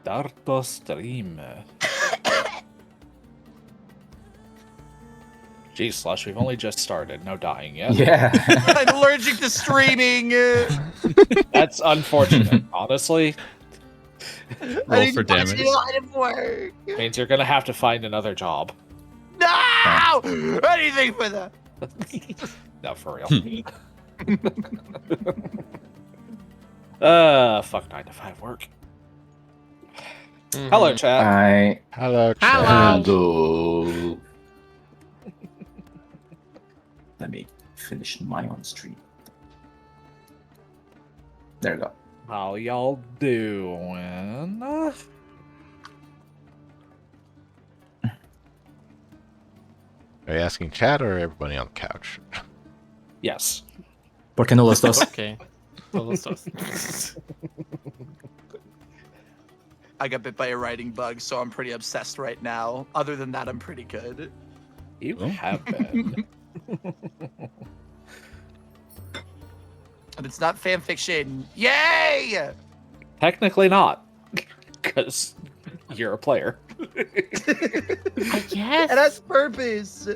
Darto stream. Jeez, Slush, we've only just started. No dying yet. Yeah. I'm allergic to streaming. That's unfortunate, honestly. Roll for damage. Work. Means you're gonna have to find another job. No! Anything for that. No, for real. Fuck 9 to 5 work. Hello, chat. Hello. Hello. Let me finish my own stream. There we go. How y'all doing? Are you asking chat or everybody on the couch? Yes. ¿Por qué no los dos? Okay. Todos dos. I got bit by a writing bug, so I'm pretty obsessed right now. Other than that, I'm pretty good. You Oh. have been. And it's not fan fiction. Yay! Technically not. Because you're a player. Yes. It has purpose.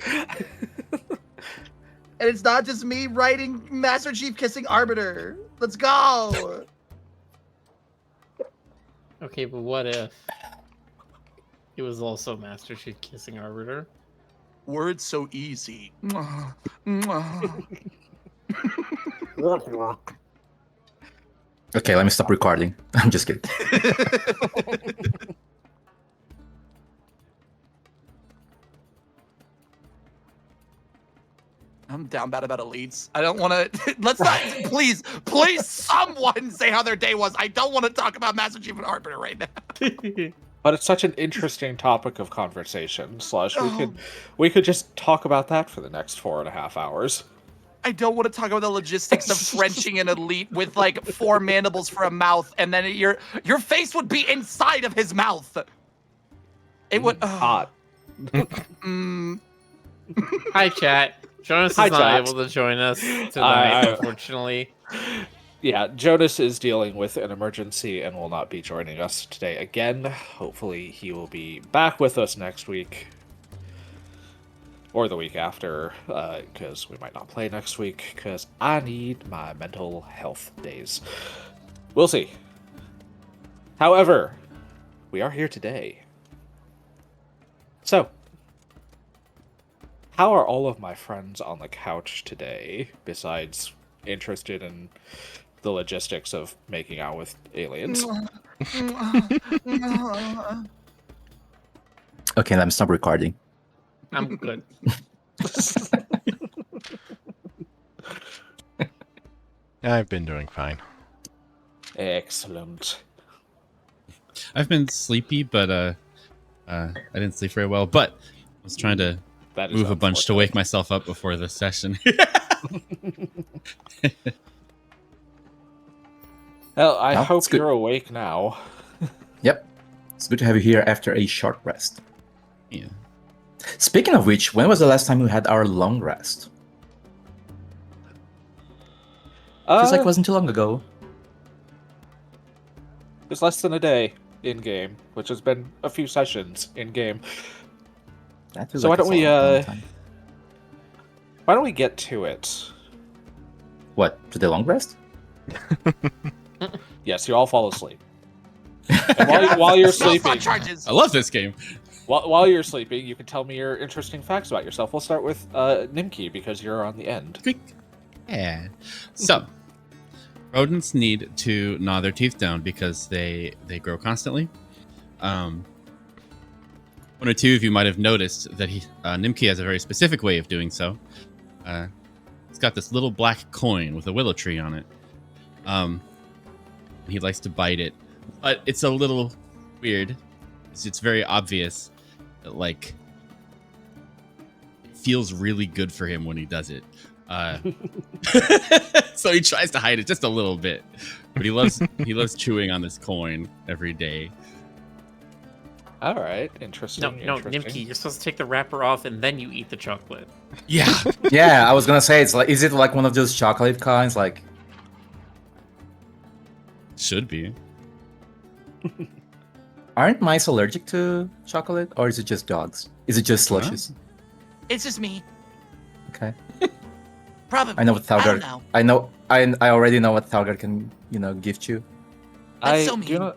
And it's not just me writing Master Chief kissing Arbiter. Let's go. Okay, but what if it was also Master Chief kissing Arbiter? Words so easy. Okay, let me stop recording. I'm just kidding. I'm down bad about elites. I don't want to. Let's not. Please, someone say how their day was. I don't want to talk about Master Chief and Arbiter right now. But it's such an interesting topic of conversation. Slush, we could just talk about that for the next 4.5 hours. I don't want to talk about the logistics of Frenching an elite with like 4 mandibles for a mouth, and then your face would be inside of his mouth. It would. Hot. Hi, chat. Jonas Hi, is not chat. able to join us tonight, unfortunately. Yeah, Jonas is dealing with an emergency and will not be joining us today again. Hopefully he will be back with us next week. Or the week after, because we might not play next week, because I need my mental health days. We'll see. However, we are here today. So, how are all of my friends on the couch today, besides interested in the logistics of making out with aliens? Okay, let me stop recording. I'm good. I've been doing fine. Excellent. I've been sleepy, but I didn't sleep very well. But I was trying to That is move a bunch to wake myself up before this session. Well, I No, hope it's good. you're awake now. Yep. It's good to have you here after a short rest. Yeah. Speaking of which, when was the last time we had our long rest? Feels like it wasn't too long ago. It's less than a day in game, which has been a few sessions in game. That feels So like why don't it's we, a long time. Why don't we get to it? What, to the long rest? Yes, you all fall asleep. And while you're Spell slot sleeping, charges. I love this game. while you're sleeping, you can tell me your interesting facts about yourself. We'll start with Nimki because you're on the end. Quick. Yeah. So, rodents need to gnaw their teeth down because they grow constantly. One or two of you might have noticed that Nimki has a very specific way of doing so. It's got this little black coin with a willow tree on it. He likes to bite it, but it's a little weird. It's very obvious that, like, it feels really good for him when he does it. So he tries to hide it just a little bit, but he loves chewing on this coin every day. All right, interesting. No, interesting. Nimki, you're supposed to take the wrapper off and then you eat the chocolate. Yeah. Yeah, I was gonna say, it's like, is it like one of those chocolate kinds? Like, Should be. aren't mice allergic to chocolate, or is it just dogs? Is it just Huh? slushes? It's just me. Okay. Probably. I know what I don't Thalgard. know. I know. I already know what Thalgard can gift you. That's I so do mean. not.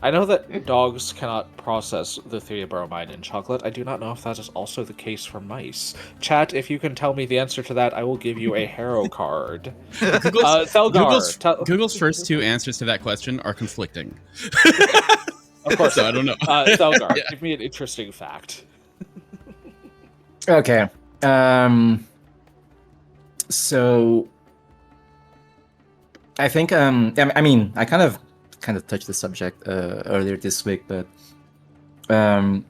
I know that dogs cannot process the theobromine in chocolate. I do not know if that is also the case for mice. Chat, if you can tell me the answer to that, I will give you a hero card. Google's, Thelgar, Google's first two answers to that question are conflicting. of course. So I don't know. Thelgar, Yeah. give me an interesting fact. Okay. So I think I mean I kind of touched the subject earlier this week, but I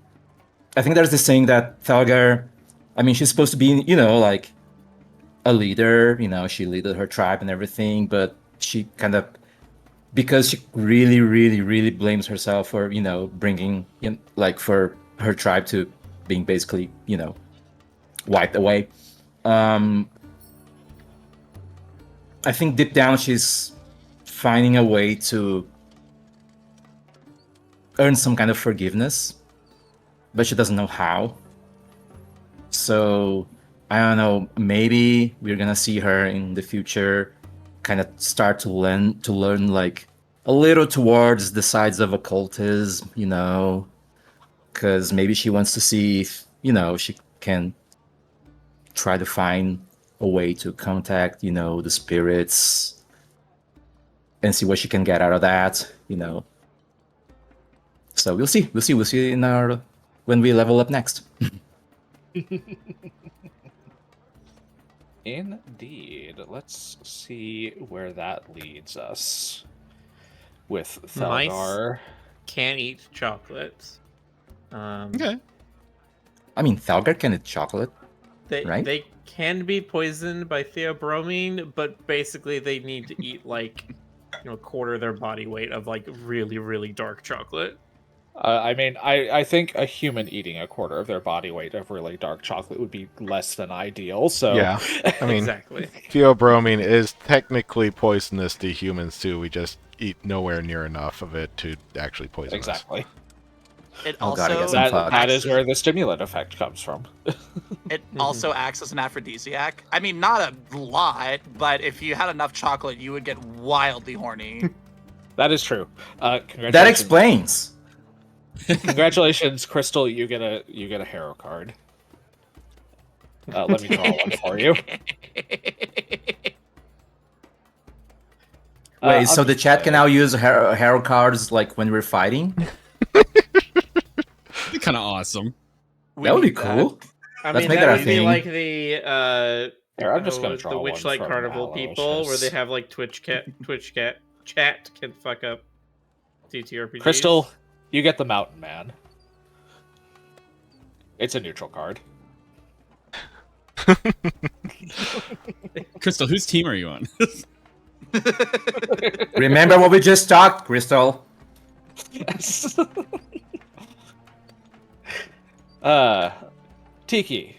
think there's this saying that Thalgar, I mean, she's supposed to be, like a leader, she leaded her tribe and everything, but she kind of, because she really, really, really blames herself for, bringing, for her tribe to being basically, wiped away. I think deep down she's finding a way to earn some kind of forgiveness, but she doesn't know how. So I don't know, maybe we're gonna see her in the future kind of start to learn like a little towards the sides of occultism, because maybe she wants to see if she can try to find a way to contact the spirits and see what she can get out of that. So we'll see in our when we level up next. Indeed. Let's see where that leads us with Mice. Thelgar. Can't eat chocolates. Okay. I mean, Thalgard can eat chocolate. Right? They can be poisoned by theobromine, but basically they need to eat like a quarter of their body weight of like really, really dark chocolate. I mean, I think a human eating a quarter of their body weight of really dark chocolate would be less than ideal. So Yeah, I mean, Exactly. theobromine is technically poisonous to humans too. We just eat nowhere near enough of it to actually poison us. exactly. It Oh, God, I also guess I'm fucked. That is where the stimulant effect comes from. it also acts as an aphrodisiac. I mean, not a lot, but if you had enough chocolate, you would get wildly horny. That is true. Congratulations. That explains. Congratulations, Crystal. You get a hero card. Let me draw one for you. Wait, so the chat can now use hero cards like when we're fighting? Kind of awesome. That would be cool. I Let's mean, make that that a would be thing. like the Here, I'm just gonna draw the one Witchlight from Carnival people, where they Aloysius. have like Twitch chat can fuck up TTRPGs. Crystal, you get the Mountain Man. It's a neutral card. Crystal, whose team are you on? Remember what we just talked, Crystal. Tiki,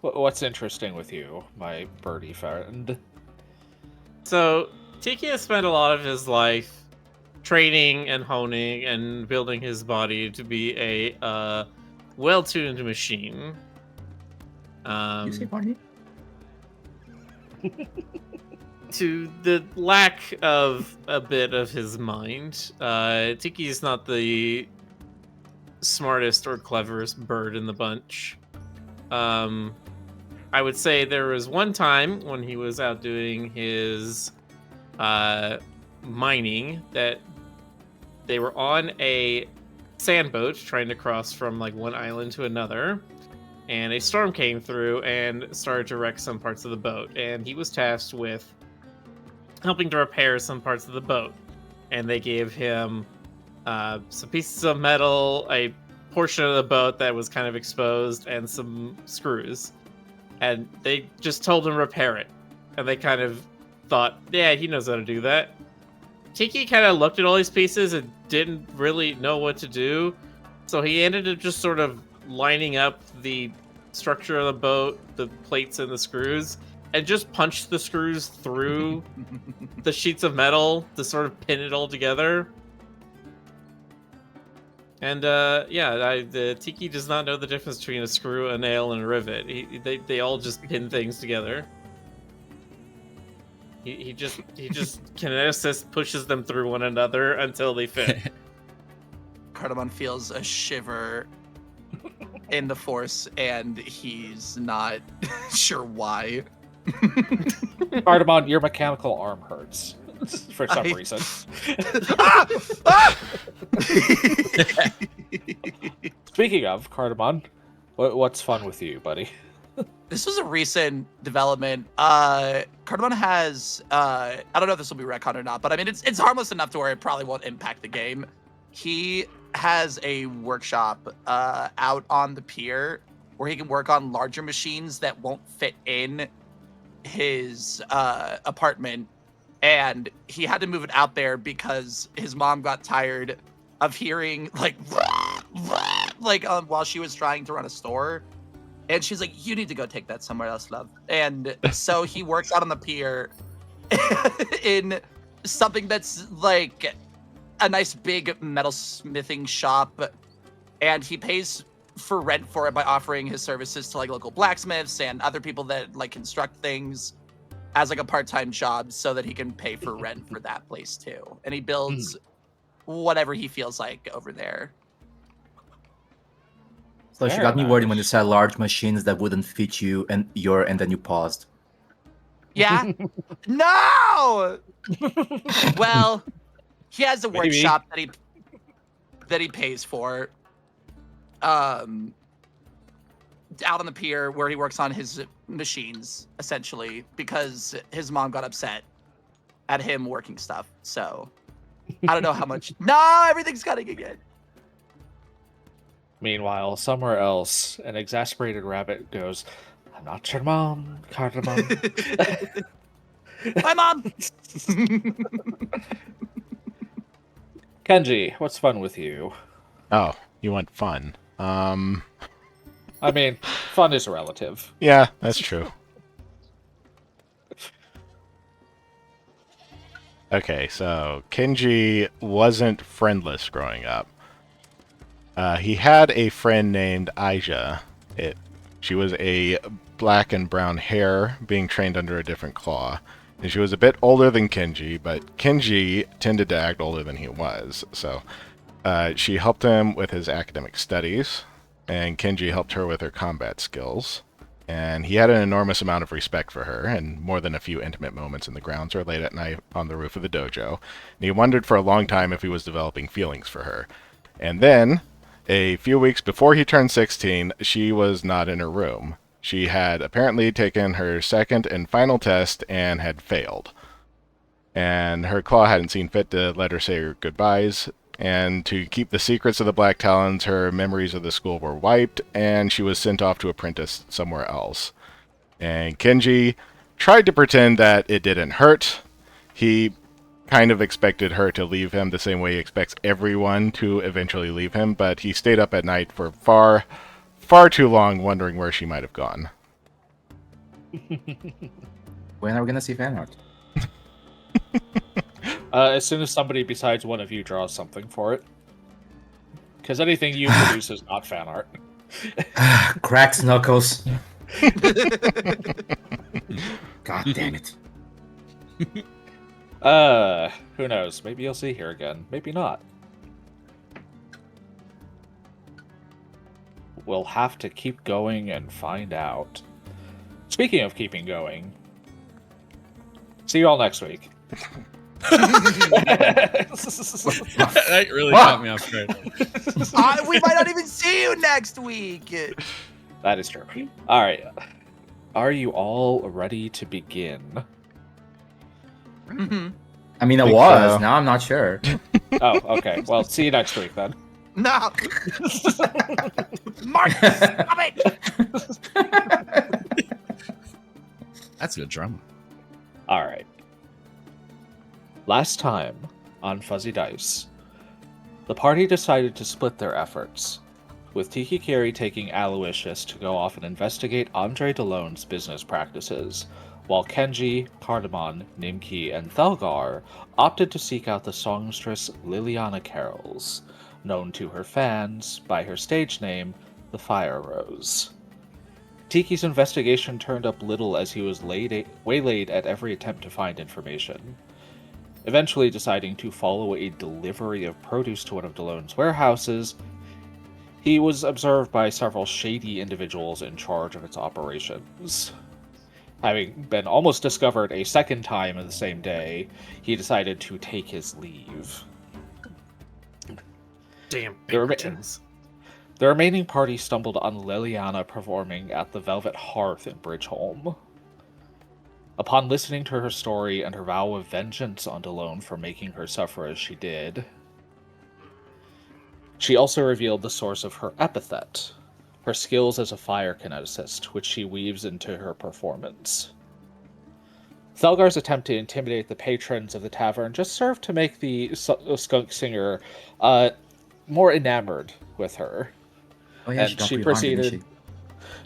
what's interesting with you, my birdie friend? So Tiki has spent a lot of his life training and honing and building his body to be a well-tuned machine. You say Barney? To the lack of a bit of his mind, Tiki is not the smartest or cleverest bird in the bunch. I would say there was one time when he was out doing his mining that they were on a sandboat trying to cross from like one island to another, and a storm came through and started to wreck some parts of the boat, and he was tasked with helping to repair some parts of the boat. And they gave him some pieces of metal, a portion of the boat that was kind of exposed, and some screws. And they just told him to repair it. And they kind of thought, yeah, he knows how to do that. Tiki kind of looked at all these pieces and didn't really know what to do. So he ended up just sort of lining up the structure of the boat, the plates and the screws, and just punched the screws through the sheets of metal to sort of pin it all together. And the Tiki does not know the difference between a screw, a nail, and a rivet. They all just pin things together. He just kineticist pushes them through one another until they fit. Cardamon feels a shiver in the force, and he's not sure why. Cardamon, your mechanical arm hurts for some reason. Ah! Ah! Speaking of Cardamon, what's fun with you, buddy? This was a recent development. Cardamon has I don't know if this will be retcon or not, but I mean it's harmless enough to where it probably won't impact the game. He has a workshop out on the pier where he can work on larger machines that won't fit in his apartment, and he had to move it out there because his mom got tired of hearing like while she was trying to run a store. And she's like, you need to go take that somewhere else, love. And so he works out on the pier in something that's like a nice big metal smithing shop. And he pays for rent for it by offering his services to like local blacksmiths and other people that like construct things as like a part-time job so that he can pay for rent for that place too. And he builds whatever he feels like over there. So she Very got me worried nice. when you said large machines that wouldn't fit you and then you paused. Yeah? No! Well, he has a Maybe. workshop that he pays for. Out on the pier where he works on his machines, essentially, because his mom got upset at him working stuff. So I don't know how much. No, everything's cutting again. Meanwhile, somewhere else, an exasperated rabbit goes, I'm not your mom, Cardamon. Bye, Mom! Kenji, what's fun with you? Oh, you want fun? I mean, fun is relative. Yeah, that's true. Okay, so Kenji wasn't friendless growing up. He had a friend named Aija. She was a black and brown hare being trained under a different claw. And she was a bit older than Kenji, but Kenji tended to act older than he was. So she helped him with his academic studies, and Kenji helped her with her combat skills. And he had an enormous amount of respect for her, and more than a few intimate moments in the grounds or late at night on the roof of the dojo. And he wondered for a long time if he was developing feelings for her. And then, a few weeks before he turned 16, she was not in her room. She had apparently taken her second and final test and had failed. And her claw hadn't seen fit to let her say her goodbyes. And to keep the secrets of the Black Talons, her memories of the school were wiped, and she was sent off to apprentice somewhere else. And Kenji tried to pretend that it didn't hurt. He kind of expected her to leave him the same way he expects everyone to eventually leave him, but he stayed up at night for far, far too long wondering where she might have gone. When are we gonna see fan art? As soon as somebody besides one of you draws something for it. Because anything you produce is not fan art. Cracks knuckles. God damn it. Who knows? Maybe you'll see her again. Maybe not. We'll have to keep going and find out. Speaking of keeping going, see you all next week. That really caught me off guard. We might not even see you next week. That is true. All right. Are you all ready to begin? Mm-hmm. I mean, I Think was. so. Now I'm not sure. Oh, okay. Well, see you next week then. No. Mark, stop it. That's good drama. All right. Last time on Fuzzy Dice, the party decided to split their efforts, with Tiki Kiri taking Aloysius to go off and investigate Andre DeLone's business practices, while Kenji, Cardamon, Nimki, and Thelgar opted to seek out the songstress Liliana Carols, known to her fans by her stage name, the Fire Rose. Tiki's investigation turned up little as he was waylaid at every attempt to find information. Eventually deciding to follow a delivery of produce to one of Dalone's warehouses, he was observed by several shady individuals in charge of its operations. Having been almost discovered a second time in the same day, he decided to take his leave. Damn The rema- Pinkertons. The remaining party stumbled on Liliana performing at the Velvet Hearth in Bridgeholm. Upon listening to her story and her vow of vengeance on Dalone for making her suffer as she did, she also revealed the source of her epithet, her skills as a fire kineticist, which she weaves into her performance. Thelgar's attempt to intimidate the patrons of the tavern just served to make the skunk singer more enamored with her. Oh yeah, And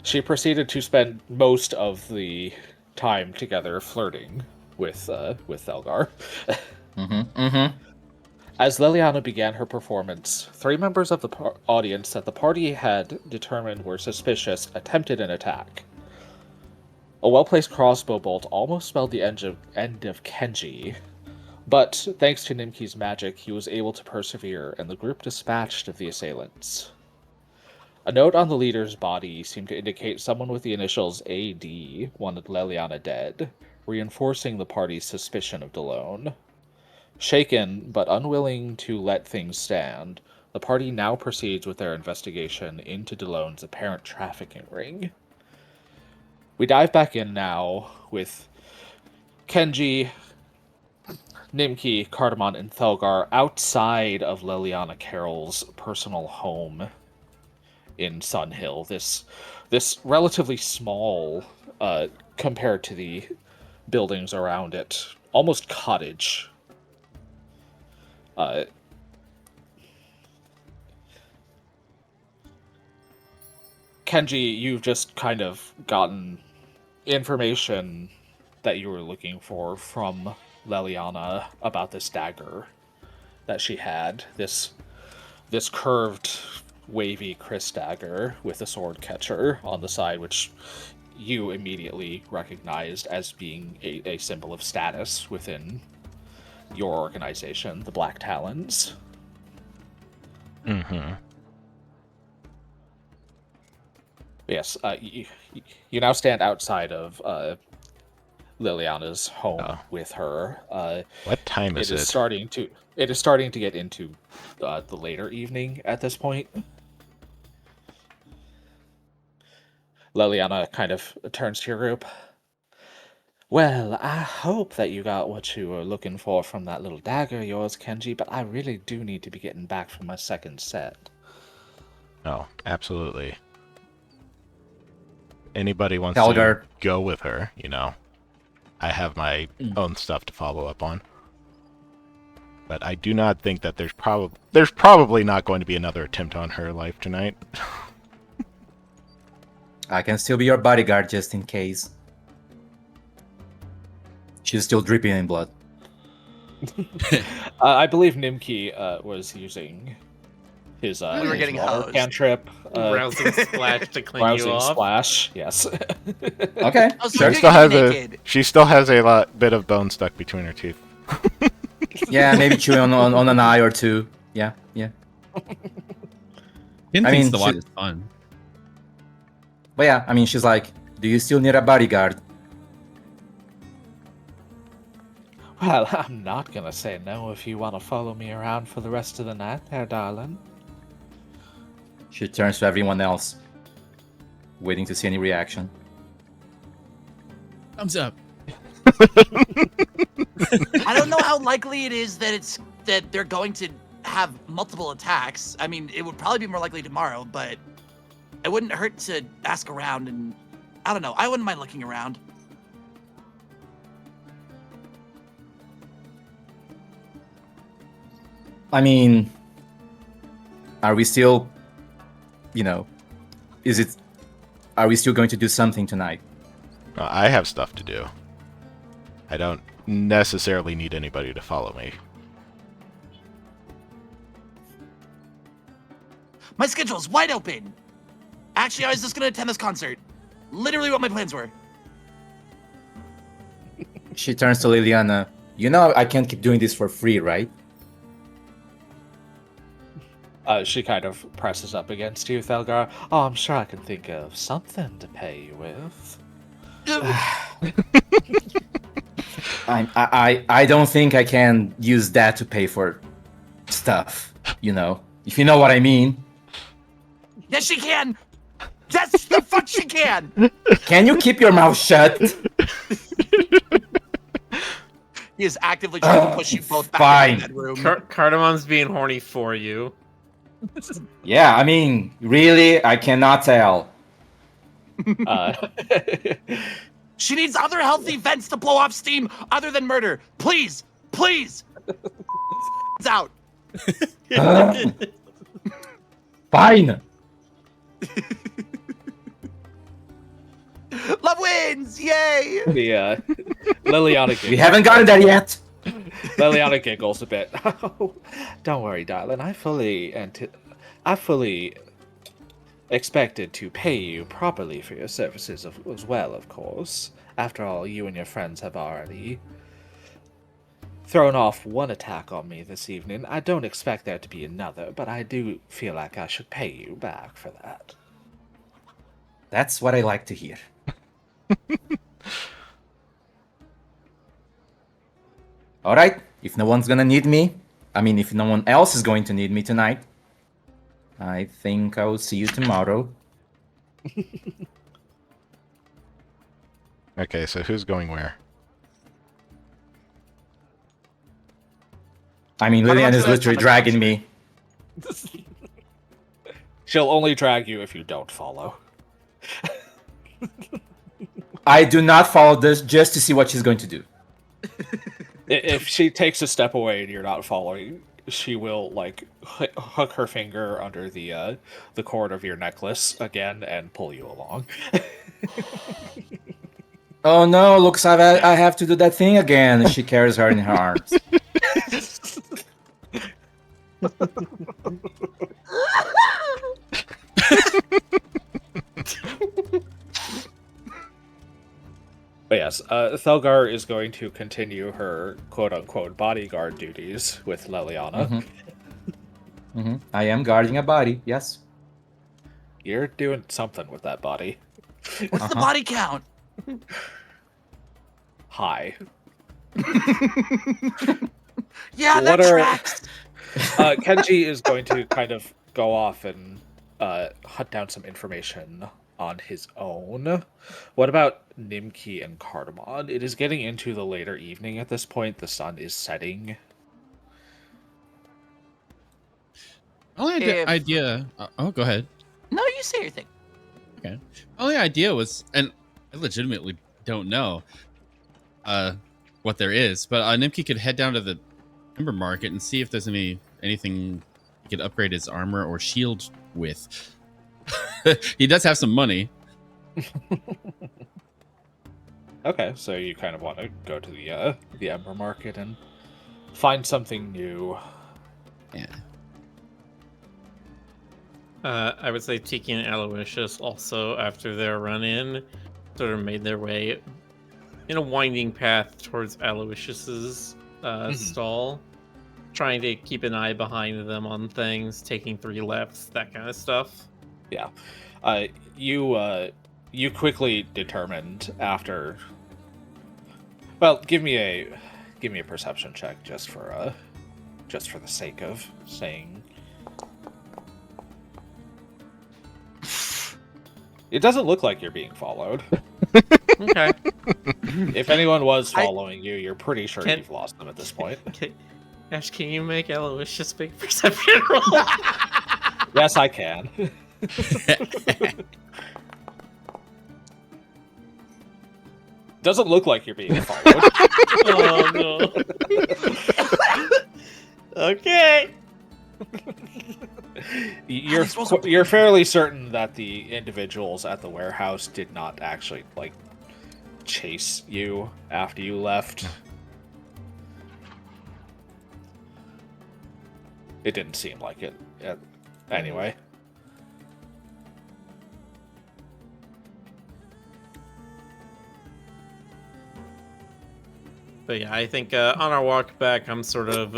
she proceeded to spend most of the time together flirting with Thelgar. As Liliana began her performance, 3 members of the audience that the party had determined were suspicious attempted an attack. A well-placed crossbow bolt almost spelled the end of Kenji, but thanks to Nimki's magic, he was able to persevere, and the group dispatched of the assailants. A note on the leader's body seemed to indicate someone with the initials AD wanted Liliana dead, reinforcing the party's suspicion of Dalone. Shaken, but unwilling to let things stand, the party now proceeds with their investigation into Dalone's apparent trafficking ring. We dive back in now with Kenji, Nimki, Cardamon, and Thelgar outside of Liliana Carroll's personal home in Sunhill. This relatively small, compared to the buildings around it, almost cottage. Kenji, you've just kind of gotten information that you were looking for from Liliana about this dagger that she had. This curved, wavy Chris dagger with a sword catcher on the side, which you immediately recognized as being a symbol of status within your organization, the Black Talons. Mm-hmm. Yes, you now stand outside of Liliana's home with her. What time is it? It is starting to get into the later evening at this point. Liliana kind of turns to your group. Well, I hope that you got what you were looking for from that little dagger of yours, Kenji, but I really do need to be getting back from my second set. Oh, absolutely. Anybody wants Thelgar. to go with her, I have my own stuff to follow up on. But I do not think that there's probably not going to be another attempt on her life tonight. I can still be your bodyguard just in case. She's still dripping in blood. I believe Nimki was using his We were getting water hosed. cantrip. Rousing splash to clean you Rousing off. splash, yes. Okay, Oh, so sure. you're She still has a bit of bone stuck between her teeth. Yeah, maybe chewing on an eye or two. Yeah. Ken I thinks mean, the water's fun. But yeah, she's like, do you still need a bodyguard? Well, I'm not gonna say no if you want to follow me around for the rest of the night there, darling. She turns to everyone else, waiting to see any reaction. Thumbs up. I don't know how likely it is that they're going to have multiple attacks. I mean, it would probably be more likely tomorrow, but it wouldn't hurt to ask around, and I don't know. I wouldn't mind looking around. Are we still, are we still going to do something tonight? I have stuff to do. I don't necessarily need anybody to follow me. My schedule's wide open. Actually, I was just gonna attend this concert. Literally what my plans were. She turns to Liliana. You know I can't keep doing this for free, right? She kind of presses up against you, Thelgar. Oh, I'm sure I can think of something to pay you with. I don't think I can use that to pay for stuff, you know. If you know what I mean. Yes, she can. Yes, the fuck she can. Can you keep your mouth shut? He is actively trying to push you both back Fine. into that room. Cardamon's being horny for you. Yeah, I mean, really, I cannot tell. She needs other healthy vents to blow off steam other than murder. Please, please. It's out. Fine. Love wins! Yay! The Liliana giggles. We haven't gotten there yet. Liliana giggles a bit. Oh, don't worry, darling. I fully expected to pay you properly for your services as well, of course. After all, you and your friends have already thrown off one attack on me this evening. I don't expect there to be another, but I do feel like I should pay you back for that. That's what I like to hear. All right, if no one's gonna need me, if no one else is going to need me tonight, I think I will see you tomorrow. Okay, so who's going where? Lillian is literally dragging me. She'll only drag you if you don't follow. I do not follow this just to see what she's going to do. If she takes a step away and you're not following, she will hook her finger under the cord of your necklace again and pull you along. Oh no, looks like I have to do that thing again. She carries her in her arms. But yes, Thelgar is going to continue her quote-unquote bodyguard duties with Liliana. I am guarding a body, yes. You're doing something with that body. What's the body count? Hi. Yeah, that What are- tracks. Kenji is going to kind of go off and hunt down some information on his own. What about Nimki and Cardamon? It is getting into the later evening at this point. The sun is setting. Only idea. Oh, go ahead. No, you say your thing. Okay. Only idea was, and I legitimately don't know what there is, but Nimki could head down to the timber market and see if there's anything he could upgrade his armor or shield with. He does have some money. Okay, so you kind of want to go to the Ember Market and find something new. Yeah. I would say Tiki and Aloysius also, after their run-in, sort of made their way in a winding path towards Aloysius's stall, trying to keep an eye behind them on things, taking 3 lefts, that kind of stuff. Yeah. You quickly determined after. Well, give me a perception check just for the sake of saying. It doesn't look like you're being followed. Okay. If anyone was following you, you're pretty sure you've lost them at this point. Ash, can you make Aloysius make perception roll? Yes, I can. Doesn't look like you're being followed. Oh no. Okay. You're fairly certain that the individuals at the warehouse did not actually chase you after you left. It didn't seem like it. Anyway, But yeah, I think on our walk back, I'm sort of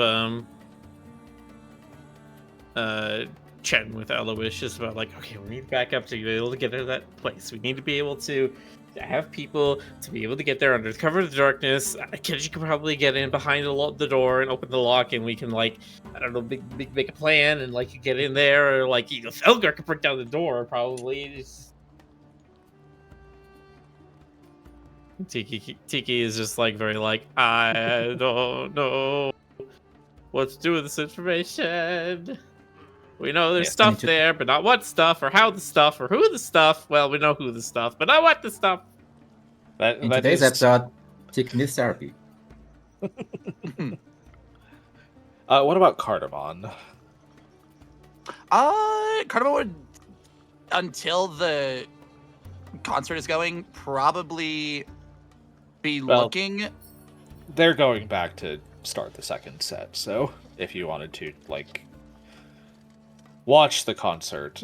chatting with Aloysius about like, okay, we need to back up to be able to get to that place. We need to be able to have people to be able to get there under cover of the darkness. Kenji can probably get in behind the door and open the lock, and we can like, I don't know, make a plan and like get in there, or like Felgar can break down the door probably. Tiki is just like very like, I don't know what to do with this information. We know there's stuff there, but not what stuff, or how the stuff, or who the stuff. Well, we know who the stuff, but not what the stuff. In today's episode, Tiki needs therapy. What about Cardamon? Cardamon would, until the concert is going, probably be looking. They're going back to start the second set, so if you wanted to like watch the concert,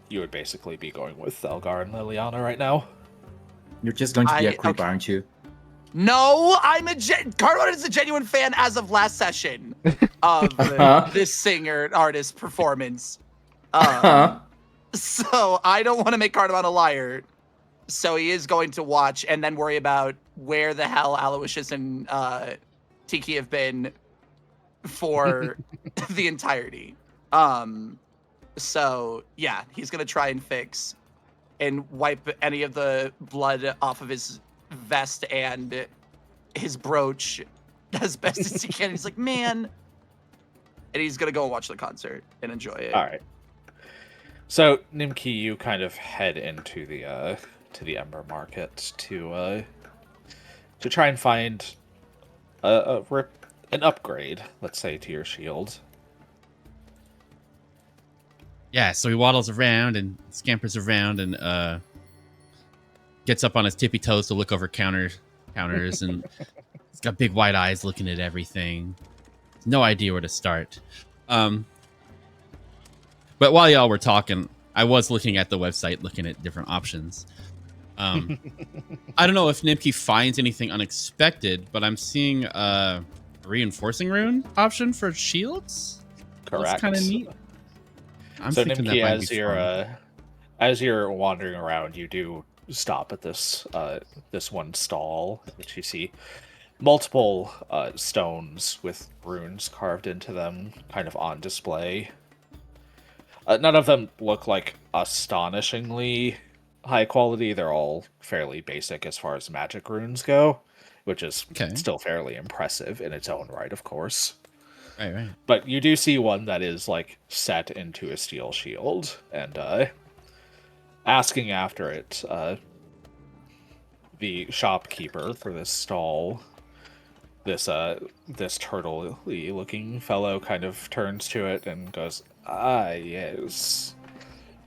you would basically be going with Elgar and Liliana right now. You're just going to be a creep, aren't you? No, Cardamon is a genuine fan as of last session of this singer artist performance. So I don't want to make Cardamon a liar. So he is going to watch and then worry about where the hell Aloysius and Tiki have been for the entirety. So yeah, he's gonna try and fix and wipe any of the blood off of his vest and his brooch as best as he can. He's like, man, and he's gonna go and watch the concert and enjoy it. All right. So Nimki, you kind of head into the Ember Market to try and find an upgrade, let's say, to your shield. Yeah, so he waddles around and scampers around and gets up on his tippy toes to look over counters, and he's got big wide eyes looking at everything. No idea where to start. But while y'all were talking, I was looking at the website, looking at different options. I don't know if Nimki finds anything unexpected, but I'm seeing a reinforcing rune option for shields. Correct. That's kind of neat. So Nimki, as you're wandering around, you do stop at this one stall, in which you see multiple stones with runes carved into them, kind of on display. None of them look like astonishingly high quality. They're all fairly basic as far as magic runes go, which is still fairly impressive in its own right, of course. Right. But you do see one that is like set into a steel shield, and asking after it, the shopkeeper for this stall, this turtle-y looking fellow, kind of turns to it and goes, "Ah, yes,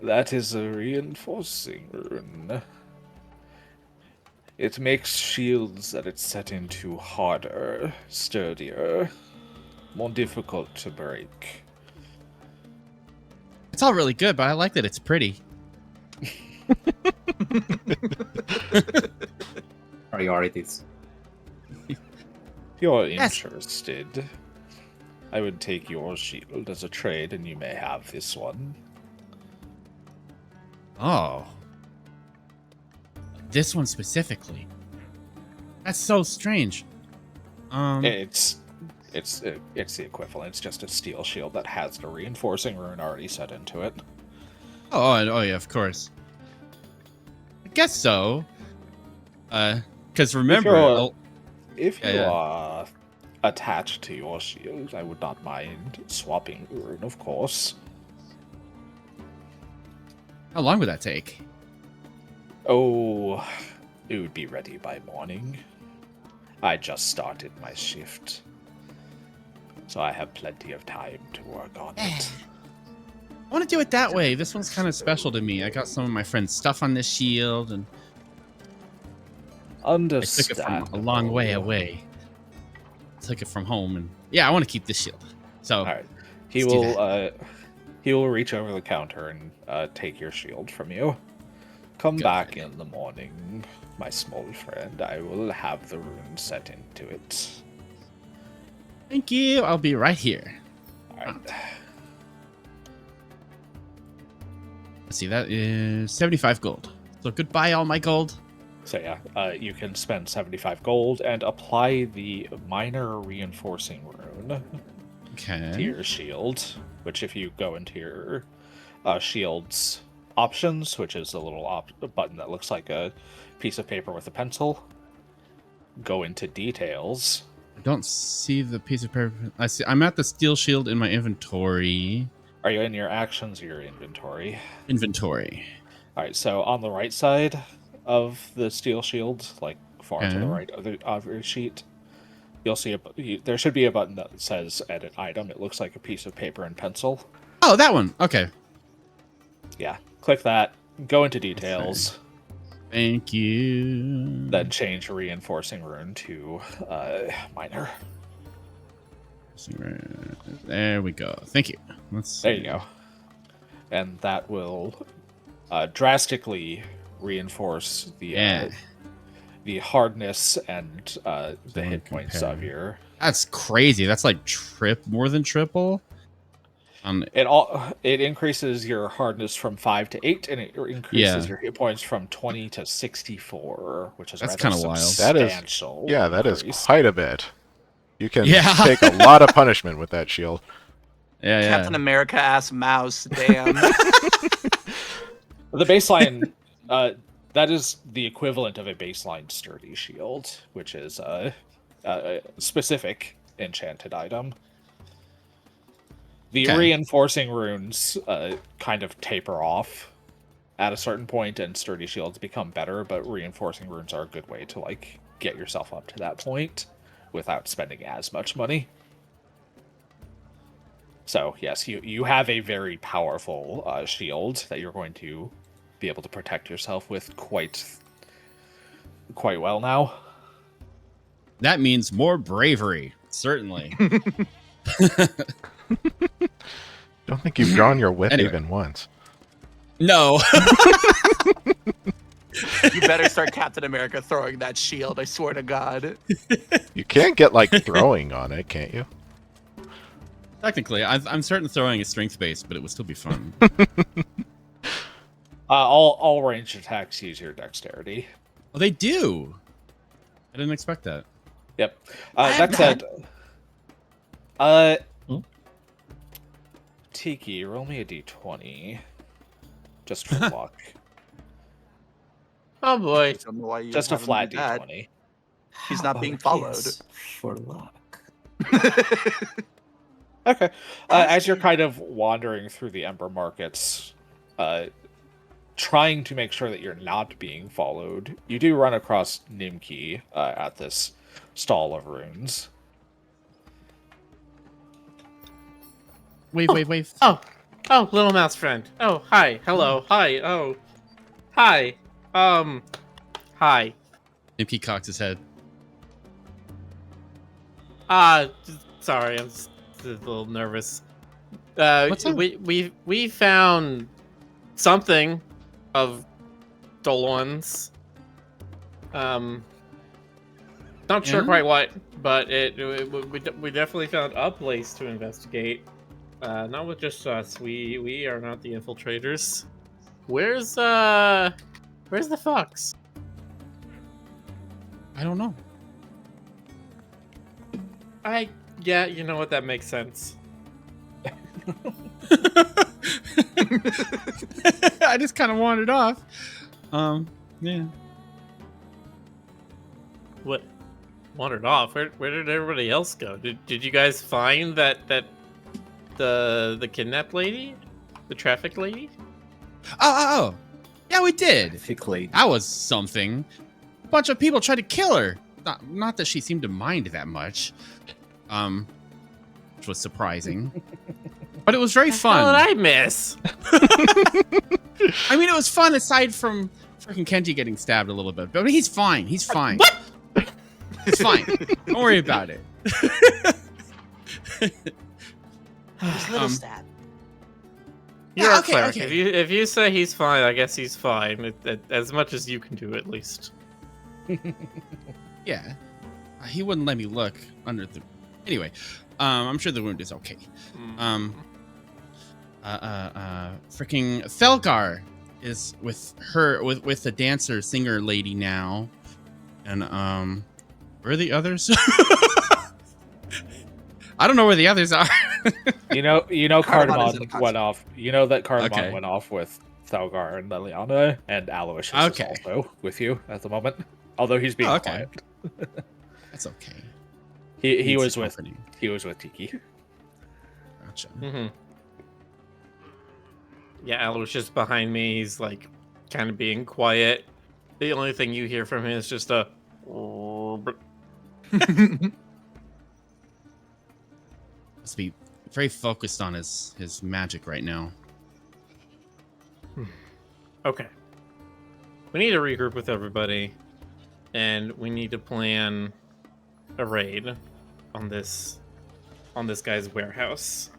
that is a reinforcing rune. It makes shields that it's set into harder, sturdier, more difficult to break." It's all really good, but I like that it's pretty. Priorities. If you're interested, I would take your shield as a trade, and you may have this one. Oh. This one specifically. That's so strange. It's the equivalent. It's just a steel shield that has the reinforcing rune already set into it. Oh yeah, of course. I guess so. Because remember, if you are attached to your shield, I would not mind swapping the rune, of course. How long would that take? Oh, it would be ready by morning. I just started my shift, so I have plenty of time to work on it. I want to do it that way. This one's kind of special to me. I got some of my friends' stuff on this shield, and I took it from a long way away. Took it from home, and yeah, I want to keep this shield. So, all right, he will reach over the counter and take your shield from you. Come back in the morning. my small friend. I will have the rune set into it. Thank you. I'll be right here. All right. Let's see, that is 75 gold. So goodbye, all my gold. So yeah, you can spend 75 gold and apply the minor reinforcing rune to Okay. your shield, which if you go into your shield's options, which is a little button that looks like a piece of paper with a pencil, go into details. I don't see the piece of paper. I see. I'm at the steel shield in my inventory. Are you in your actions or your inventory? Inventory. All right, so on the right side of the steel shield, like far to the right of your sheet, you'll see there should be a button that says edit item. It looks like a piece of paper and pencil. Oh, that one. Okay. Yeah, click that, go into details, Thank you. then change reinforcing rune to minor. There we go. Thank you. Let's There you go. And that will drastically reinforce the hardness and the hit points of your. That's crazy. That's like more than triple. It increases your hardness from 5 to 8, and it increases your hit points from 20 to 64, which is That's kind of wild. Substantial. That is increase. quite a bit. You can take a lot of punishment with that shield. Yeah, Captain America ass mouse. Damn. The baseline, that is the equivalent of a baseline sturdy shield, which is a specific enchanted item. The reinforcing runes kind of taper off at a certain point, and sturdy shields become better, but reinforcing runes are a good way to like get yourself up to that point without spending as much money. So yes, you have a very powerful shield that you're going to be able to protect yourself with quite well now. That means more bravery, certainly. Don't think you've drawn your whip Anyway. even once. No. You better start Captain America throwing that shield. I swear to God. You can't get like throwing on it, can't you? Technically, I'm certain throwing is strength based, but it would still be fun. All ranged attacks use your dexterity. Oh, they do. I didn't expect that. Yep. That said, Tiki, roll me a d20, just for luck. Oh boy. I don't know why you Just a have him flat do that. d20. He's How not about being a followed. kiss for luck. Okay. As you're kind of wandering through the Ember Markets, trying to make sure that you're not being followed, you do run across Nimki at this stall of runes. Wait. Oh, little mouse friend. Oh, hi. Hello. Hi. Oh, hi. Hi. Nimki cocks his head. Sorry, I'm just a little nervous. What's up? We found something of Dolon's. Not sure Yeah? quite what, but we definitely found a place to investigate. Not with just us. We are not the infiltrators. Where's the fox? I don't know. Yeah, you know what? That makes sense. I just kind of wandered off. Yeah. What? Wandered off? Where did everybody else go? Did you guys find that the kidnapped lady, the traffic lady? Oh. Yeah, we did. Typically, That was something. A bunch of people tried to kill her. Not that she seemed to mind that much. Which was surprising. But it was very fun. What did I miss? I mean, it was fun aside from freaking Kenji getting stabbed a little bit. But he's fine. He's fine. What? It's fine. Don't worry about it. Just little stab. You're Yeah, a okay, cleric. okay. If you say he's fine, I guess he's fine. As much as you can do, at least. Yeah. He wouldn't let me look under the. Anyway, I'm sure the wound is okay. Freaking Thelgar is with her with the dancer singer lady now, and where are the others? I don't know where the others are. You know, Cardamon is in a Cardamon went off. You know that Cardamon Okay. went off with Thelgar and Liliana, and Aloysius Okay. is also with you at the moment. Although he's being Okay. quiet. That's okay. He Needs was some with comforting. Tiki. Gotcha. Mm-hmm. Yeah, Aloysius behind me. He's like kind of being quiet. The only thing you hear from him is just a. Must be very focused on his magic right now. Okay. We need to regroup with everybody, and we need to plan a raid on this guy's warehouse.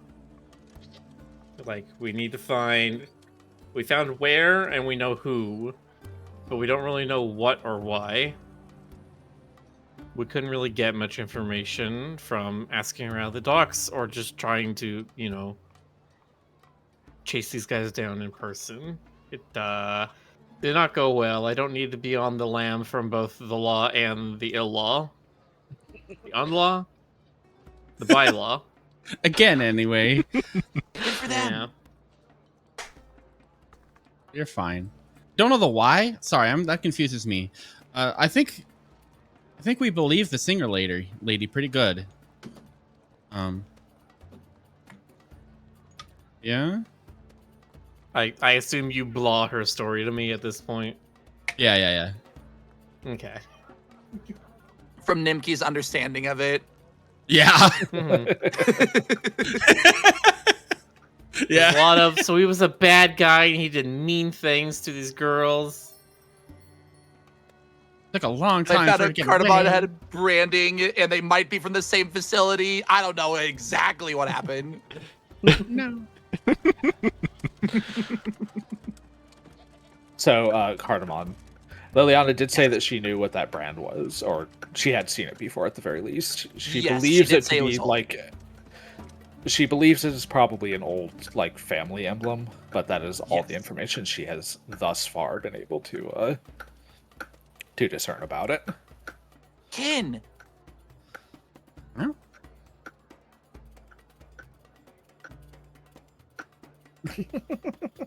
Like, we need to find. We found where, and we know who, but we don't really know what or why. We couldn't really get much information from asking around the docks or just trying to, chase these guys down in person. It did not go well. I don't need to be on the lam from both the law and the ill law. The unlaw, the bylaw. Again, anyway. Good for them. Yeah. You're fine. Don't know the why. Sorry, that confuses me. I think we believe the singer lady pretty good. Yeah. I assume you blah her story to me at this point. Yeah. Okay. From Nimki's understanding of it. Yeah. Mhm. Yeah. A lot of, so he was a bad guy and he did mean things to these girls. Took a long They time found for it out to get Cardamon away. had branding, and they might be from the same facility. I don't know exactly what happened. No. So, Cardamon. Liliana did say that she knew what that brand was, or she had seen it before at the very least. She Yes, believes she did it say to it be was old. like. She believes it is probably an old, like, family emblem, but that is all the Yes. information she has thus far been able to discern about it. Kin. Huh?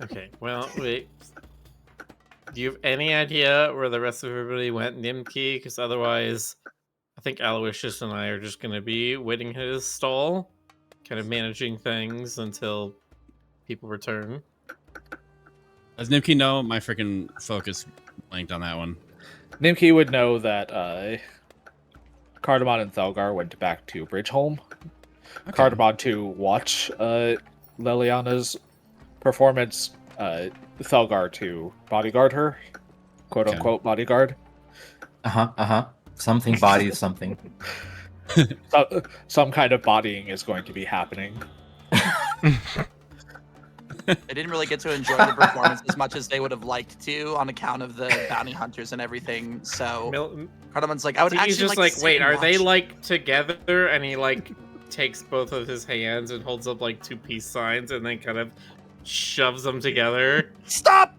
Okay, well, wait. Do you have any idea where the rest of everybody went, Nimki? Because otherwise, I think Aloysius and I are just going to be waiting at his stall, kind of managing things until people return. Does Nimki know? My freaking focus blanked on that one. Nimki would know that Cardamon and Thelgar went back to Bridgeholm. Okay. Cardamon to watch Liliana's performance. Thelgar to bodyguard her, quote Okay. unquote bodyguard. Something body something. So, some kind of bodying is going to be happening. They didn't really get to enjoy the performance as much as they would have liked to on account of the bounty hunters and everything. So Cardamon's like, I would He's actually just like to like, wait, sit are and they watch." like together? And he like takes both of his hands and holds up like two peace signs and then kind of shoves them together. Stop!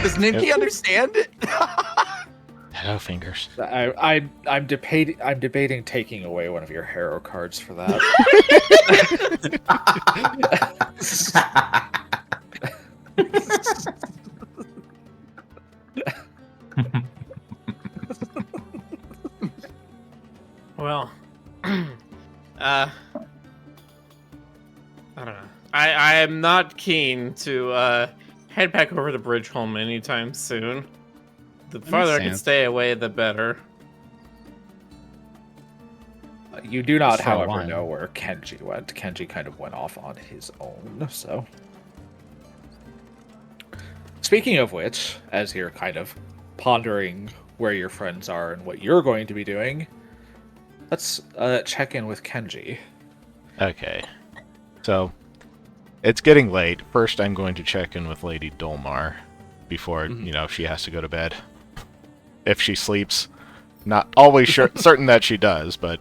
Does Nimki understand? Hello, fingers. I'm debating taking away one of your hero cards for that. Well, I don't know. I am not keen to head back over to Bridgeholm anytime soon. The farther I can sense. stay away, the better. You do not, Just for a however, while. know where Kenji went. Kenji kind of went off on his own, so. Speaking of which, as you're kind of pondering where your friends are and what you're going to be doing, let's check in with Kenji. Okay. So, It's getting late. First, I'm going to check in with Lady Dolmar before, she has to go to bed. If she sleeps. Not always certain that she does, but...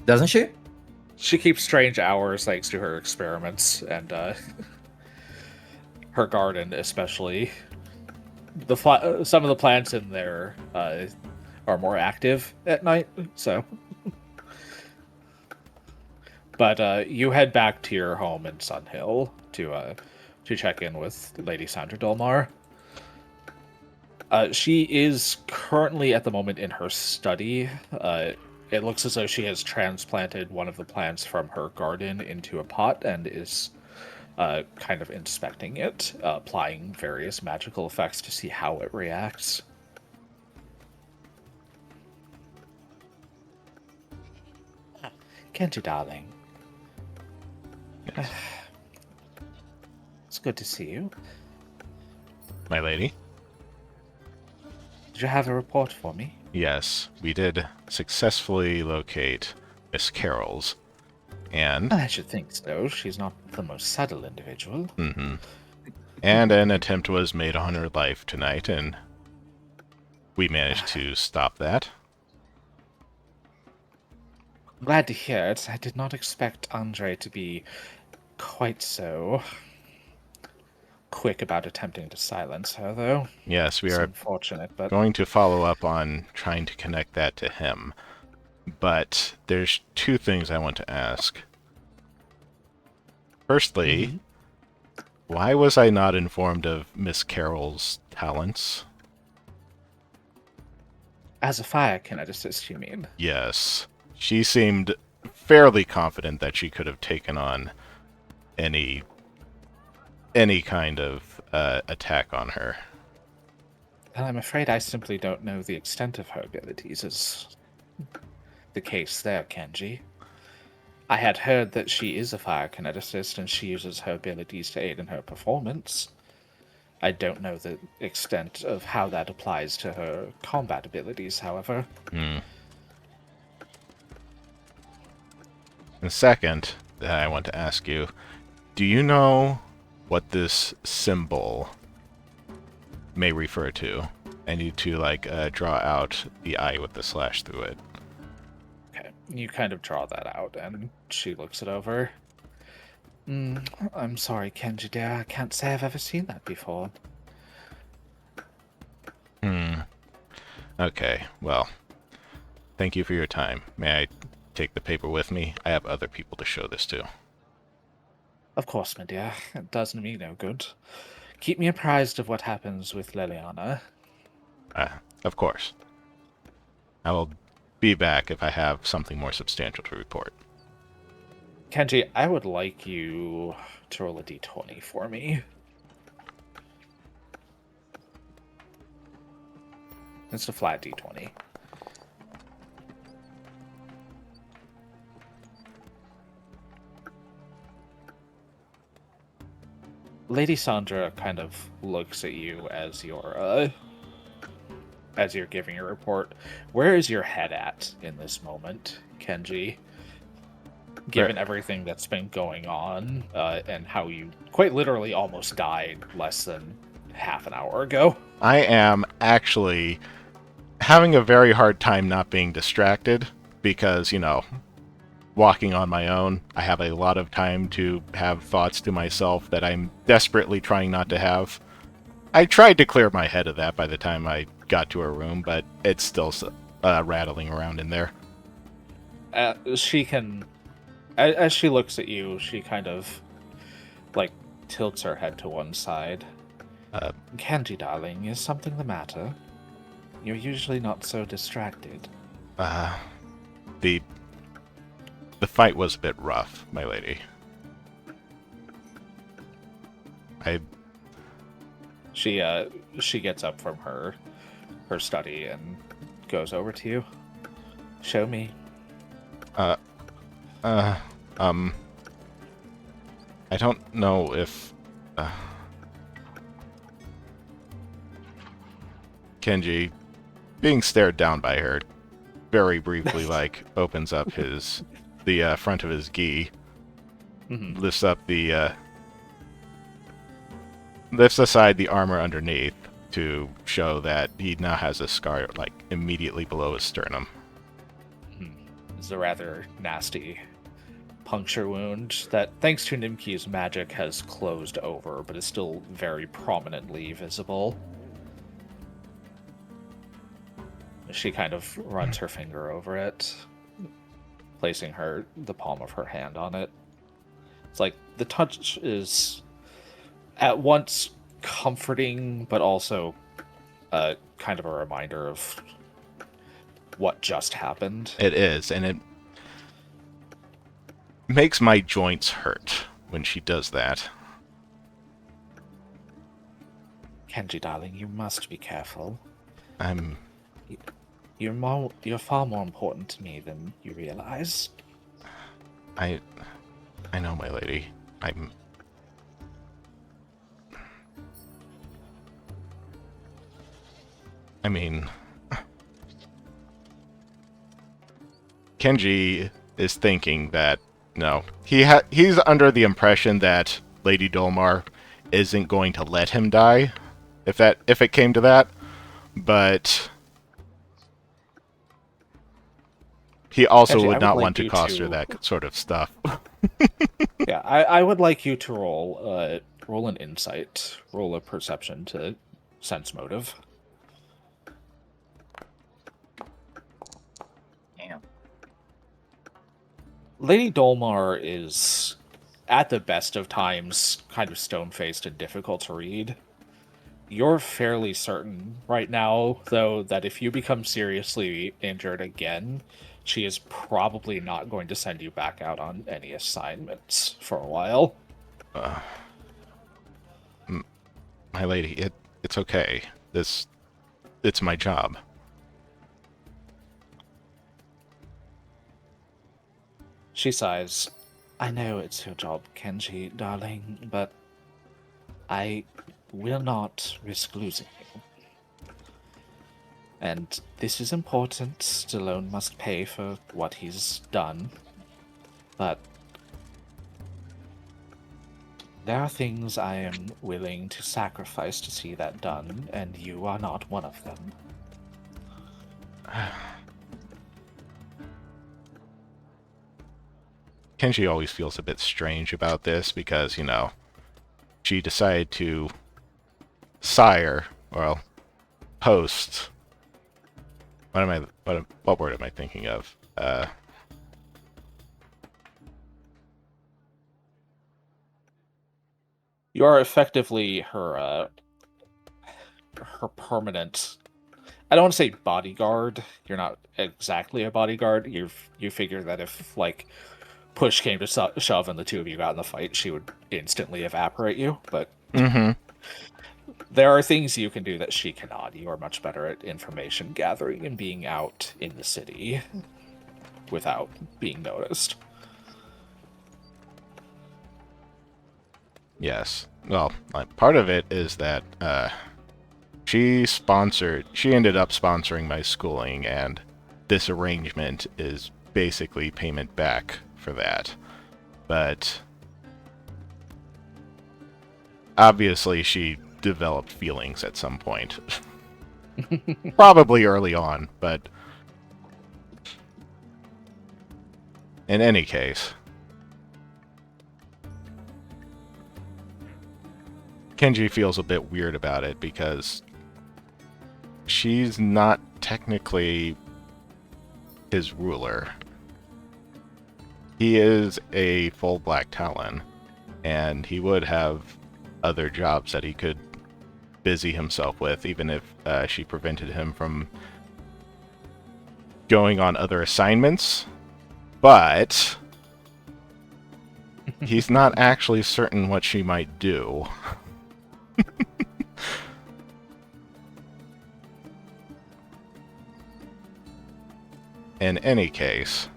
Doesn't she? She keeps strange hours thanks to her experiments and her garden, especially. Some of the plants in there are more active at night, so... But you head back to your home in Sunhill to check in with Lady Sandra Dolmar. She is currently at the moment in her study. It looks as though she has transplanted one of the plants from her garden into a pot and is kind of inspecting it, applying various magical effects to see how it reacts. Kenji, darling. It's good to see you. My lady? Did you have a report for me? Yes, we did successfully locate Miss Carroll's. And... I should think so. She's not the most subtle individual. Mm-hmm. And an attempt was made on her life tonight, and we managed to stop that. I'm glad to hear it. I did not expect Andre to be quite so quick about attempting to silence her, though. Yes, we It's are unfortunate, but going to follow up on trying to connect that to him. But there's two things I want to ask. Firstly, why was I not informed of Miss Carroll's talents? as a fire kineticist, you mean? Yes. She seemed fairly confident that she could have taken on any kind of attack on her. Well, I'm afraid I simply don't know the extent of her abilities is the case there, Kenji. I had heard that she is a fire kineticist and she uses her abilities to aid in her performance. I don't know the extent of how that applies to her combat abilities, however. Hmm. And second, I want to ask you, do you know what this symbol may refer to? I need to, draw out the eye with the slash through it. Okay, you kind of draw that out, and she looks it over. I'm sorry, Kenji dear, I can't say I've ever seen that before. Okay, well, thank you for your time. May I take the paper with me? I have other people to show this to. Of course, my dear, it does me no good. Keep me apprised of what happens with Liliana. Of course. I will be back if I have something more substantial to report. Kenji, I would like you to roll a d20 for me. It's a flat d20. Lady Sandra kind of looks at you as you're giving your report. Where is your head at in this moment, Kenji? Given everything that's been going on, and how you quite literally almost died less than half an hour ago. I am actually having a very hard time not being distracted because, walking on my own, I have a lot of time to have thoughts to myself that I'm desperately trying not to have. I tried to clear my head of that by the time I got to her room, but it's still rattling around in there. She can... As she looks at you, she kind of, tilts her head to one side. Kenji, darling, is something the matter? You're usually not so distracted. The fight was a bit rough, my lady. She gets up from her study and goes over to you. Show me. I don't know if... Kenji, being stared down by her, very briefly, opens up the front of his gi Mhm. lifts up the lifts aside the armor underneath to show that he now has a scar like immediately below his sternum. It's a rather nasty puncture wound that, thanks to Nimki's magic, has closed over, but is still very prominently visible. She kind of runs her finger over it, placing the palm of her hand on it. It's like the touch is at once comforting, but also kind of a reminder of what just happened. It is, and it makes my joints hurt when she does that. Kenji, darling, you must be careful. I'm You're far more important to me than you realize. I know, my lady. I mean, Kenji is thinking that no, he's under the impression that Lady Dolmar isn't going to let him die, if it came to that, but he also Kenji, I would would not like want to you cost her to- that sort of stuff. Yeah, I would like you to roll an insight, roll a perception to sense motive. Damn. Lady Dolmar is, at the best of times, kind of stone-faced and difficult to read. You're fairly certain right now, though, that if you become seriously injured again, she is probably not going to send you back out on any assignments for a while. My lady, it's okay. It's my job. She sighs. I know it's your job, Kenji, darling, but I will not risk losing you. And this is important. Stallone must pay for what he's done. But there are things I am willing to sacrifice to see that done, and you are not one of them. Kenji always feels a bit strange about this because, she decided to post. What word am I thinking of? You are effectively her permanent. I don't want to say bodyguard. You're not exactly a bodyguard. You figure that if push came to shove and the two of you got in the fight, she would instantly evaporate you. But there are things you can do that she cannot. You are much better at information gathering and being out in the city without being noticed. Yes. Well, part of it is that she ended up sponsoring my schooling, and this arrangement is basically payment back for that. But obviously she developed feelings at some point. Probably early on, but in any case, Kenji feels a bit weird about it because she's not technically his ruler. He is a full Black Talon, and he would have other jobs that he could busy himself with, even if she prevented him from going on other assignments. But he's not actually certain what she might do. In any case,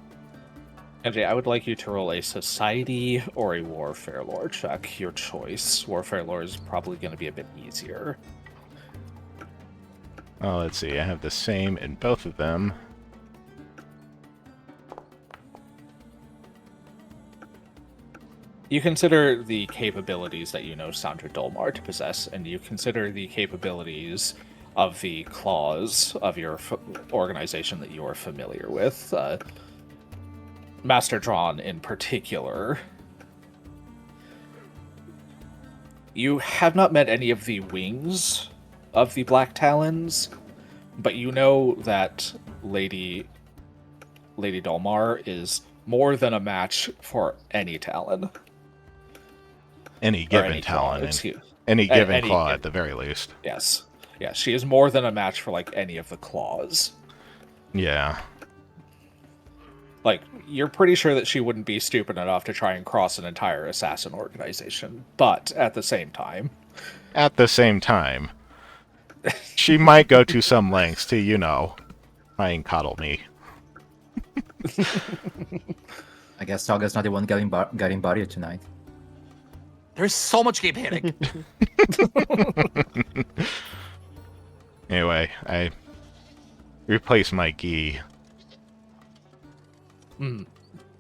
MJ, I would like you to roll a society or a warfare lore check, your choice. Warfare lore is probably going to be a bit easier. oh, let's see, I have the same in both of them. You consider the capabilities that you know Sandra Dolmar to possess, and you consider the capabilities of the claws of your organization that you are familiar with. Master Drawn in particular. You have not met any of the wings of the Black Talons, but you know that Lady Dolmar is more than a match for any Talon. Any Or given any claw, talent, excuse. any given Any claw given- at the very least. Yes. Yeah, she is more than a match for, like, any of the claws. Yeah. Like, you're pretty sure that she wouldn't be stupid enough to try and cross an entire assassin organization, but at the same time... At the same time, she might go to some lengths to, try and coddle me. I guess Saga's not the one getting bodied tonight. There's so much game panic. Anyway, I replace my gi.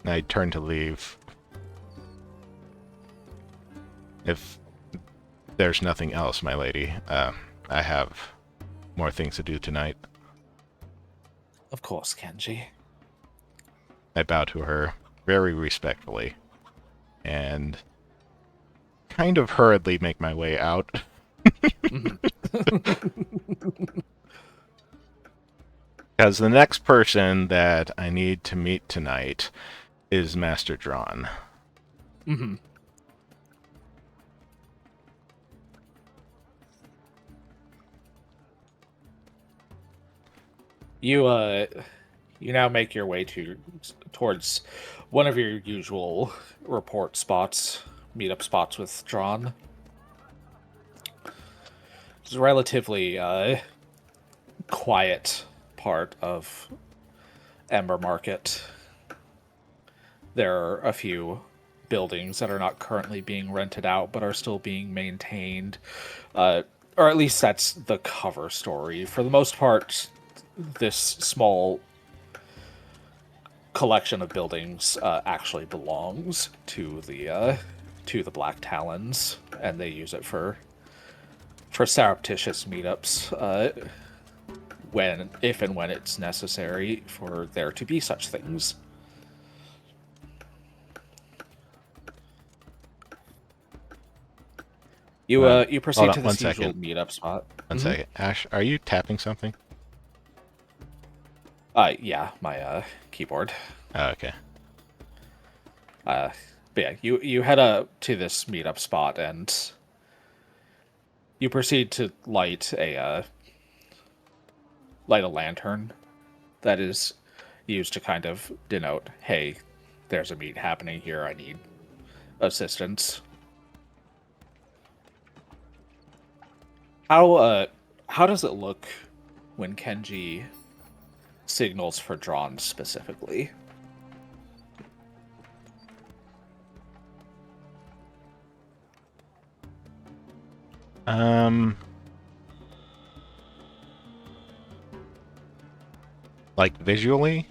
I turn to leave. If there's nothing else, my lady, I have more things to do tonight. Of course, Kenji. I bow to her very respectfully and kind of hurriedly make my way out. Because the next person that I need to meet tonight is Master Drawn. Mm-hmm. You now make your way towards one of your usual report spots, meetup spots with Drawn. It's a relatively quiet part of Ember Market. There are a few buildings that are not currently being rented out, but are still being maintained. Or at least that's the cover story. For the most part, this small collection of buildings actually belongs to the Black Talons, and they use it for surreptitious meetups if and when it's necessary for there to be such things. You proceed to this usual meetup spot. One second. Ash, are you tapping something? Yeah, my keyboard. Oh, okay. But yeah, you head up to this meetup spot and you proceed to light a lantern that is used to kind of denote, hey, there's a meet happening here, I need assistance. How does it look when Kenji signals for Drawn specifically? Like visually?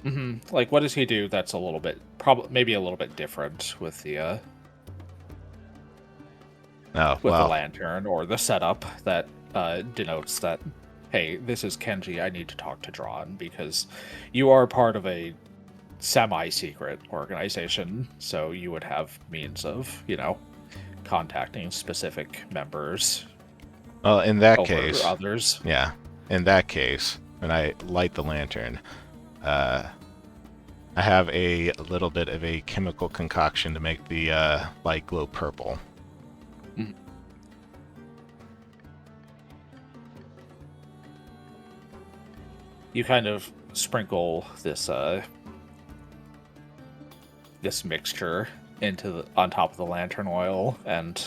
Mm-hmm. Like, what does he do that's a little bit, maybe a little bit different with the Oh, the well. lantern or the setup that denotes that, hey, this is Kenji, I need to talk to Drawn, because you are part of a semi-secret organization, so you would have means of, contacting specific members. Well, in that over case, others. Yeah, in that case, when I light the lantern, I have a little bit of a chemical concoction to make the light glow purple. Mhm. You kind of sprinkle this this mixture on top of the lantern oil, and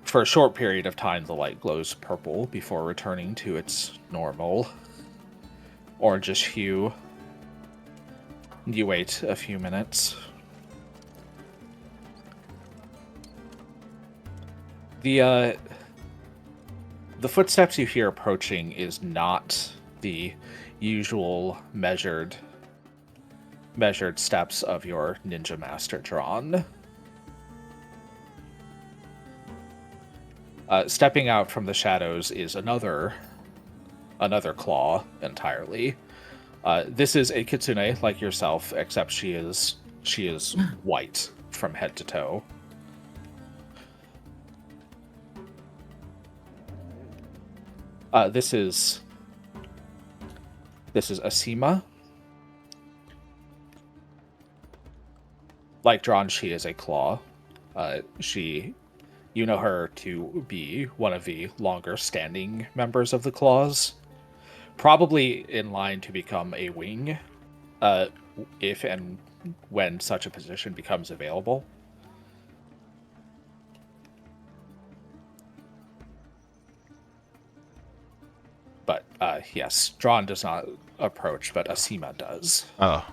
for a short period of time the light glows purple before returning to its normal orangish hue. You wait a few minutes. The footsteps you hear approaching is not the usual measured measured steps of your ninja master drawn. Stepping out from the shadows is another claw entirely. This is a kitsune like yourself, except she is white from head to toe. This is Asima. Like drawn, she is a claw. You know her to be one of the longer standing members of the claws. Probably in line to become a wing, if and when such a position becomes available. But yes, Drawn does not approach, but Asima does. Oh,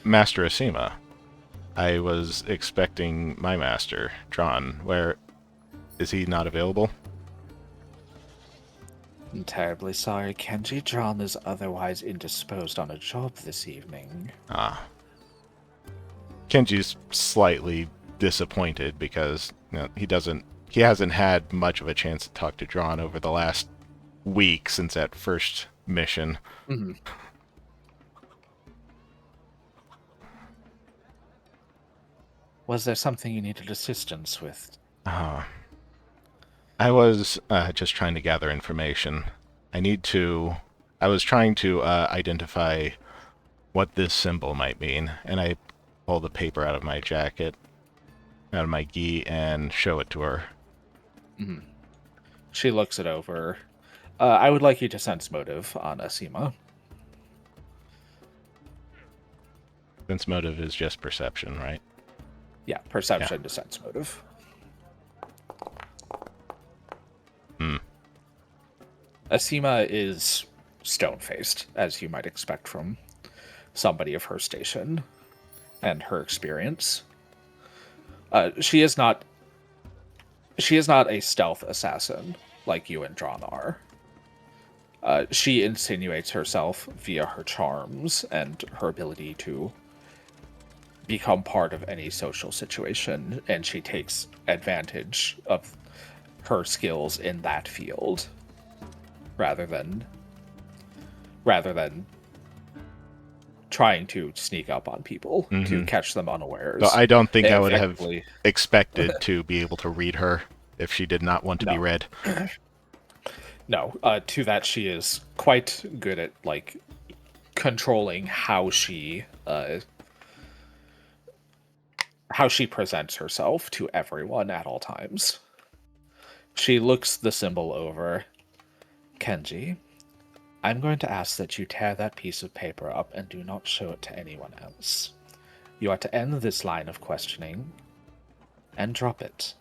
Master Asima. I was expecting my master, Tron. Where is he not available? I'm terribly sorry, Kenji. Drawn is otherwise indisposed on a job this evening. Ah. Kenji's slightly disappointed because he hasn't had much of a chance to talk to Drawn over the last week since that first mission. Mm-hmm. Was there something you needed assistance with? I was just trying to gather information. I was trying to identify what this symbol might mean, and I pull the paper out of my jacket, out of my gi, and show it to her. Mm-hmm. She looks it over. I would like you to sense motive on Asima. Sense motive is just perception, right? Yeah, perception to sense motive. Asima is stone-faced, as you might expect from somebody of her station and her experience. She is not a stealth assassin like you and Drawn are. She insinuates herself via her charms and her ability to become part of any social situation, and she takes advantage of her skills in that field rather than trying to sneak up on people to catch them unawares. So I don't think I would have expected to be able to read her if she did not want to be read. No, to that she is quite good at controlling how she presents herself to everyone at all times. She looks the symbol over. Kenji, I'm going to ask that you tear that piece of paper up and do not show it to anyone else. You are to end this line of questioning and drop it.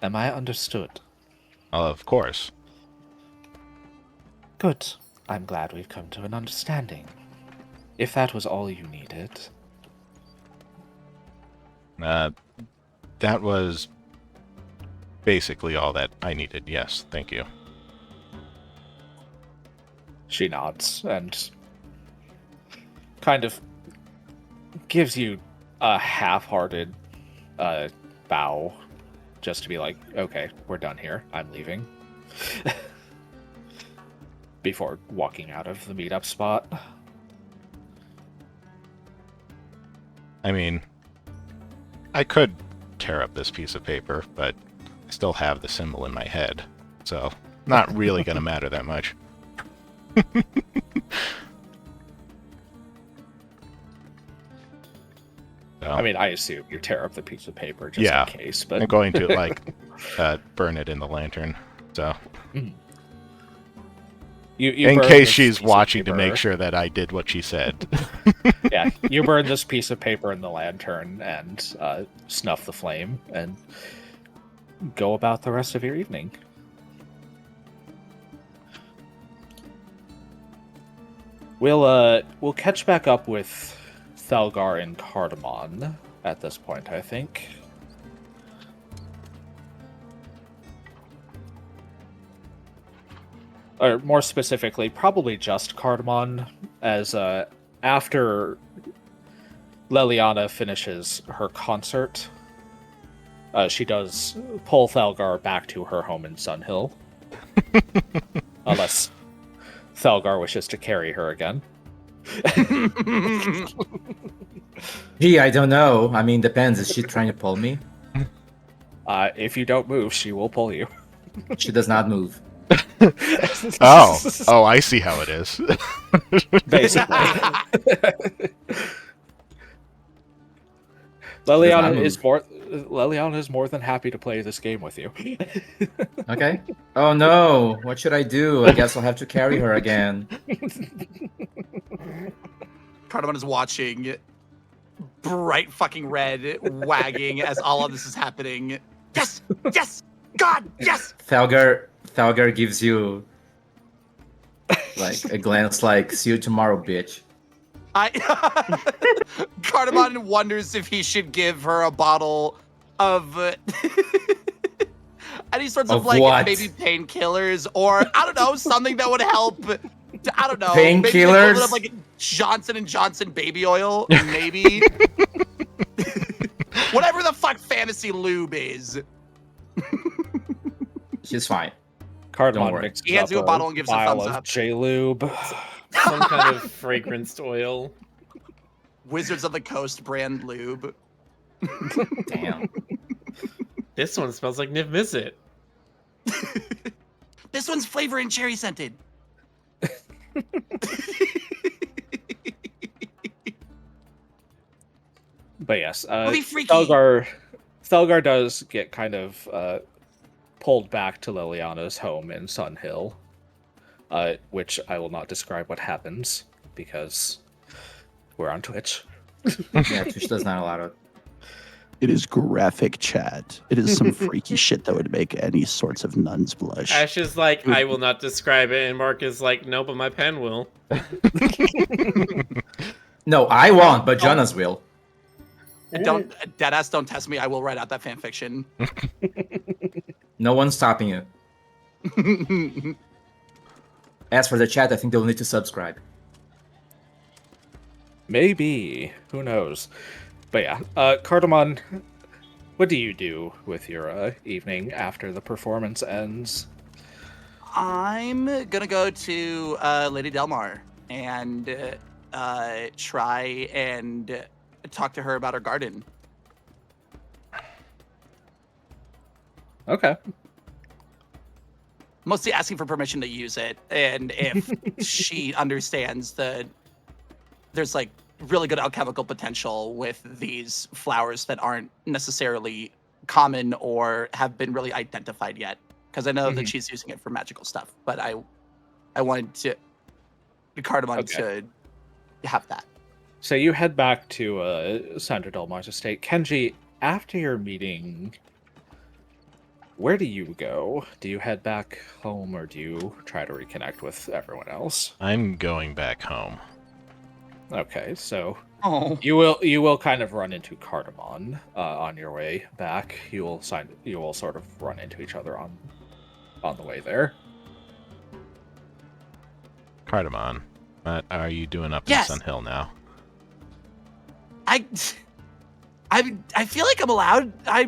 Am I understood? Of course. Good. I'm glad we've come to an understanding. If that was all you needed. That was basically all that I needed. Yes, thank you. She nods and kind of gives you a half-hearted bow just to be like, okay, we're done here. I'm leaving. Before walking out of the meetup spot. I mean, I could tear up this piece of paper, but I still have the symbol in my head, so not really going to matter that much. So, I mean, I assume you tear up the piece of paper just in case, but I'm going to burn it in the lantern. So, you in burn case this she's piece of watching to paper. make sure that I did what she said. Yeah, you burn this piece of paper in the lantern and snuff the flame and go about the rest of your evening. We'll catch back up with Thelgar and Cardamon at this point, I think. Or more specifically, probably just Cardamon, as after Leliana finishes her concert, she does pull Thalgar back to her home in Sunhill. Unless Thalgar wishes to carry her again. Gee, I don't know. I mean, depends. Is she trying to pull me? If you don't move, she will pull you. She does not move. Oh, I see how it is. Basically. not Leliana is more than happy to play this game with you. Okay. Oh no, what should I do? I guess I'll have to carry her again. Cardamon is watching, bright fucking red, wagging as all of this is happening. Yes! Yes! God! Yes! Thalgar gives you like a glance like, see you tomorrow, bitch. Cardamon wonders if he should give her a bottle of any sorts of Of like what? maybe painkillers or I don't know, something that would help. I don't know. Painkillers? Maybe the equivalent of like Johnson & Johnson baby oil, maybe. Whatever the fuck fantasy lube is. She's fine. Don't Cardamon worry. mixes He hands up you a bottle and gives a vial thumbs of up. J-Lube. Some kind of fragranced oil. Wizards of the Coast brand lube. Damn. This one smells like Niv Mizzet. This one's flavor and cherry scented. But yes, Be freaky. Thalgar does get kind of pulled back to Liliana's home in Sunhill, which I will not describe what happens because we're on Twitch. Yeah, Twitch does not allow it. It is graphic chat. It is some freaky shit that would make any sorts of nuns blush. Ash is like, I will not describe it, and Mark is like, no, but my pen will. No, I won't, but Jonas will. Don't deadass, don't test me. I will write out that fan fiction. No one's stopping you. As for the chat, I think they'll need to subscribe. Maybe. Who knows? But yeah, Cardamon, what do you do with your evening after the performance ends? I'm gonna go to Lady Delmar and try and talk to her about her garden. Okay. Mostly asking for permission to use it, and if she understands that there's like really good alchemical potential with these flowers that aren't necessarily common or have been really identified yet. Because I know that she's using it for magical stuff, but I wanted to Cardamon to have that. So you head back to Sandra Delmar's estate. Kenji, after your meeting, where do you go? Do you head back home or do you try to reconnect with everyone else? I'm going back home. Okay, so Oh, you will kind of run into Cardamon on your way back. You will sort of run into each other on the way there. Cardamon, what are you doing up Yes. in Sun Hill now? I feel like I'm allowed. I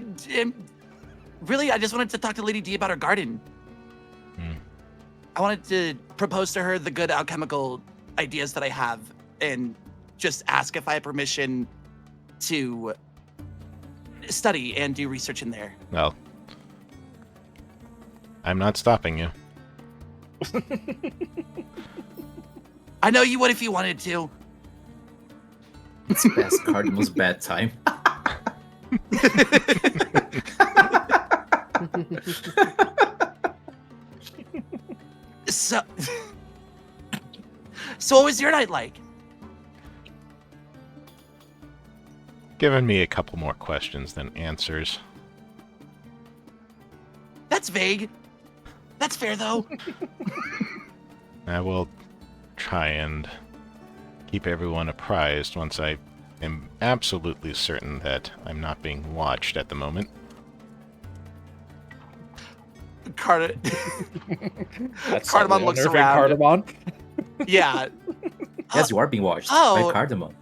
just wanted to talk to Lady D about her garden. I wanted to propose to her the good alchemical ideas that I have and just ask if I have permission to study and do research in there. Well, I'm not stopping you. I know you would if you wanted to. It's past Cardinal's bedtime. So, what was your night like? Giving me a couple more questions than answers. That's vague. That's fair, though. I will try and keep everyone apprised once I am absolutely certain that I'm not being watched at the moment. That's Cardamon slightly looks unnerving, around. Cardamon. Yeah. Yes, you are being watched Oh. by Cardamom.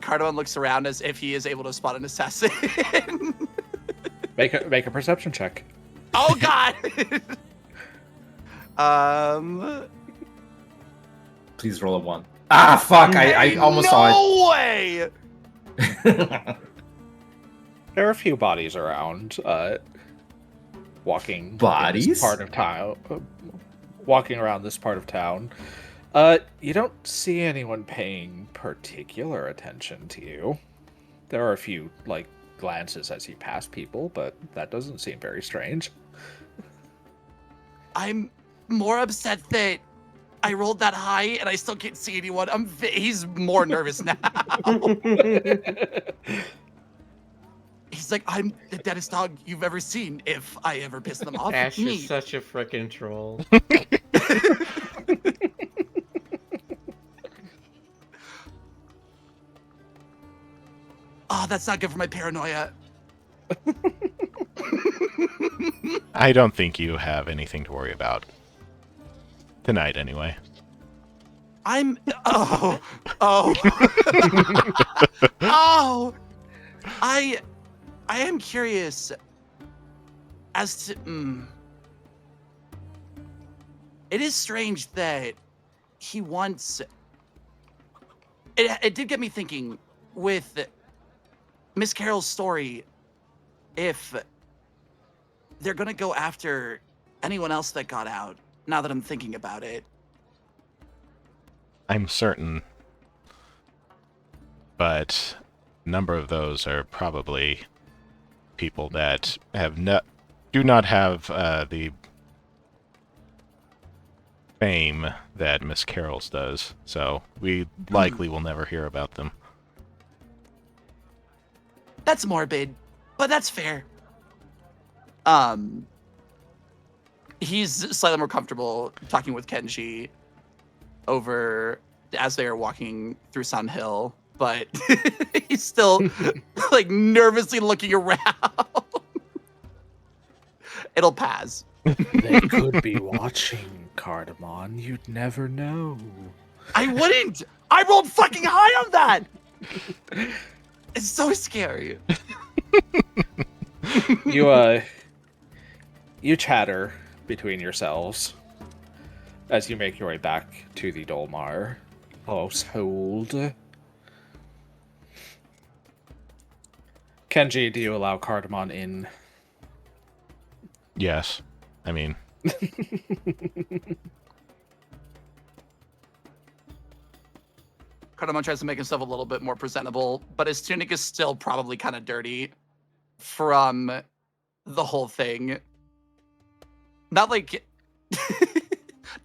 Cardamom looks around as if he is able to spot an assassin. Make a perception check. Oh God. Please roll a 1. Ah, fuck! I almost saw No way. it. There are a few bodies around, walking. in Bodies? this part of town. Walking around this part of town. You don't see anyone paying particular attention to you. There are a few, like, glances as you pass people, but that doesn't seem very strange. I'm more upset that I rolled that high and I still can't see anyone. He's more nervous now. He's like, I'm the deadest dog you've ever seen. If I ever piss them off, Ash me. is such a freaking troll. Oh, that's not good for my paranoia. I don't think you have anything to worry about. Tonight, anyway. Oh. I am curious as to. It is strange that he wants. It did get me thinking with Miss Carol's story. If they're gonna go after anyone else that got out, now that I'm thinking about it. I'm certain. But a number of those are probably people that do not have the fame that Miss Carol's does. So we likely will never hear about them. That's morbid, but that's fair. He's slightly more comfortable talking with Kenji over as they are walking through Sun Hill, but he's still like nervously looking around. It'll pass. They could be watching, Cardamom. You'd never know. I wouldn't. I rolled fucking high on that. It's so scary. You chatter between yourselves as you make your way back to the Dolmar household. Kenji, do you allow Cardamom in? Yes. I mean, Cardamom tries to make himself a little bit more presentable, but his tunic is still probably kind of dirty from the whole thing. Not like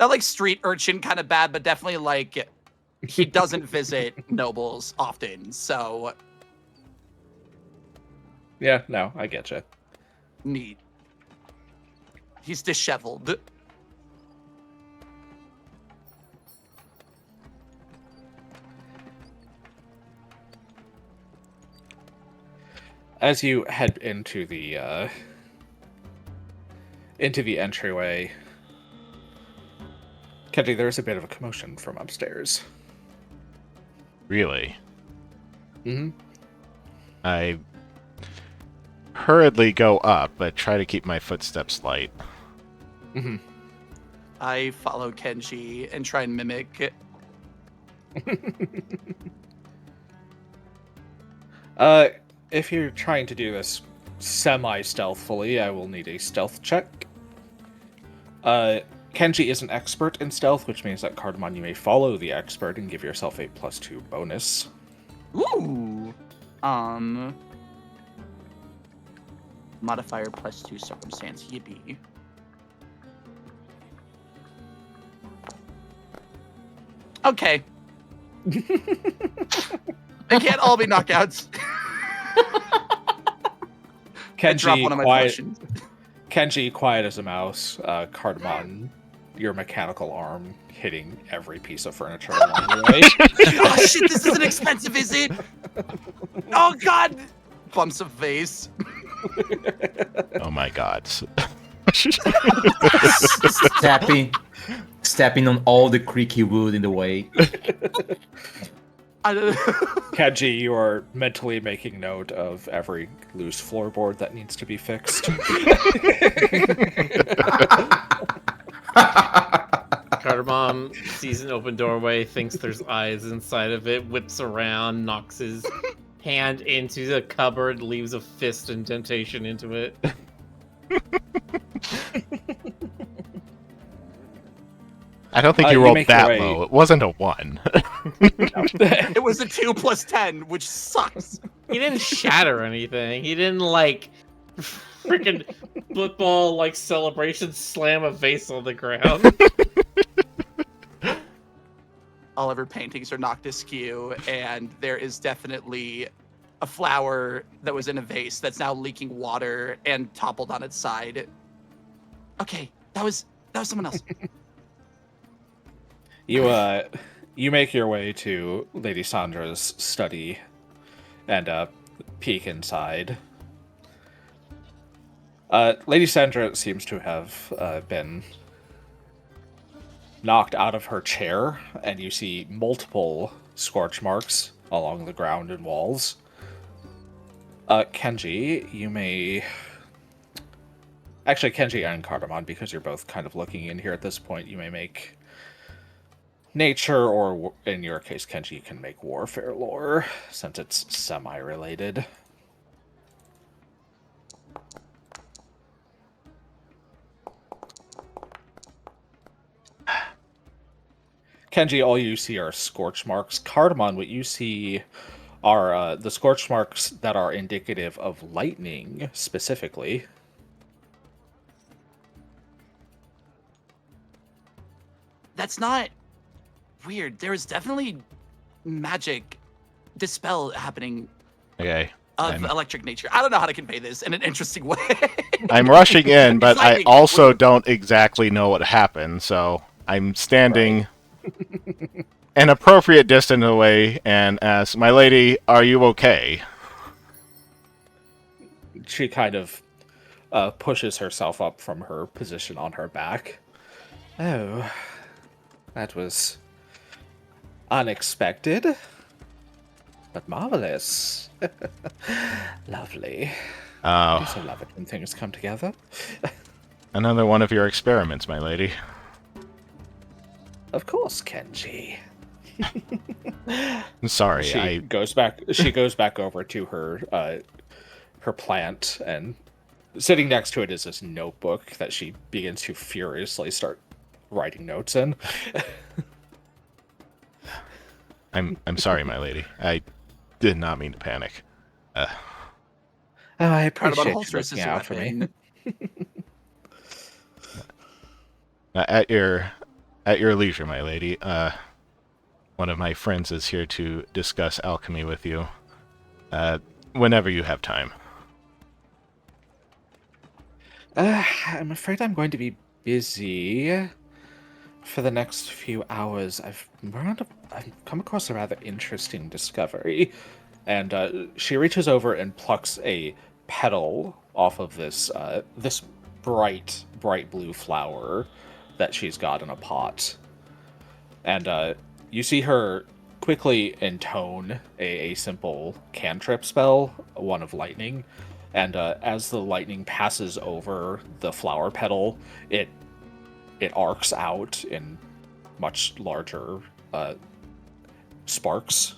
not like street urchin kind of bad, but definitely like he doesn't visit nobles often, so Yeah, no, I get you. neat. He's disheveled. As you head into the entryway, Kenji, there's a bit of a commotion from upstairs. really. Mm-hmm. I hurriedly go up, but try to keep my footsteps light. Mm-hmm. I follow Kenji and try and mimic. If you're trying to do this semi-stealthfully, I will need a stealth check. Kenji is an expert in stealth, which means that Cardamom, you may follow the expert and give yourself a +2 bonus. Ooh. Modifier +2 circumstance. Yippee. Okay. They can't all be knockouts. I drop one of my potions. Kenji, quiet as a mouse. Cardamom, your mechanical arm hitting every piece of furniture along the way. Oh shit, this isn't expensive, is it? Oh god! Bumps a vase. Oh my god. Sappy stepping on all the creaky wood in the way. I don't know. Kenji, you are mentally making note of every loose floorboard that needs to be fixed. Cardamom sees an open doorway, thinks there's eyes inside of it, whips around, knocks his hand into the cupboard, leaves a fist indentation into it. I don't think You you rolled make your that way- low. It wasn't a 1. It was a 2 + 10, which sucks. He didn't shatter anything. He didn't like freaking football like celebration slam a vase on the ground. All of her paintings are knocked askew, and there is definitely a flower that was in a vase that's now leaking water and toppled on its side. Okay, that was someone else. You make your way to Lady Sandra's study and peek inside. Lady Sandra seems to have been knocked out of her chair, and you see multiple scorch marks along the ground and walls. Kenji, you may... Actually, Kenji and Cardamon, because you're both kind of looking in here at this point, you may make nature, or in your case, Kenji, you can make warfare lore, since it's semi-related. Kenji, all you see are scorch marks. Cardamon, what you see are the scorch marks that are indicative of lightning, specifically. That's not weird. There is definitely magic dispel happening Okay. of electric nature. I don't know how to convey this in an interesting way. I'm rushing in, but I Lightning. also don't exactly know what happened, so I'm standing an appropriate distance away and ask, "My lady, are you okay?" She kind of pushes herself up from her position on her back. Oh, that was unexpected, but marvelous. Lovely. I Oh, so love it when things come together. another one of your experiments, my lady. Of course, Kenji. I'm sorry, She goes back over to her her plant, and sitting next to it is this notebook that she begins to furiously start writing notes in. I'm sorry, my lady. I did not mean to panic. Oh, I Cardamon appreciate you holsters looking his out for me. weapon. At your leisure, my lady. One of my friends is here to discuss alchemy with you. Whenever you have time. I'm afraid I'm going to be busy for the next few hours. I've come across a rather interesting discovery, and she reaches over and plucks a petal off of this this bright blue flower that she's got in a pot, and you see her quickly intone a simple cantrip spell, one of lightning. And as the lightning passes over the flower petal, it arcs out in much larger sparks.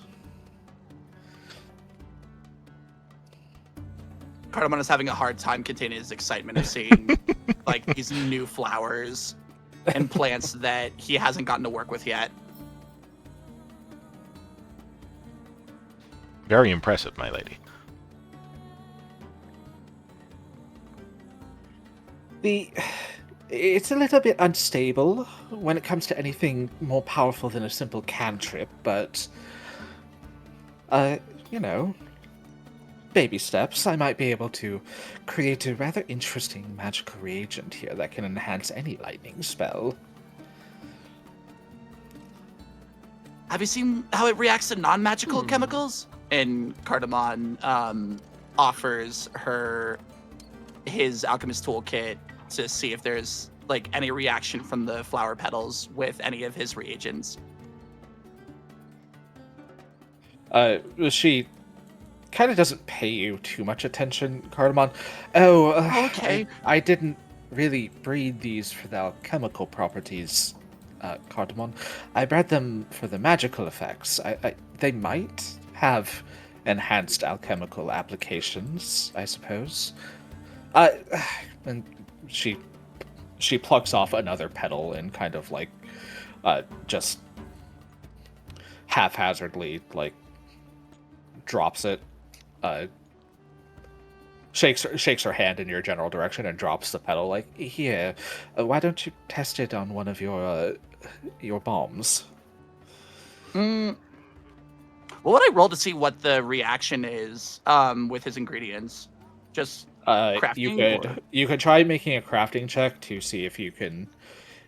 Cardamon is having a hard time containing his excitement of seeing like these new flowers and plants that he hasn't gotten to work with yet. Very impressive, my lady. It's a little bit unstable when it comes to anything more powerful than a simple cantrip, but you know, baby steps. I might be able to create a rather interesting magical reagent here that can enhance any lightning spell. Have you seen how it reacts to non-magical chemicals? And Cardamon offers her his alchemist toolkit to see if there's like any reaction from the flower petals with any of his reagents. She kind of doesn't pay you too much attention, Cardamon. Oh, Okay. I didn't really breed these for their chemical properties, Cardamon. I bred them for the magical effects. They might have enhanced alchemical applications, I suppose. And she plucks off another petal and kind of like, just haphazardly like drops it. Shakes her hand in your general direction and drops the petal. Like, here, why don't you test it on one of your bombs? What would I roll to see what the reaction is with his ingredients? Just crafting? You could try making a crafting check to see if you can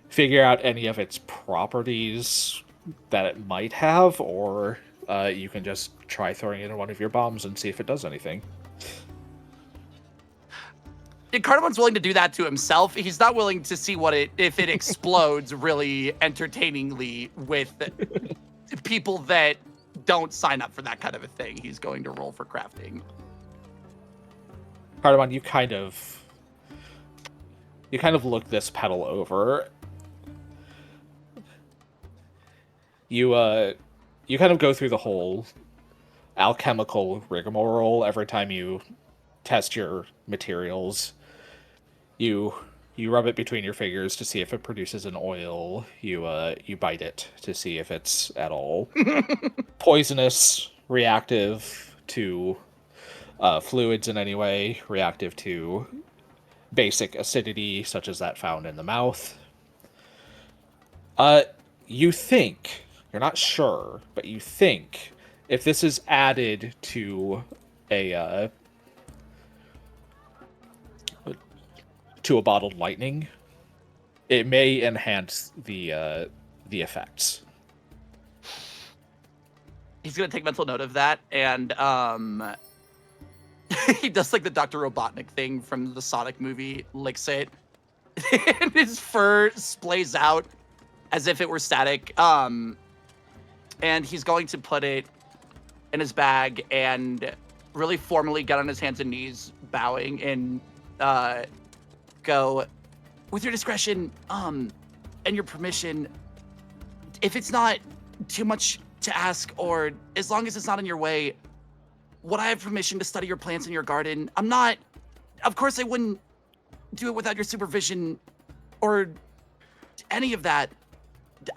figure out any of its properties that it might have, or you can just try throwing it in one of your bombs and see if it does anything. Cardamon's willing to do that to himself. He's not willing to see if it explodes really entertainingly with people that don't sign up for that kind of a thing. He's going to roll for crafting. Cardamon, you kind of look this petal over. You kind of go through the whole alchemical rigmarole every time you test your materials. You rub it between your fingers to see if it produces an oil. You bite it to see if it's at all poisonous, reactive to fluids in any way, reactive to basic acidity, such as that found in the mouth. You think, you're not sure, but you think if this is added to a bottled lightning, it may enhance the effects. He's gonna take mental note of that, and he does like the Dr. Robotnik thing from the Sonic movie, licks it, and his fur splays out as if it were static. And he's going to put it in his bag and really formally get on his hands and knees, bowing, and go, with your discretion, and your permission, if it's not too much to ask, or as long as it's not in your way, would I have permission to study your plants in your garden? Of course I wouldn't do it without your supervision or any of that.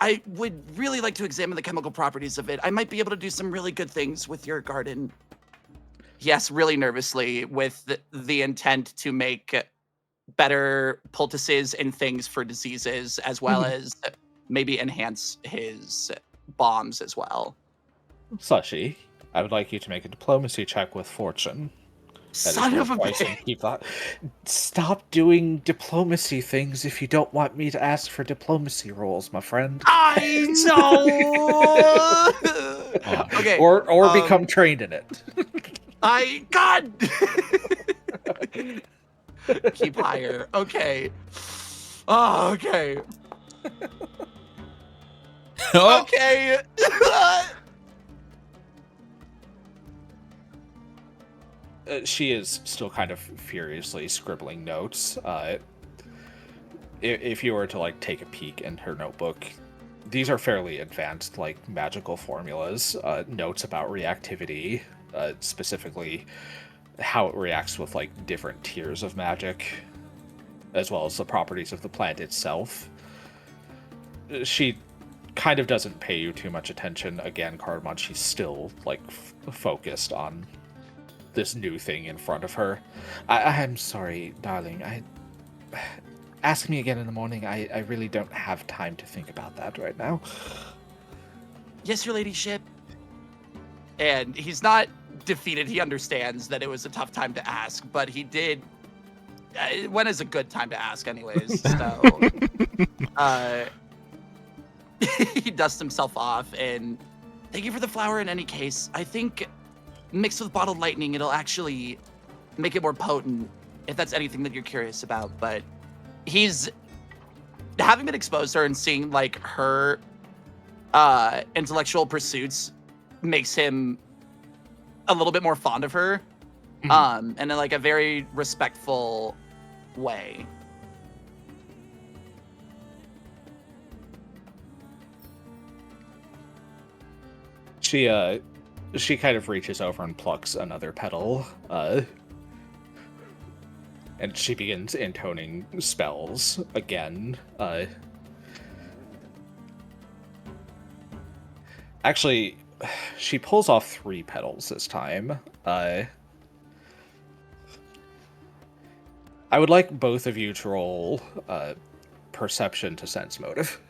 I would really like to examine the chemical properties of it. I might be able to do some really good things with your garden. Yes, really nervously, with the intent to make better poultices and things for diseases, as well as maybe enhance his bombs as well. Sashi, I would like you to make a diplomacy check with fortune. Son of a bitch! Keep that. Stop doing diplomacy things if you don't want me to ask for diplomacy rolls, my friend. I know! Okay. Or become trained in it. God! Keep higher. Okay. Oh, okay. Okay. She is still kind of furiously scribbling notes. If you were to like take a peek in her notebook, these are fairly advanced, like magical formulas. Notes about reactivity, specifically how it reacts with like different tiers of magic, as well as the properties of the plant itself. She kind of doesn't pay you too much attention. Again, Cardamon, she's still like focused on this new thing in front of her. I'm sorry, darling. Ask me again in the morning. I really don't have time to think about that right now. Yes, your ladyship. And he's not defeated. He understands that it was a tough time to ask, but he did. When is a good time to ask, anyways? So he dusts himself off and thank you for the flower. In any case, I think mixed with bottled lightning, it'll actually make it more potent, if that's anything that you're curious about. But he's having been exposed to her and seeing like her intellectual pursuits makes him a little bit more fond of her, and in like a very respectful way. She kind of reaches over and plucks another petal, and she begins intoning spells again. Actually, she pulls off 3 petals this time. I would like both of you to roll perception to sense motive.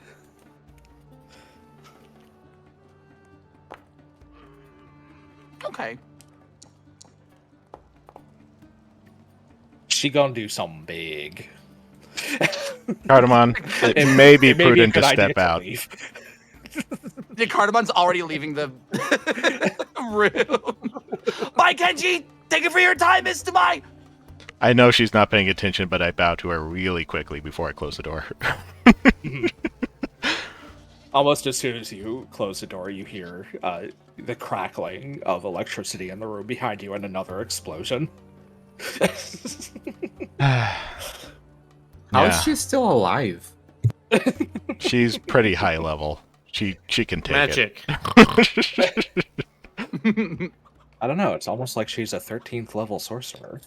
Okay. She gonna do something big. Cardamon, it may be It may prudent a to good idea step out. leave. The Cardamon's already leaving the room. Bye, Kenji. Thank you for your time, Mr. Mai. I know she's not paying attention, but I bow to her really quickly before I close the door. Almost as soon as you close the door, you hear the crackling of electricity in the room behind you and another explosion. How is she still alive? She's pretty high level. She can take Magic. it. I don't know, it's almost like she's a 13th level sorcerer.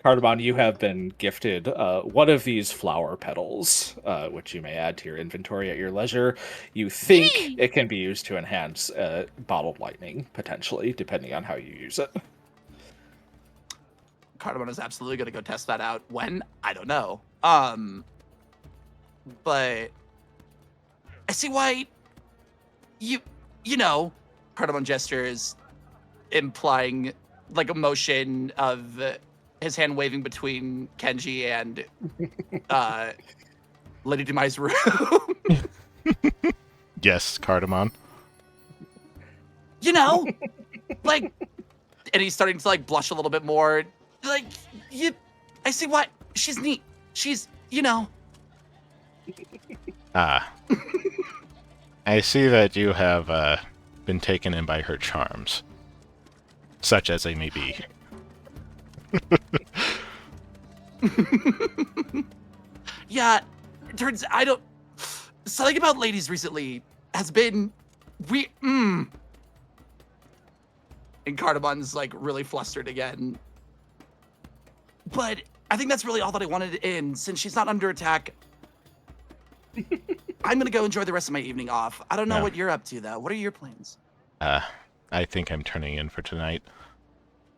Cardamon, you have been gifted one of these flower petals, which you may add to your inventory at your leisure. You think it can be used to enhance bottled lightning, potentially, depending on how you use it. Cardamon is absolutely going to go test that out. When? I don't know. But I see why you know, Cardamon gestures implying like a motion of his hand waving between Kenji and Lady Demai's room. Yes, Cardamon. You know, like, and he's starting to like blush a little bit more. Like, I see why she's neat. She's, you know. Ah. I see that you have been taken in by her charms, such as they may be. Yeah, it turns I don't. Something about ladies recently has been And Cardamon's like really flustered again. But I think that's really all that I wanted in. Since she's not under attack, I'm gonna go enjoy the rest of my evening off. I don't know Yeah. what you're up to though. What are your plans? I think I'm turning in for tonight.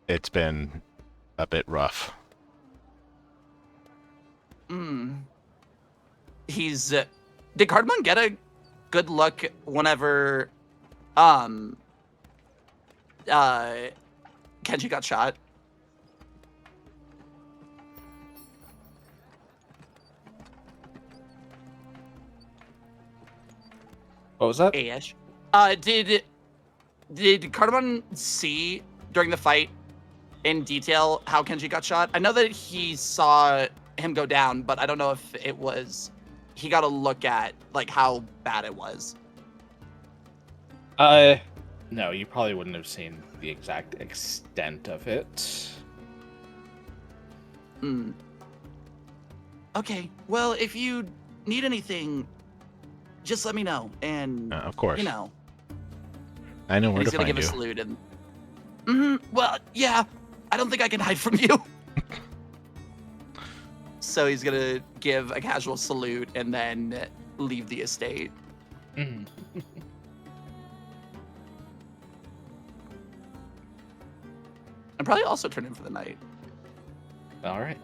It's been a bit rough. He's did Cardamon get a good look whenever Kenji got shot? What was that? Ash. Did Cardamon see during the fight in detail how Kenji got shot? I know that he saw him go down, but I don't know if it was he got a look at like how bad it was. No, you probably wouldn't have seen the exact extent of it. Okay. Well, if you need anything, just let me know. And Of course. you know, I know where he's to gonna find give you. a salute and. Well, yeah. I don't think I can hide from you. So he's gonna give a casual salute and then leave the estate. Mhm. And probably also turn in for the night. All right.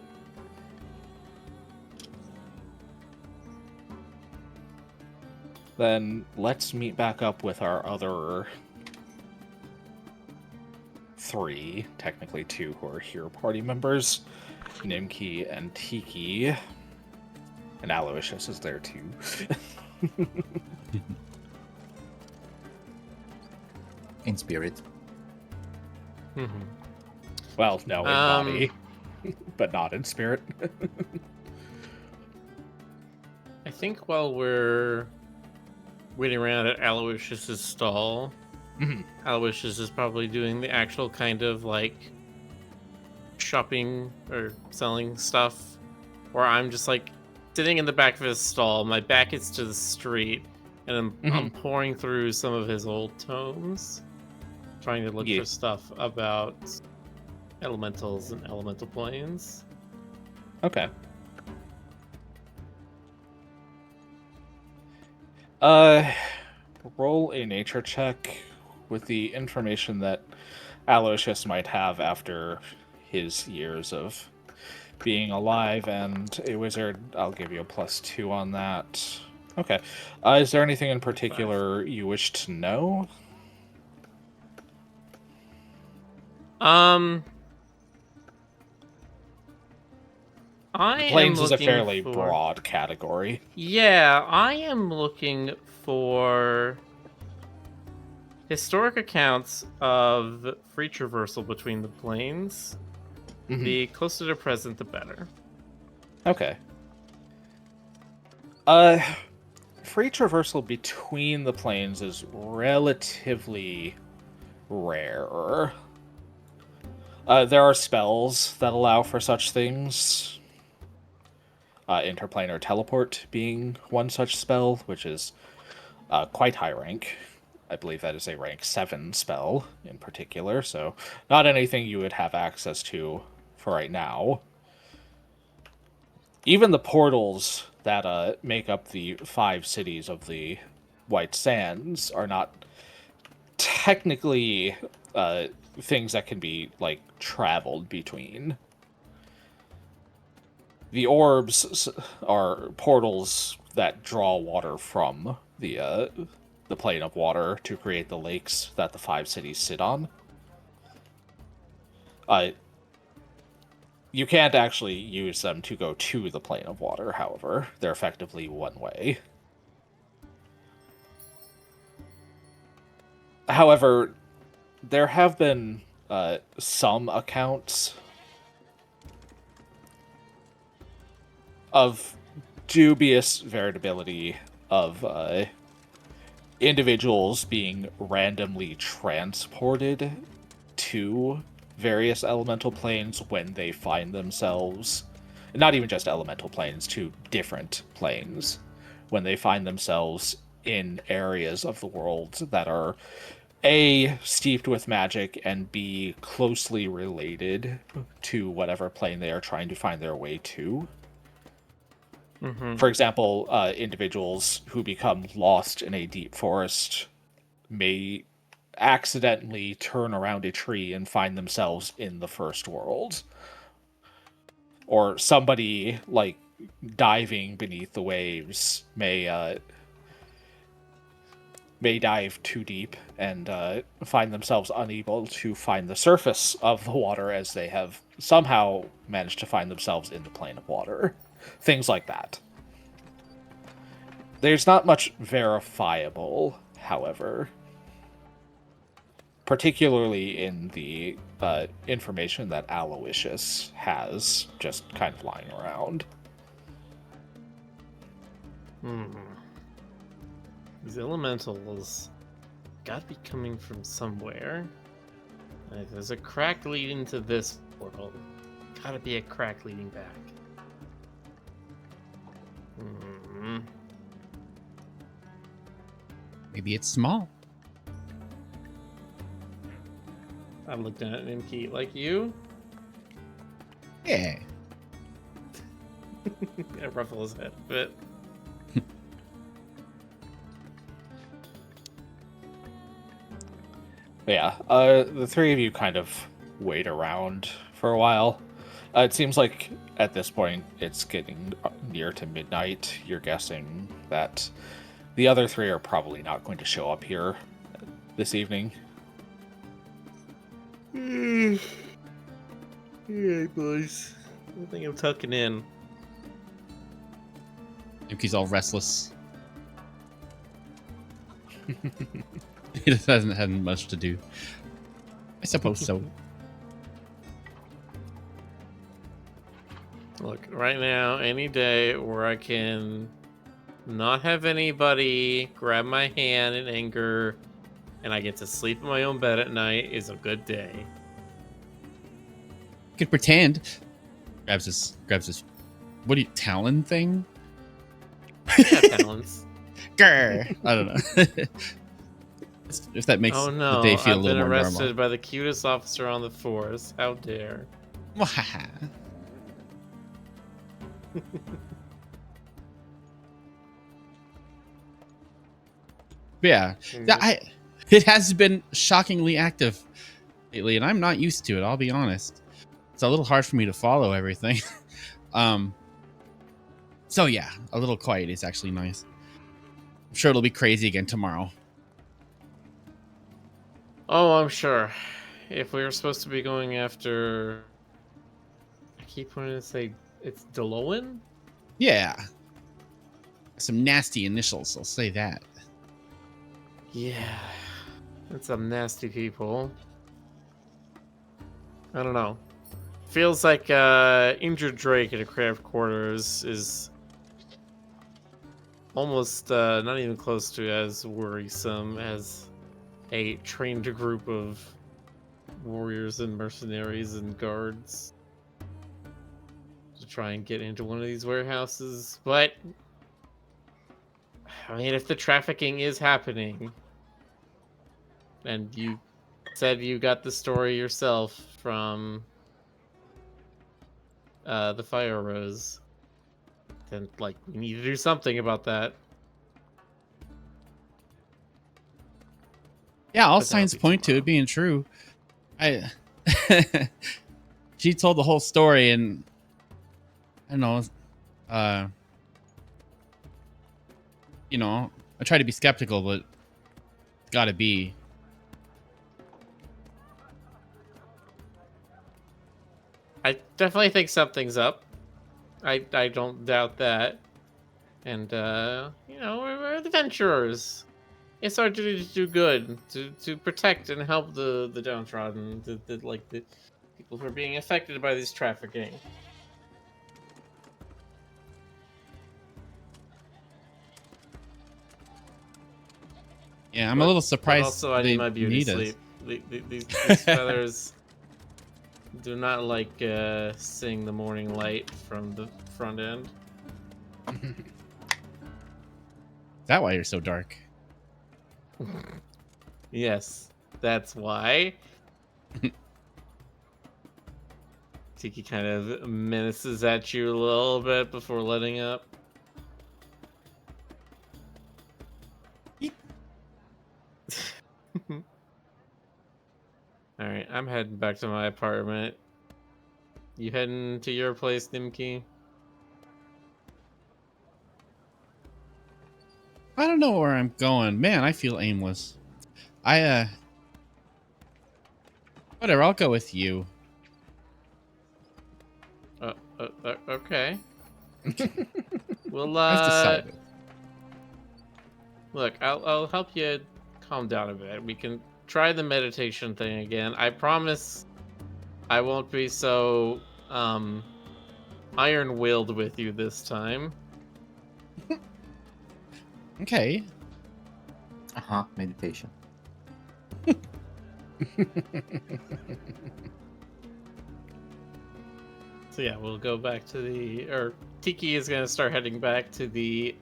Then let's meet back up with our other 3, technically 2, who are here party members. Nimki and Tiki. And Aloysius is there too. In spirit. Well, no, in body, but not in spirit. I think while we're waiting around at Aloysius's stall, Mhm. Aloysius is probably doing the actual kind of like shopping or selling stuff, where I'm just like sitting in the back of his stall. My back is to the street, and I'm pouring through some of his old tomes, trying to look Yeah. for stuff about elementals and elemental planes. Okay. Roll a nature check with the information that Aloysius might have after his years of being alive and a wizard. I'll give you a +2 on that. Okay. Is there anything in particular you wish to know? I Planes am is a looking fairly for... broad category. Yeah, I am looking for historic accounts of free traversal between the planes. Mhm. The closer to present, the better. Okay. Free traversal between the planes is relatively rare. There are spells that allow for such things. Interplanar teleport being one such spell, which is quite high rank. I believe that is a rank 7 spell in particular, so not anything you would have access to for right now. Even the portals that make up the 5 cities of the White Sands are not technically things that can be like traveled between. The orbs are portals that draw water from the plane of water to create the lakes that the 5 cities sit on. You can't actually use them to go to the plane of water, however. They're effectively one way. However, there have been some accounts of dubious variability of individuals being randomly transported to various elemental planes when they find themselves, not even just elemental planes, to different planes, when they find themselves in areas of the world that are A, steeped with magic, and B, closely related to whatever plane they are trying to find their way to. For example, individuals who become lost in a deep forest may accidentally turn around a tree and find themselves in the first world. Or somebody, like, diving beneath the waves may dive too deep and find themselves unable to find the surface of the water as they have somehow managed to find themselves in the plane of water. Things like that. There's not much verifiable, however, particularly in the information that Aloysius has just kind of lying around. These elementals gotta be coming from somewhere. If there's a crack leading to this portal, gotta be a crack leading back. Maybe it's small. I'm looking at Nimki like you. Yeah. I ruffle his head a bit. Yeah, the three of you kind of wait around for a while. It seems like at this point it's getting near to midnight. You're guessing that the other three are probably not going to show up here this evening. Yeah, boys. I think I'm tucking in. Yuki's all restless. He just hasn't had much to do. I suppose so. Look, right now, any day where I can not have anybody grab my hand in anger and I get to sleep in my own bed at night is a good day. You could pretend. Grabs this. What do you talon thing? Yeah, talents. Grr. I don't know. If that makes Oh no, the day feel I've a little been more arrested normal. by the cutest officer on the force. How dare. But yeah, it has been shockingly active lately, and I'm not used to it. I'll be honest. It's a little hard for me to follow everything. So yeah, a little quiet is actually nice. I'm sure it'll be crazy again tomorrow. Oh, I'm sure. If we were supposed to be going after... I keep wanting to say it's Deloan? Yeah, some nasty initials. I'll say that. Yeah. That's some nasty people. I don't know. Feels like injured Drake at a craft quarters is almost not even close to as worrisome as a trained group of warriors and mercenaries and guards to try and get into one of these warehouses. But I mean, if the trafficking is happening, and you said you got the story yourself from the Fire Rose, then like we need to do something about that. Yeah, all But that'll signs be point to tomorrow. it being true. She told the whole story, and I don't know. I try to be skeptical, but it's gotta be. I definitely think something's up. I don't doubt that. And we're adventurers. It's our duty to do good, to protect and help the downtrodden, the people who are being affected by this trafficking. Yeah, I'm a little But surprised also, I they need my beauty need us. sleep. These feathers do not like seeing the morning light from the front end. Is that why you're so dark? Yes, that's why. Tiki kind of menaces at you a little bit before letting up. Alright, I'm heading back to my apartment. You heading to your place, Nimki? I don't know where I'm going. Man, I feel aimless. Whatever, I'll go with you. Okay. Well, I've decided. look, I'll help you calm down a bit. We can try the meditation thing again. I promise I won't be so iron-willed with you this time. Okay. Meditation. So yeah, we'll go back to Tiki is gonna start heading back to the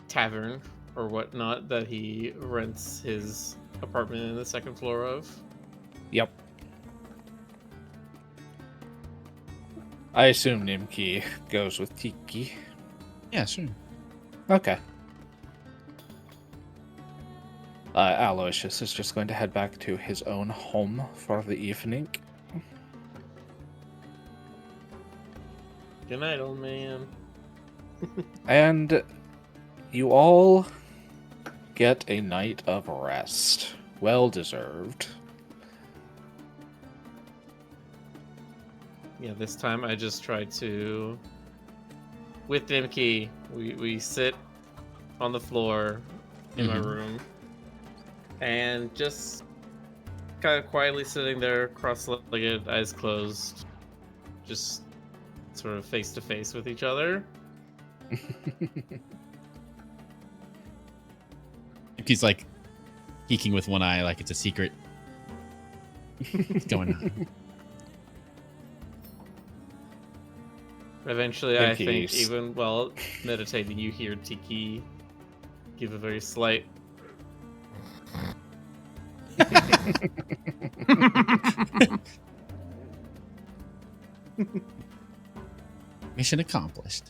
tavern or whatnot that he rents his apartment in the second floor of. Yep. I assume Nimki goes with Tiki. Yeah, sure. Okay. Aloysius is just going to head back to his own home for the evening. Good night, old man. And you all get a night of rest. Well deserved. Yeah, this time I just try to... With Nimki, we sit on the floor in my room. And just kind of quietly sitting there, cross-legged, eyes closed. just sort of face to face with each other. He's like peeking with one eye, like it's a secret. What's going on? Eventually, In I think, peace. even while meditating, you hear Tiki give a very slight. Mission accomplished.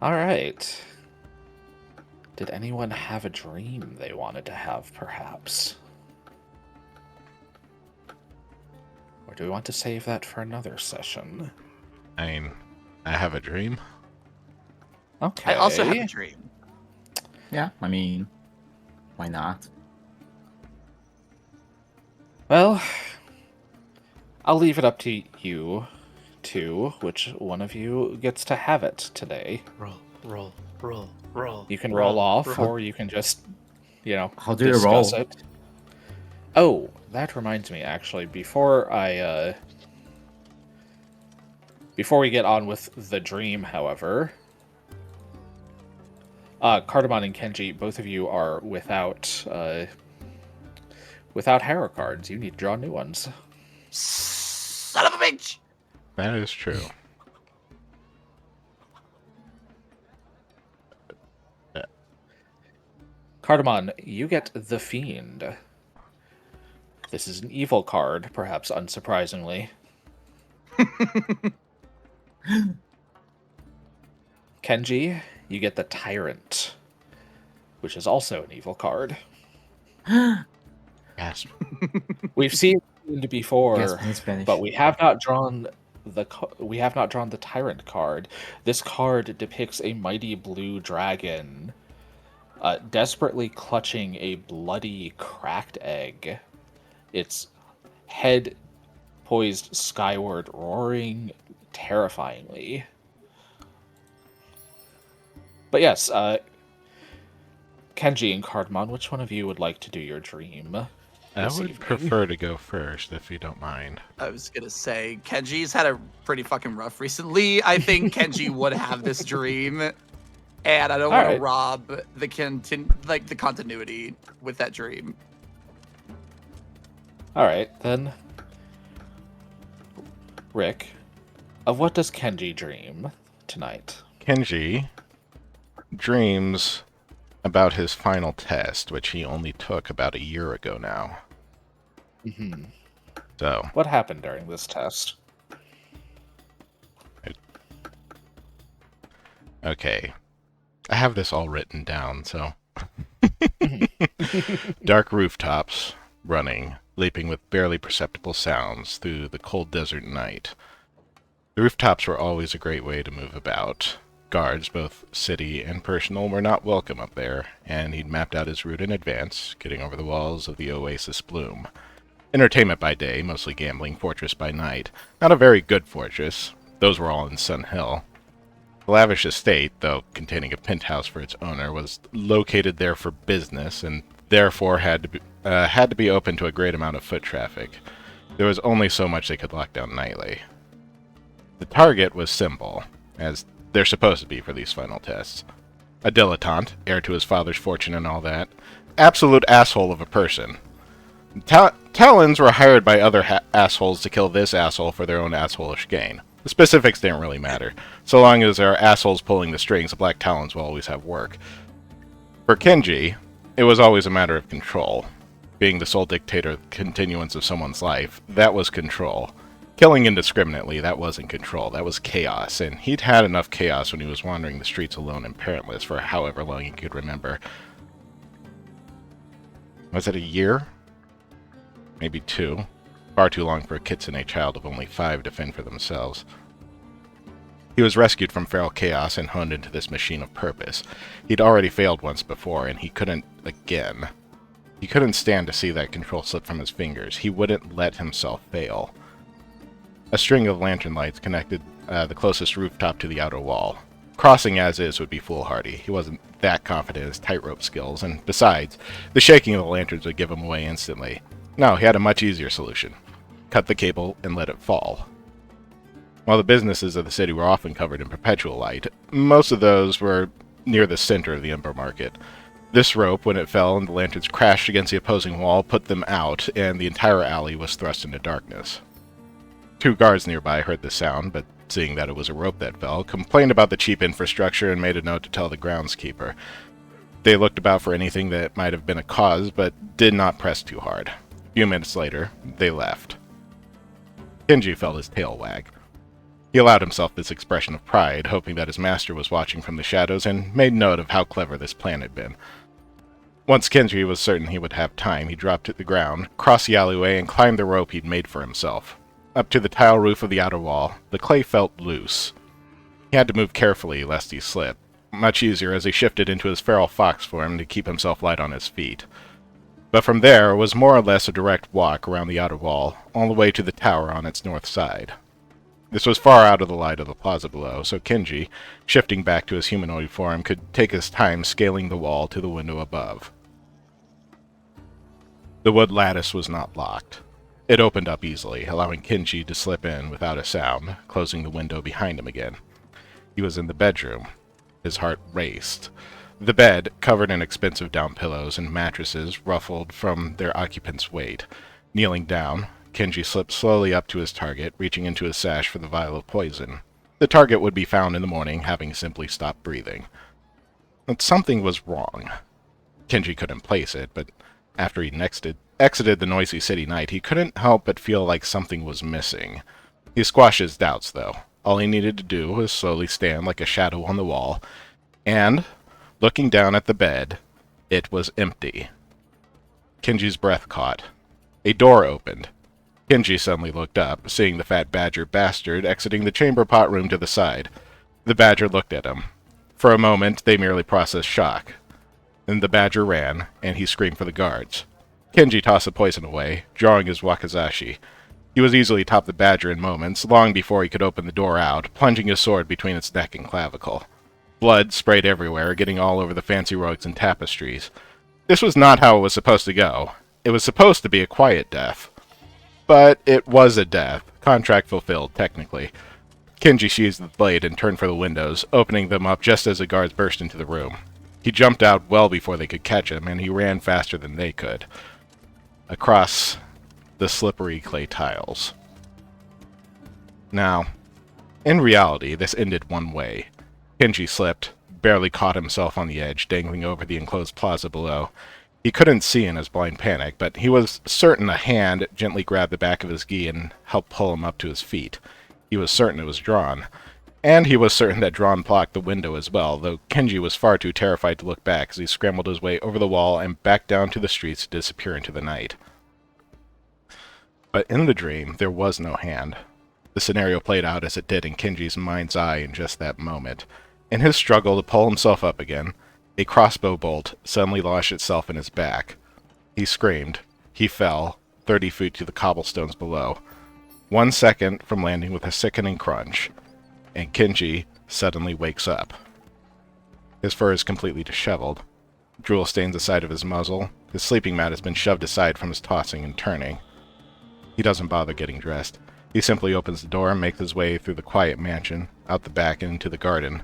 All right. Did anyone have a dream they wanted to have, perhaps? Or do we want to save that for another session? I mean, I have a dream. Okay. I also have a dream. Yeah, I mean, why not? Well, I'll leave it up to you two, which one of you gets to have it today. Roll. You can roll off, roll. or you can just, How do you discuss roll? it. Oh, that reminds me, actually, before we get on with the dream, however, Cardamon and Kenji, both of you are without hero cards. You need to draw new ones. Son of a bitch! That is true. Cardamon, you get the Fiend. This is an evil card, perhaps unsurprisingly. Kenji, you get the Tyrant, which is also an evil card. Yes. We've seen it before, Yes, in Spanish. but we have not drawn the Tyrant card. This card depicts a mighty blue dragon desperately clutching a bloody, cracked egg. Its head poised skyward, roaring terrifyingly. But yes, Kenji and Cardamon, which one of you would like to do your dream? I this would evening? prefer to go first, if you don't mind. I was gonna say, Kenji's had a pretty fucking rough recently. I think Kenji would have this dream, and I don't want Alright. to rob the the continuity with that dream. Alright, then. Rick, of what does Kenji dream tonight? Kenji dreams about his final test, which he only took about a year ago now. Mm-hmm. So, What happened during this test? okay. I have this all written down, so. Dark rooftops, running, leaping with barely perceptible sounds through the cold desert night. The rooftops were always a great way to move about. Guards, both city and personal, were not welcome up there, and he'd mapped out his route in advance, getting over the walls of the Oasis Bloom. Entertainment by day, mostly gambling, fortress by night. Not a very good fortress. Those were all in Sun Hill. The lavish estate, though containing a penthouse for its owner, was located there for business, and therefore had to be open to a great amount of foot traffic. There was only so much they could lock down nightly. The target was simple, as they're supposed to be for these final tests. A dilettante, heir to his father's fortune and all that. Absolute asshole of a person. Talons were hired by other assholes to kill this asshole for their own assholish gain. The specifics didn't really matter. So long as there are assholes pulling the strings, the Black Talons will always have work. For Kenji, it was always a matter of control. Being the sole dictator of the continuance of someone's life, that was control. Killing indiscriminately, that wasn't control, that was chaos, and he'd had enough chaos when he was wandering the streets alone and parentless for however long he could remember. Was it a year? Maybe 2. Far too long for a kitsune child of only 5 to fend for themselves. He was rescued from feral chaos and honed into this machine of purpose. He'd already failed once before, and he couldn't again. He couldn't stand to see that control slip from his fingers. He wouldn't let himself fail. A string of lantern lights connected the closest rooftop to the outer wall. Crossing as is would be foolhardy. He wasn't that confident in his tightrope skills, and besides, the shaking of the lanterns would give him away instantly. No, he had a much easier solution. cut the cable, and let it fall. While the businesses of the city were often covered in perpetual light, most of those were near the center of the Ember Market. This rope, when it fell and the lanterns crashed against the opposing wall, put them out, and the entire alley was thrust into darkness. 2 guards nearby heard the sound, but seeing that it was a rope that fell, complained about the cheap infrastructure and made a note to tell the groundskeeper. They looked about for anything that might have been a cause, but did not press too hard. A few minutes later, they left. Kenji felt his tail wag. He allowed himself this expression of pride, hoping that his master was watching from the shadows, and made note of how clever this plan had been. Once Kenji was certain he would have time, he dropped to the ground, crossed the alleyway, and climbed the rope he'd made for himself. Up to the tile roof of the outer wall, the clay felt loose. He had to move carefully lest he slip, much easier as he shifted into his feral fox form to keep himself light on his feet. But from there was more or less a direct walk around the outer wall, all the way to the tower on its north side. This was far out of the light of the plaza below, so Kenji, shifting back to his humanoid form, could take his time scaling the wall to the window above. The wood lattice was not locked. It opened up easily, allowing Kenji to slip in without a sound, closing the window behind him again. He was in the bedroom. His heart raced. The bed, covered in expensive down pillows and mattresses, ruffled from their occupants' weight. Kneeling down, Kenji slipped slowly up to his target, reaching into his sash for the vial of poison. The target would be found in the morning, having simply stopped breathing. But something was wrong. Kenji couldn't place it, but after he exited the noisy city night, he couldn't help but feel like something was missing. He squashed his doubts, though. All he needed to do was slowly stand like a shadow on the wall, and, looking down at the bed, it was empty. Kenji's breath caught. A door opened. Kenji suddenly looked up, seeing the fat badger bastard exiting the chamber pot room to the side. The badger looked at him. For a moment, they merely processed shock. Then the badger ran, and he screamed for the guards. Kenji tossed the poison away, drawing his wakizashi. He was easily topped the badger in moments, long before he could open the door out, plunging his sword between its neck and clavicle. Blood sprayed everywhere, getting all over the fancy rugs and tapestries. This was not how it was supposed to go. It was supposed to be a quiet death. But it was a death, contract fulfilled, technically. Kenji sheathed the blade and turned for the windows, opening them up just as the guards burst into the room. He jumped out well before they could catch him, and he ran faster than they could. Across the slippery clay tiles. Now, in reality, this ended one way. Kenji slipped, barely caught himself on the edge, dangling over the enclosed plaza below. He couldn't see in his blind panic, but he was certain a hand gently grabbed the back of his gi and helped pull him up to his feet. He was certain it was Drawn. And he was certain that Drawn blocked the window as well, though Kenji was far too terrified to look back as he scrambled his way over the wall and back down to the streets to disappear into the night. But in the dream, there was no hand. The scenario played out as it did in Kenji's mind's eye in just that moment. In his struggle to pull himself up again, a crossbow bolt suddenly lodged itself in his back. He screamed. He fell, 30 feet to the cobblestones below. 1 second from landing with a sickening crunch, and Kenji suddenly wakes up. His fur is completely disheveled. Drool stains the side of his muzzle. His sleeping mat has been shoved aside from his tossing and turning. He doesn't bother getting dressed. He simply opens the door and makes his way through the quiet mansion, out the back and into the garden.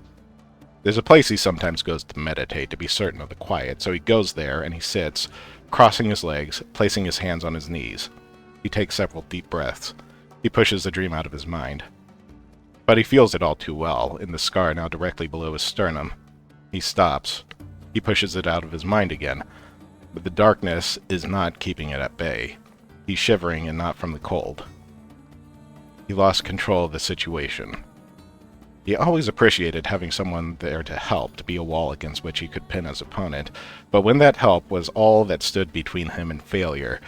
There's a place he sometimes goes to meditate, to be certain of the quiet, so he goes there and he sits, crossing his legs, placing his hands on his knees. He takes several deep breaths. He pushes the dream out of his mind. But he feels it all too well, in the scar now directly below his sternum. He stops. He pushes it out of his mind again. But the darkness is not keeping it at bay. He's shivering and not from the cold. He lost control of the situation. He always appreciated having someone there to help, to be a wall against which he could pin his opponent, but when that help was all that stood between him and failure,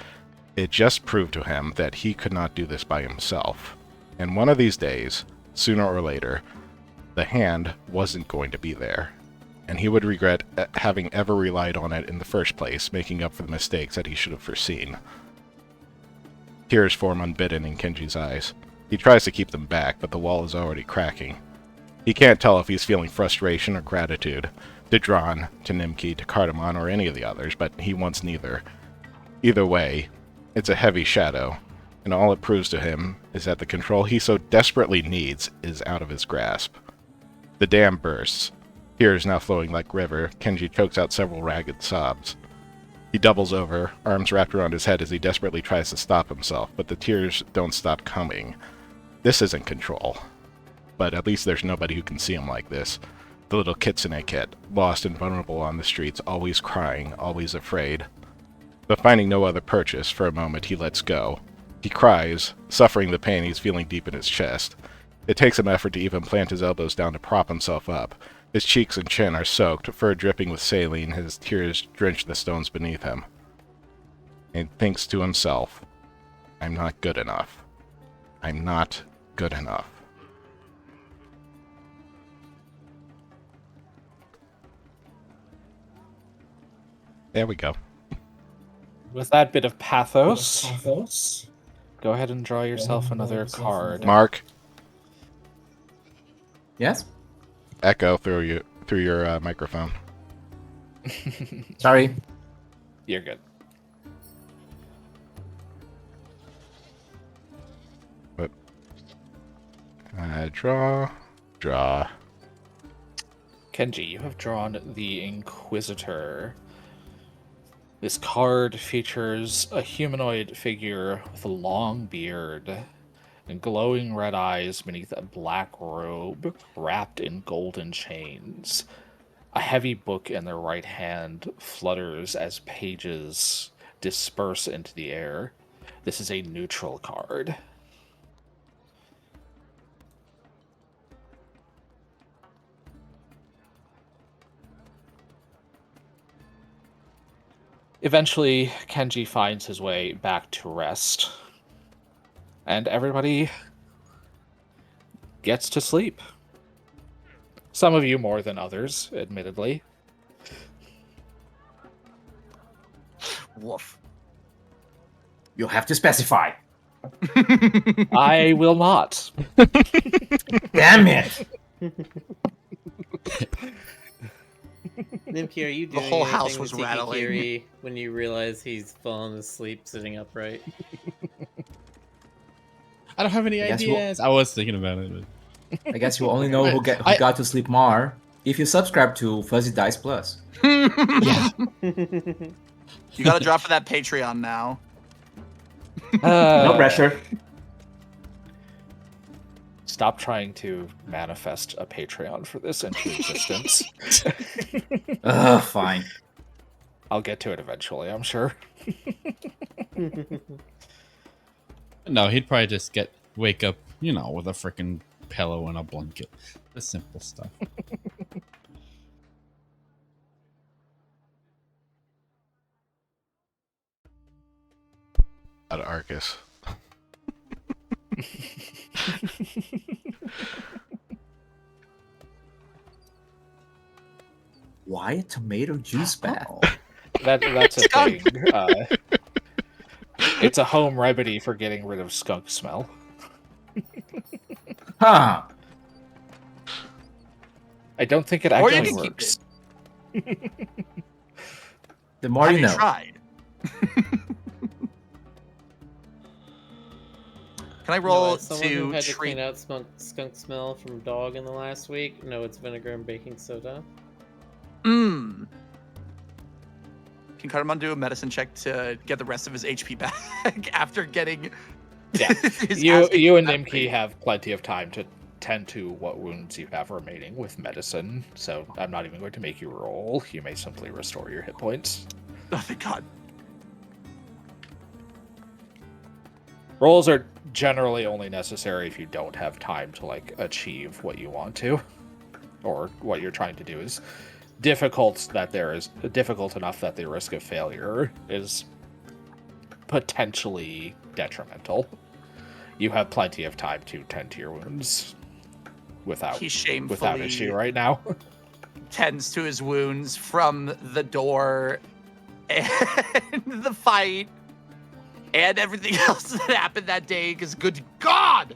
it just proved to him that he could not do this by himself. And one of these days, sooner or later, the hand wasn't going to be there, and he would regret having ever relied on it in the first place, making up for the mistakes that he should have foreseen. Tears form unbidden in Kenji's eyes. He tries to keep them back, but the wall is already cracking. He can't tell if he's feeling frustration or gratitude, to Drawn, to Nimki, to Cardamon, or any of the others, but he wants neither. Either way, it's a heavy shadow, and all it proves to him is that the control he so desperately needs is out of his grasp. The dam bursts, tears now flowing like river. Kenji chokes out several ragged sobs. He doubles over, arms wrapped around his head as he desperately tries to stop himself, but the tears don't stop coming. This isn't control. But at least there's nobody who can see him like this. The little kitsune kid, lost and vulnerable on the streets, always crying, always afraid. But finding no other purchase, for a moment he lets go. He cries, suffering the pain he's feeling deep in his chest. It takes some effort to even plant his elbows down to prop himself up. His cheeks and chin are soaked, fur dripping with saline, his tears drench the stones beneath him. And he thinks to himself, I'm not good enough. I'm not good enough. There we go. With that bit of pathos, go ahead and draw yourself another card. Mark, Yes? echo through your microphone. Sorry. You're good. Draw. Kenji, you have drawn the Inquisitor. This card features a humanoid figure with a long beard and glowing red eyes beneath a black robe wrapped in golden chains. A heavy book in their right hand flutters as pages disperse into the air. This is a neutral card. Eventually, Kenji finds his way back to rest, and everybody gets to sleep. Some of you more than others, admittedly. Woof. You'll have to specify. I will not. Damn it! Nimki, are you doing whole house anything was with Tiki rattling. Kiri when you realize he's fallen asleep sitting upright? I don't have any I guess we'll- ideas. I was thinking about it. But... I guess you only know who got to sleep more if you subscribe to Fuzzy Dice Plus. Yeah. You gotta drop for that Patreon now. No pressure. Stop trying to manifest a Patreon for this into existence. Ugh, fine. I'll get to it eventually, I'm sure. No, he'd probably just wake up, with a freaking pillow and a blanket. The simple stuff. Out of Arcus. Why a tomato juice bath? That's a thing. It's a home remedy for getting rid of skunk smell. Huh. I don't think it Or you actually can keep works. The more Have you you know. tried? Can I roll Someone who to had to treat? clean out skunk smell from dog in the last week? No, it's vinegar and baking soda. Mmm. Can Cardamom do a medicine check to get the rest of his HP back after getting? Yeah. his You ass kicked and that Nimki way? have plenty of time to tend to what wounds you have remaining with medicine, so I'm not even going to make you roll. You may simply restore your hit points. Oh, thank God. Rolls are generally only necessary if you don't have time to achieve what you want to, or what you're trying to do is difficult enough that the risk of failure is potentially detrimental. You have plenty of time to tend to your wounds without He shamefully without issue right now. tends to his wounds from the door and the fight and everything else that happened that day. Because good God.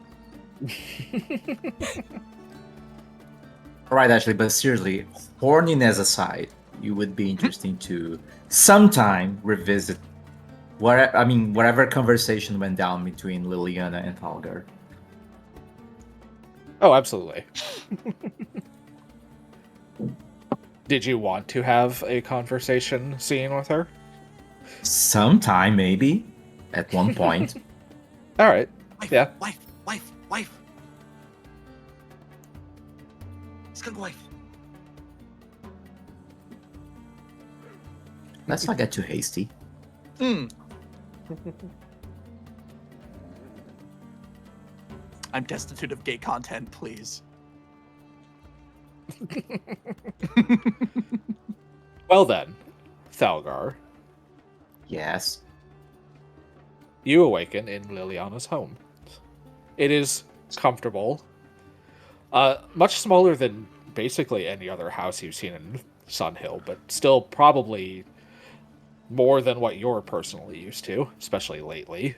Alright, actually, but seriously, horniness aside, it would be interesting to sometime revisit whatever conversation went down between Liliana and Thalgar. Oh, absolutely. Did you want to have a conversation scene with her? Sometime, maybe, at one point. All right. Wife, Yeah. wife. Skunk wife. Let's not get too hasty. I'm destitute of gay content, please. Well then, Thalgar, Yes. you awaken in Liliana's home. It is comfortable. Much smaller than basically any other house you've seen in Sunhill, but still probably more than what you're personally used to, especially lately.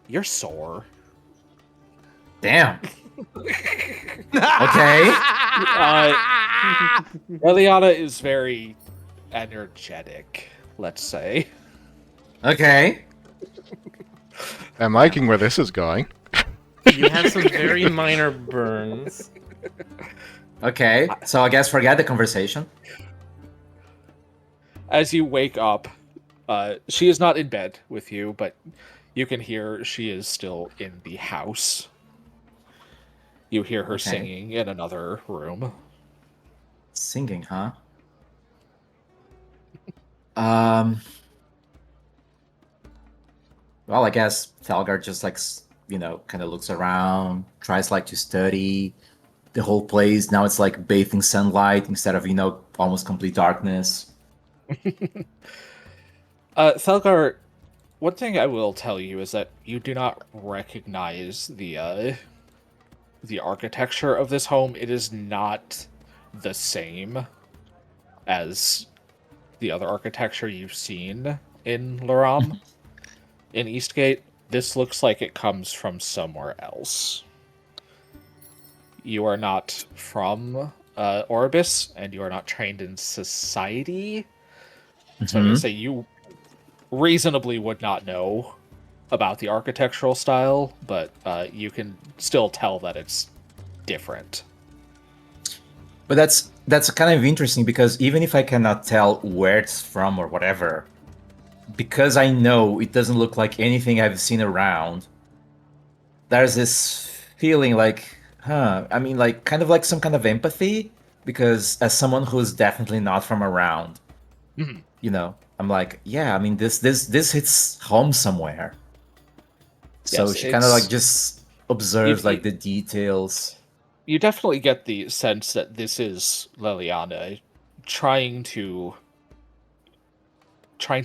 You're sore. Damn. Okay. Liliana is very energetic, let's say. Okay. I'm liking where this is going. You have some very minor burns. Okay. So I guess forget the conversation. As you wake up, she is not in bed with you, but you can hear she is still in the house. You hear her Okay. singing in another room. Singing, huh? Well, I guess Thalgar just kind of looks around, tries to study the whole place. Now it's like bathing sunlight instead of almost complete darkness. Thalgar, one thing I will tell you is that you do not recognize the architecture of this home. It is not the same as the other architecture you've seen in Laram. In Eastgate, this looks like it comes from somewhere else. You are not from Orbis, and you are not trained in society. So I'm going to say you reasonably would not know about the architectural style, but you can still tell that it's different. But that's kind of interesting because even if I cannot tell where it's from or whatever, because I know it doesn't look like anything I've seen around, there's this feeling kind of like some kind of empathy, because as someone who's definitely not from around, I'm like, yeah, this hits home somewhere. So Yes, she kind of it's- just observes you- the details. You definitely get the sense that this is Liliana trying to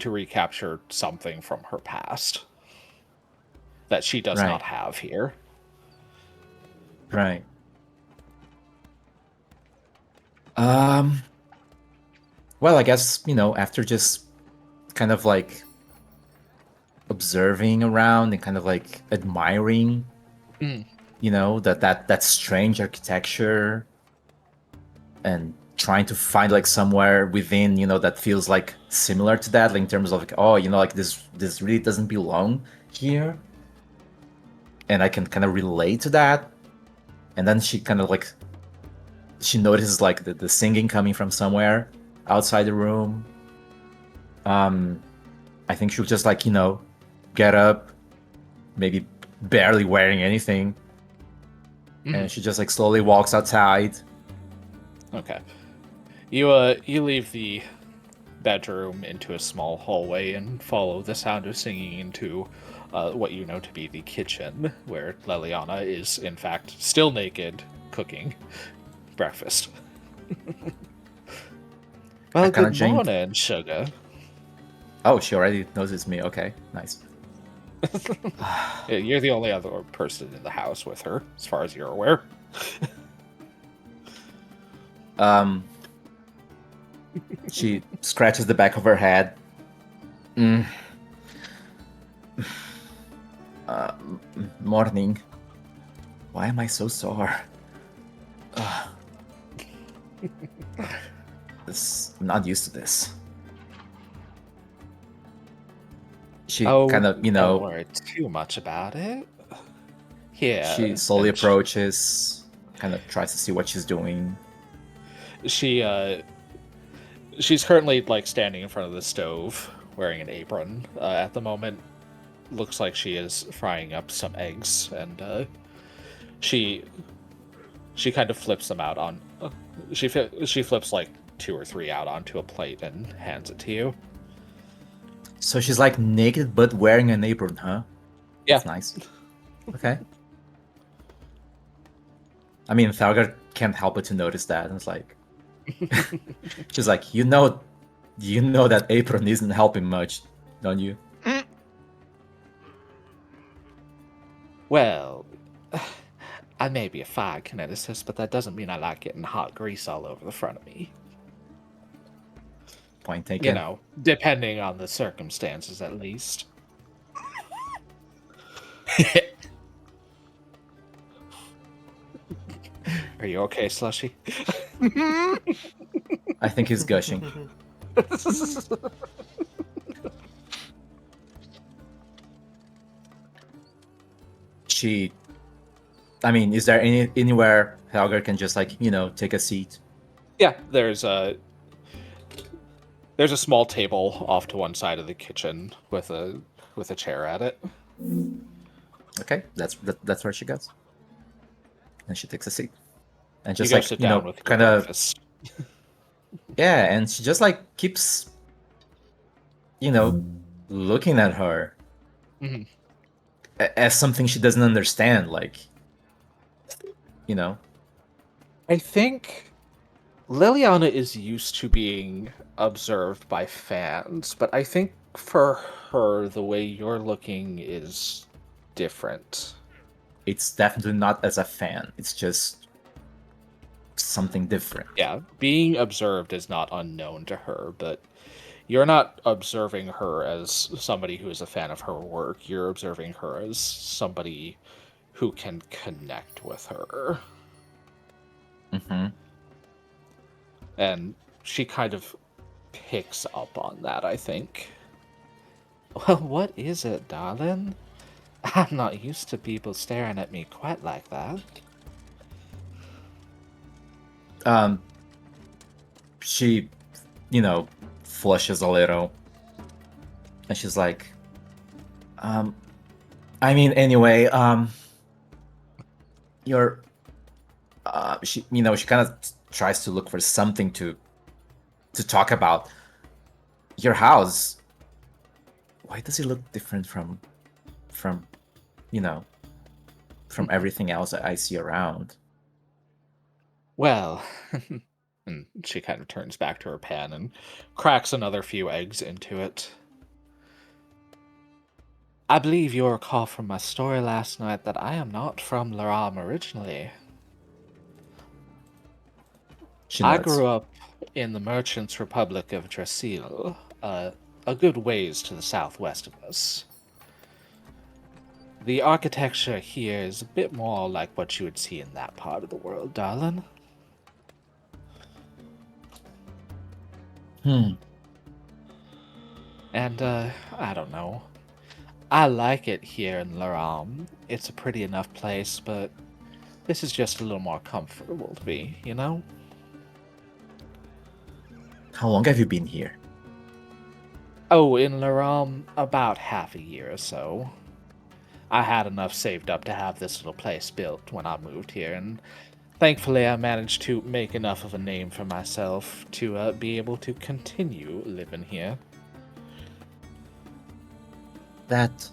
recapture something from her past that she does Right. not have here. Right. Well, I guess, after just kind of observing around and kind of admiring, that strange architecture, and trying to find somewhere within, that feels similar to that, in terms of this really doesn't belong here. And I can kind of relate to that. And then she kind of she notices the singing coming from somewhere outside the room. I think she'll just get up, maybe barely wearing anything, and she just slowly walks outside. Okay. You leave the bedroom into a small hallway and follow the sound of singing into what you know to be the kitchen, where Liliana is in fact still naked, cooking breakfast. Well, kinda good jump- morning, sugar. Oh, she already knows it's me. Okay, nice. Yeah, you're the only other person in the house with her, as far as you're aware. She scratches the back of her head. Morning. Why am I so sore? I'm not used to this. She Oh, kind of, don't worry too much about it. Yeah. she slowly and approaches, kind of tries to see what she's doing. She's currently like standing in front of the stove, wearing an apron. At the moment, looks like she is frying up some eggs, and she kind of flips them out on. She flips like 2 or 3 out onto a plate and hands it to you. So she's like naked but wearing an apron, huh? Yeah. That's nice. Okay. I mean, Thalgar can't help but to notice that. And it's like, she's like, you know that apron isn't helping much, don't you? Well, I may be a fire kineticist, but that doesn't mean I like getting hot grease all over the front of me. Point taken. You know, depending on the circumstances, at least. Are you okay, Slushy? I think he's gushing. I mean, is there anywhere Helger can just like, take a seat? Yeah, there's a small table off to one side of the kitchen with a chair at it. Okay, that's where she goes. And she takes a seat. And You just go like, sit down with your kind of breakfast. yeah, and she just like keeps looking at her Mhm. as something she doesn't understand, like I think Liliana is used to being observed by fans, but I think for her, the way you're looking is different. it's definitely not as a fan. It's just something different. Yeah, being observed is not unknown to her, but you're not observing her as somebody who is a fan of her work. You're observing her as somebody who can connect with her. Mm-hmm. And she kind of picks up on that, I think. Well, what is it, darling? I'm not used to people staring at me quite like that. She, flushes a little. And she's like, I mean, anyway, you're, she kind of tries to look for something to talk about. Your house, why does it look different from everything else that I see around? Well, and she kind of turns back to her pan and cracks another few eggs into it. I believe you'll recall from my story last night that I am not from Laram originally. She I nods. grew up in the Merchants' Republic of Drasil, a good ways to the southwest of us. The architecture here is a bit more like what you would see in that part of the world, darling. And, I don't know. I like it here in Laram. It's a pretty enough place, but this is just a little more comfortable to me, you know? How long have you been here? Oh, in Laram, about half a year or so. I had enough saved up to have this little place built when I moved here, and thankfully I managed to make enough of a name for myself to be able to continue living here. That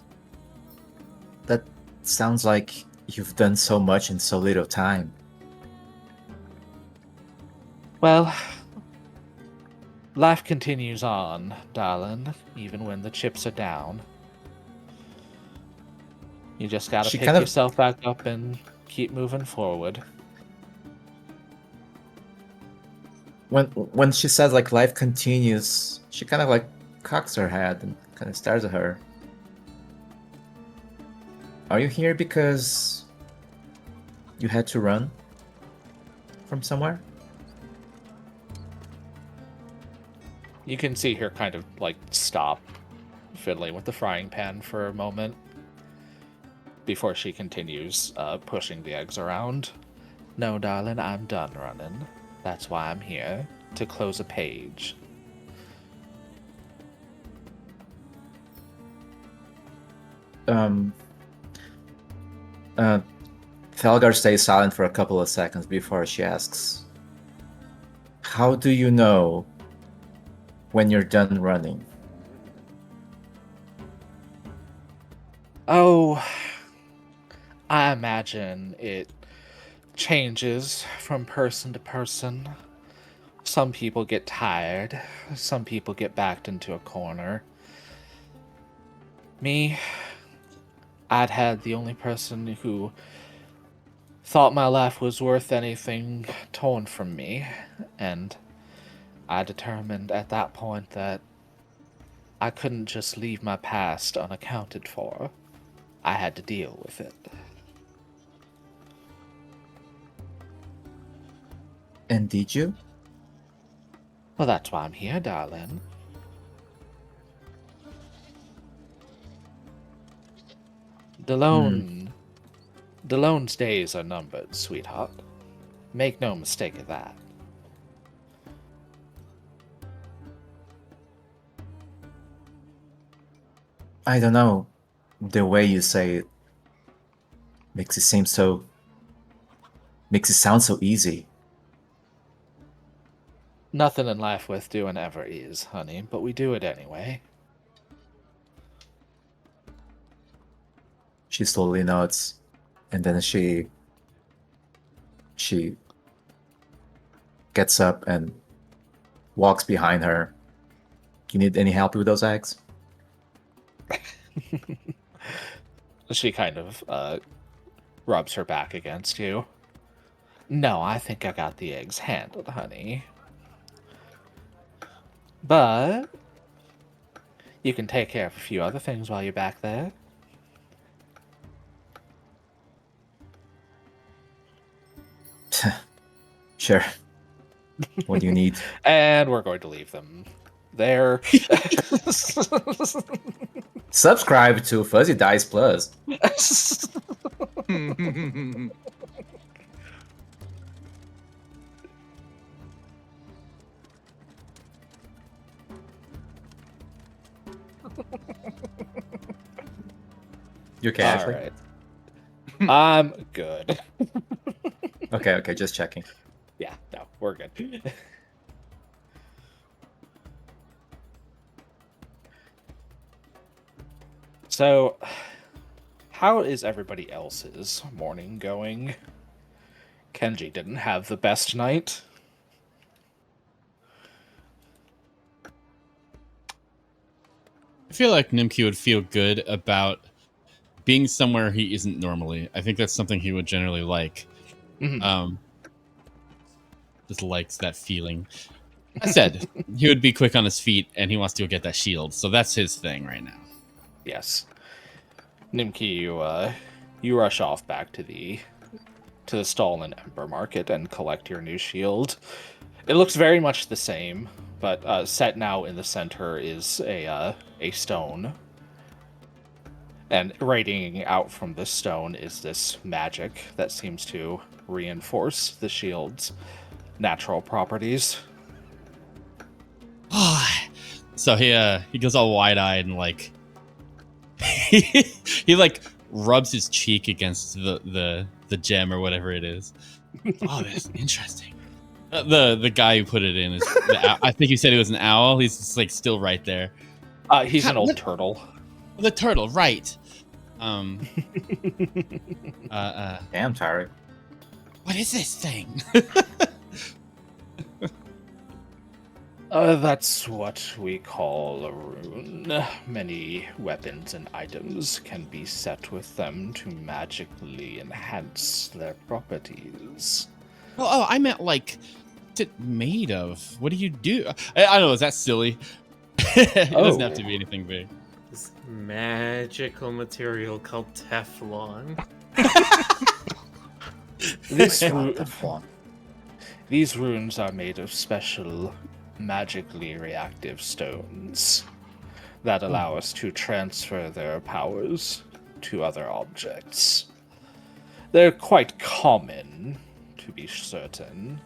sounds like you've done so much in so little time. Well, life continues on, darling, even when the chips are down. You just gotta She pick kind of- yourself back up and keep moving forward. When she says like life continues, she kind of like cocks her head and kind of stares at her. Are you here because you had to run from somewhere? You can see her kind of like stop fiddling with the frying pan for a moment before she continues pushing the eggs around. No, darling, I'm done running. That's why I'm here, to close a page. Thelgar stays silent for a couple of seconds before she asks, how do you know when you're done running? Oh, I imagine it changes from person to person. Some people get tired, some people get backed into a corner. Me, I'd had the only person who thought my life was worth anything torn from me, and I determined at that point that I couldn't just leave my past unaccounted for. I had to deal with it. And did you? Well, that's why I'm here, darling. Dalone's days are numbered, sweetheart. Make no mistake of that. I don't know. The way you say it makes it sound so easy. Nothing in life worth doing ever is, honey, but we do it anyway. She slowly nods, and then she gets up and walks behind her. You need any help with those eggs? She kind of rubs her back against you. No, I think I got the eggs handled, honey. But you can take care of a few other things while you're back there. Sure. What do you need? And we're going to leave them there. Subscribe to Fuzzy Dice Plus. You okay, All Ashley? right. I'm good. Okay, just checking. Yeah, no, we're good. So, how is everybody else's morning going? Kenji didn't have the best night. I feel like Nimki would feel good about being somewhere he isn't normally. I think that's something he would generally like. Mhm. Just likes that feeling. I said he would be quick on his feet, and he wants to go get that shield. So that's his thing right now. Yes. Nimki, you rush off back to the stall in Ember Market and collect your new shield. It looks very much the same, but set now in the center is a stone. And radiating out from this stone is this magic that seems to reinforce the shield's natural properties. So he goes all wide-eyed and like he like rubs his cheek against the gem or whatever it is. Oh, that's interesting. The guy who put it in is I think you said it was an owl. He's just like still right there. He's God, an old what- turtle. The turtle, right? Damn, Tari. What is this thing? That's what we call a rune. Many weapons and items can be set with them to magically enhance their properties. Oh, I meant like what's it made of? What do you do? I don't know. Is that silly? It doesn't have to be anything big. This magical material called Teflon. This What ru- the fuck? These runes are made of special magically reactive stones that allow us to transfer their powers to other objects. They're quite common, to be certain,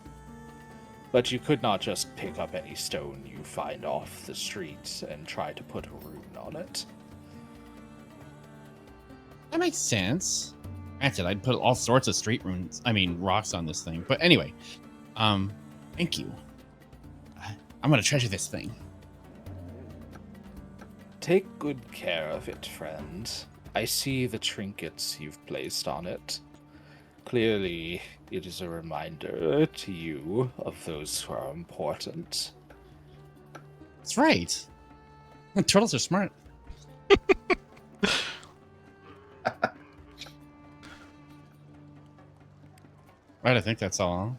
but you could not just pick up any stone you find off the street and try to put a rune on it. That makes sense. Granted, I'd put all sorts of rocks on this thing. But anyway, thank you. I'm gonna treasure this thing. Take good care of it, friend. I see the trinkets you've placed on it. Clearly, it is a reminder to you of those who are important. That's right. Turtles are smart. Right, I think that's all.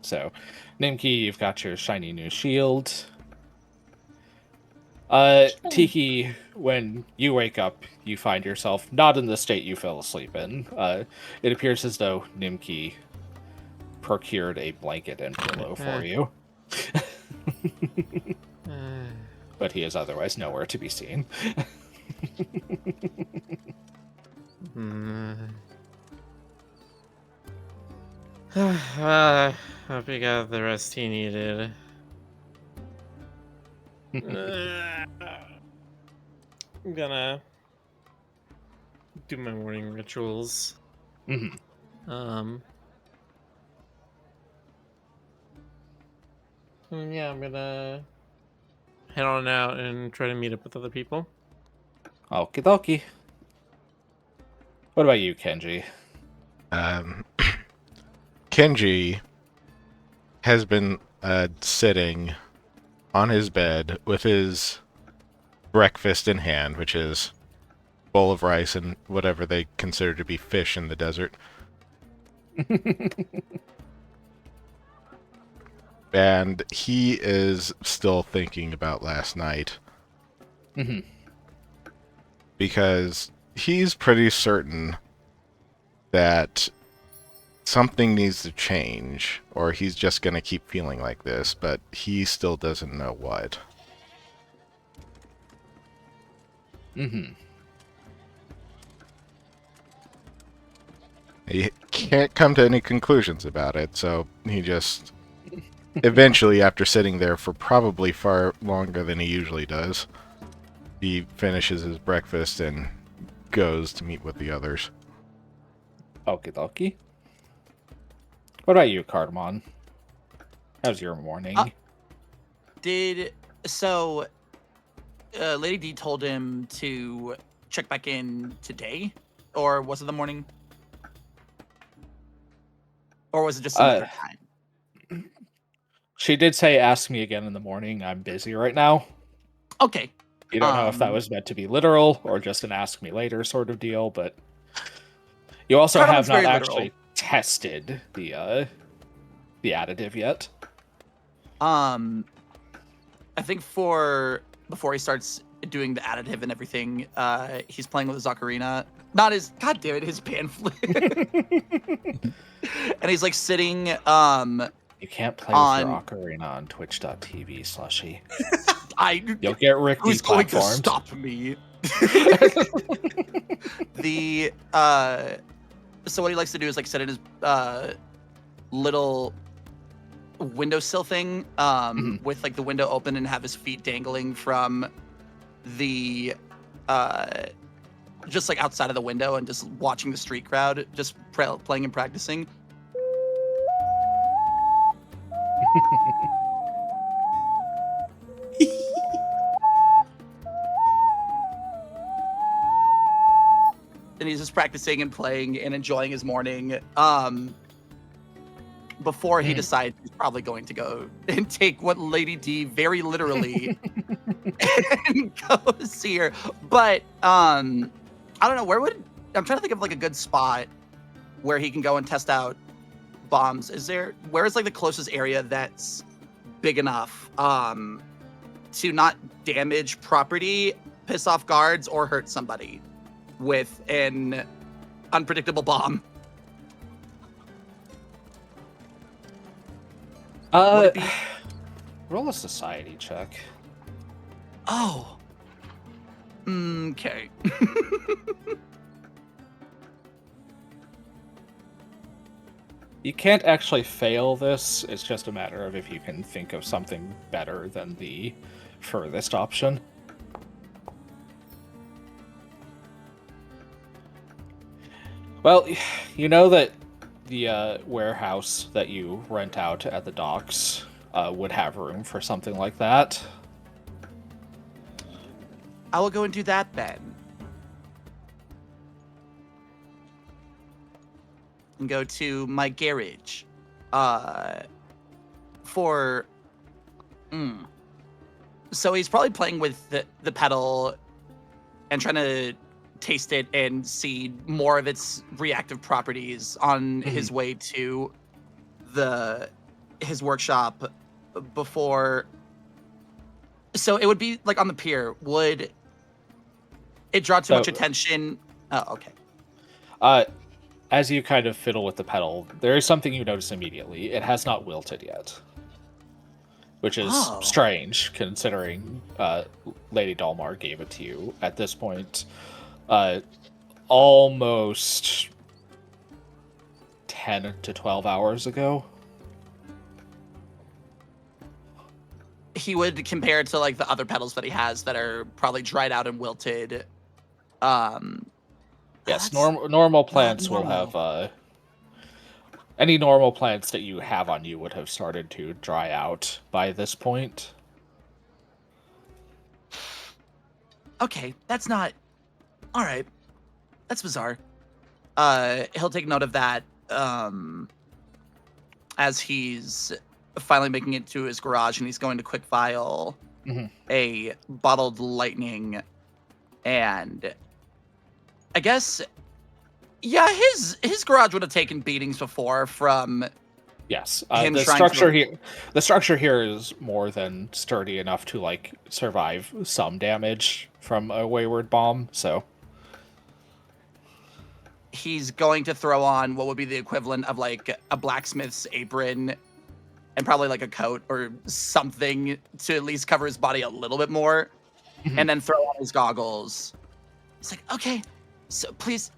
So, Nimki, you've got your shiny new shield. Tiki, when you wake up, you find yourself not in the state you fell asleep in. It appears as though Nimki procured a blanket and pillow for you. But he is otherwise nowhere to be seen. Hope he got the rest he needed. I'm gonna do my morning rituals. Mhm. Yeah, I'm gonna head on out and try to meet up with other people. Okie dokie. What about you, Kenji? Kenji has been sitting on his bed with his breakfast in hand, which is a bowl of rice and whatever they consider to be fish in the desert. And he is still thinking about last night. Mhm. Because he's pretty certain that something needs to change, or he's just going to keep feeling like this, but he still doesn't know what. Mhm. He can't come to any conclusions about it, so he just eventually, after sitting there for probably far longer than he usually does, he finishes his breakfast and goes to meet with the others. Okie dokie. What about you, Cardamon? How's your morning? Lady D told him to check back in today, or was it the morning? Or was it just another time? She did say, ask me again in the morning. I'm busy right now. Okay. You don't know if that was meant to be literal or just an ask me later sort of deal, but you also have not actually tested the additive yet. I think before he starts doing the additive and everything, he's playing with his ocarina. Not his, god damn it, his pan flute. And he's like sitting, You can't play with your ocarina on twitch.tv/slushy. You'll get Rick Who's going to deplatformed. stop me? So what he likes to do is like sit in his little windowsill thing with like the window open and have his feet dangling from the just like outside of the window and just watching the street crowd just playing and practicing. And he's just practicing and playing and enjoying his morning before he decides he's probably going to go and take what Lady D very literally and go see her. But I don't know, I'm trying to think of like a good spot where he can go and test out bombs. Where is like the closest area that's big enough to not damage property, piss off guards, or hurt somebody with an unpredictable bomb? Roll a society check. Oh. Okay. You can't actually fail this. It's just a matter of if you can think of something better than the furthest option. Well, you know that the warehouse that you rent out at the docks would have room for something like that. I will go and do that then. And go to my garage. For... So he's probably playing with the pedal and trying to taste it and see more of its reactive properties on his way to his workshop before. So it would be like on the pier. Would it draw too much attention? Oh, okay. As you kind of fiddle with the pedal, there is something you notice immediately. It has not wilted yet, which is strange considering Lady Dalmar gave it to you at this point. Almost 10 to 12 hours ago. He would compare it to like the other pedals that he has that are probably dried out and wilted. Yes, normal plants will have any normal plants that you have on you would have started to dry out by this point. Okay, that's not all right. That's bizarre. He'll take note of that as he's finally making it to his garage, and he's going to quick file a bottled lightning, and I guess, yeah, his garage would have taken beatings before from. Yes, him the trying structure to- here. The structure here is more than sturdy enough to like survive some damage from a wayward bomb. So he's going to throw on what would be the equivalent of like a blacksmith's apron and probably like a coat or something to at least cover his body a little bit more, and then throw on his goggles. It's like, okay, so please,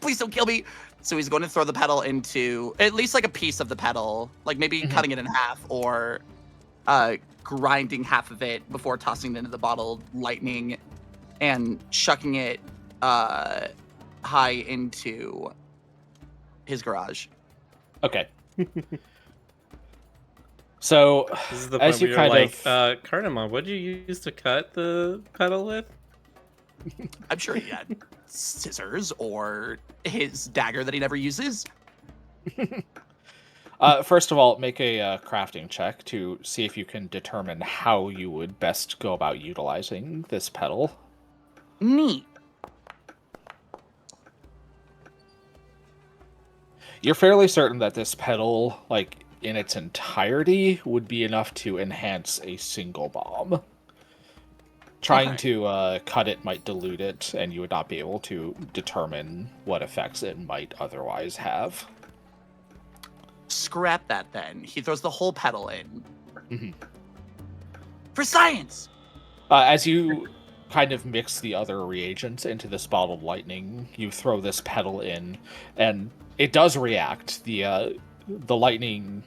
please don't kill me. So he's going to throw the pedal into at least like a piece of the pedal, like maybe cutting it in half or grinding half of it before tossing it into the bottled lightning and chucking it high into his garage. okay. So This is the as point you where kind you're like, of Cardamom, what did you use to cut the pedal with? I'm sure he had scissors or his dagger that he never uses. first of all, make a crafting check to see if you can determine how you would best go about utilizing this pedal. Neat. You're fairly certain that this pedal, like in its entirety, would be enough to enhance a single bomb. Trying to cut it might dilute it, and you would not be able to determine what effects it might otherwise have. Scrap that then. He throws the whole pedal in. For science! As you kind of mix the other reagents into this bottled lightning, you throw this pedal in, and it does react. The lightning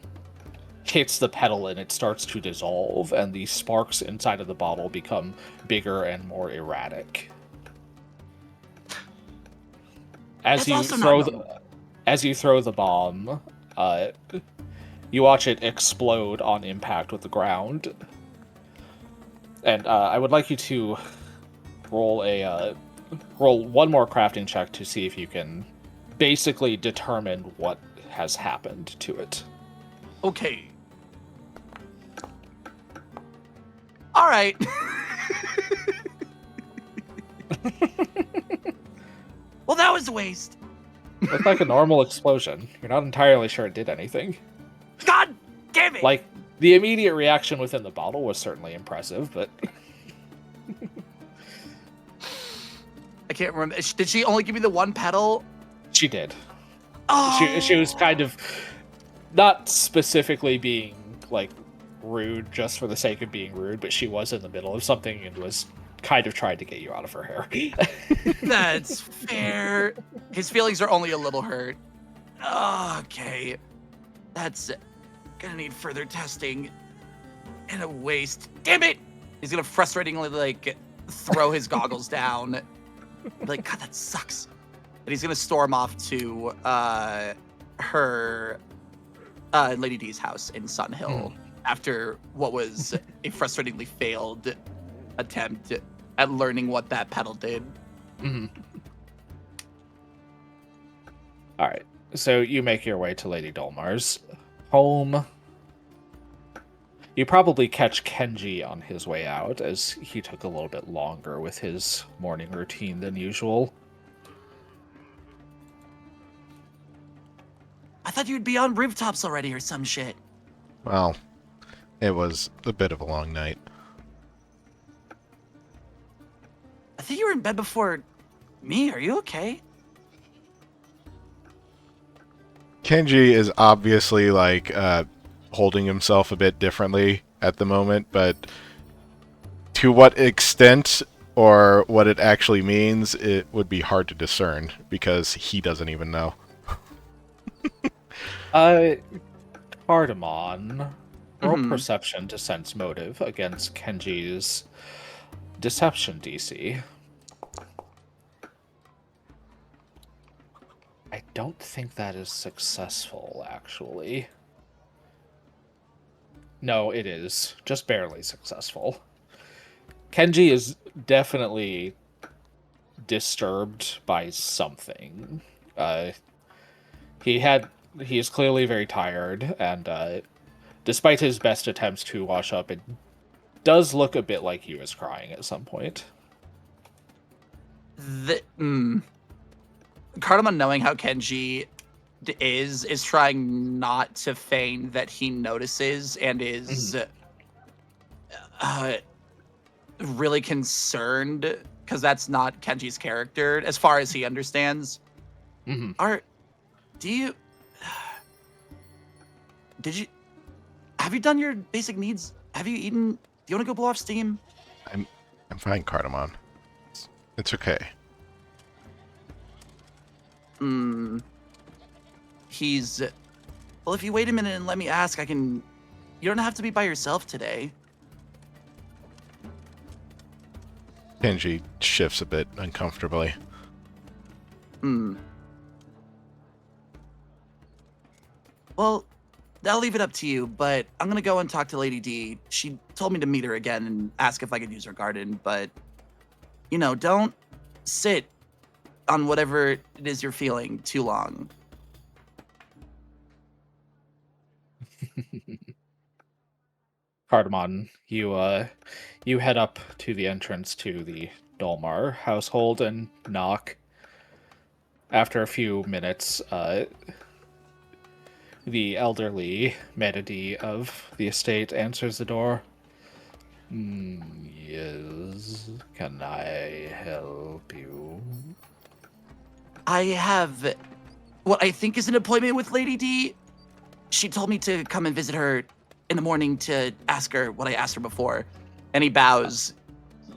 hits the pedal and it starts to dissolve, and the sparks inside of the bottle become bigger and more erratic. As you throw the bomb, you watch it explode on impact with the ground. And I would like you to roll one more crafting check to see if you can basically determine what has happened to it. Okay. All right. Well, that was a waste. Looked like a normal explosion. You're not entirely sure it did anything. God damn it! Like, the immediate reaction within the bottle was certainly impressive, but... I can't remember. Did she only give me the one pedal? She did. Oh. She was kind of not specifically being, like, rude just for the sake of being rude, but she was in the middle of something and was kind of trying to get you out of her hair. That's fair. His feelings are only a little hurt. Okay. That's gonna need further testing. And a waste. Damn it! He's gonna frustratingly, like, throw his goggles down. Like, God, that sucks. And he's gonna storm off to her Lady D's house in Sun Hill after what was a frustratingly failed attempt at learning what that pedal did. All right, so you make your way to Lady Dolmar's home. You probably catch Kenji on his way out, as he took a little bit longer with his morning routine than usual. I thought you'd be on rooftops already or some shit. Well, it was a bit of a long night. I think you were in bed before me. Are you okay? Kenji is obviously, like, holding himself a bit differently at the moment, but to what extent or what it actually means, it would be hard to discern, because he doesn't even know. Cardamon, roll perception to sense motive against Kenji's deception DC. I don't think that is successful, actually. No, it is. Just barely successful. Kenji is definitely disturbed by something. He is clearly very tired, and despite his best attempts to wash up, it does look a bit like he was crying at some point. Cardamon, knowing how Kenji is trying not to feign that he notices and is really concerned, because that's not Kenji's character as far as he understands. Have you done your basic needs? Have you eaten? Do you want to go blow off steam? I'm fine, Cardamon. It's okay. Well, if you wait a minute and let me ask, I can... You don't have to be by yourself today. Kenji shifts a bit uncomfortably. Well, I'll leave it up to you, but I'm gonna go and talk to Lady D. She told me to meet her again and ask if I could use her garden, but, you know, don't sit on whatever it is you're feeling too long. Cardamon, you head up to the entrance to the Dolmar household and knock. After a few minutes, the elderly Medadi of the estate answers the door. Yes, can I help you? I have what I think is an appointment with Lady D. She told me to come and visit her in the morning to ask her what I asked her before. And he bows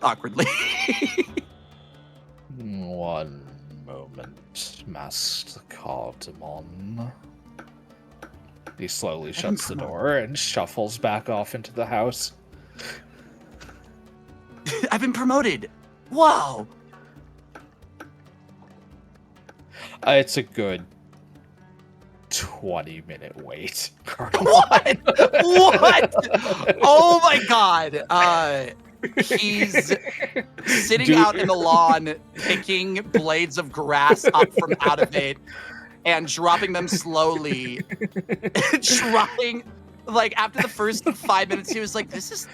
awkwardly. One moment, Master Cardamon. He slowly shuts the door and shuffles back off into the house. I've been promoted. Whoa. It's a good 20-minute wait. What? What? Oh my god. He's sitting out in the lawn, picking blades of grass up from out of it and dropping them slowly. Trying, like, after the first 5 minutes, he was like, this is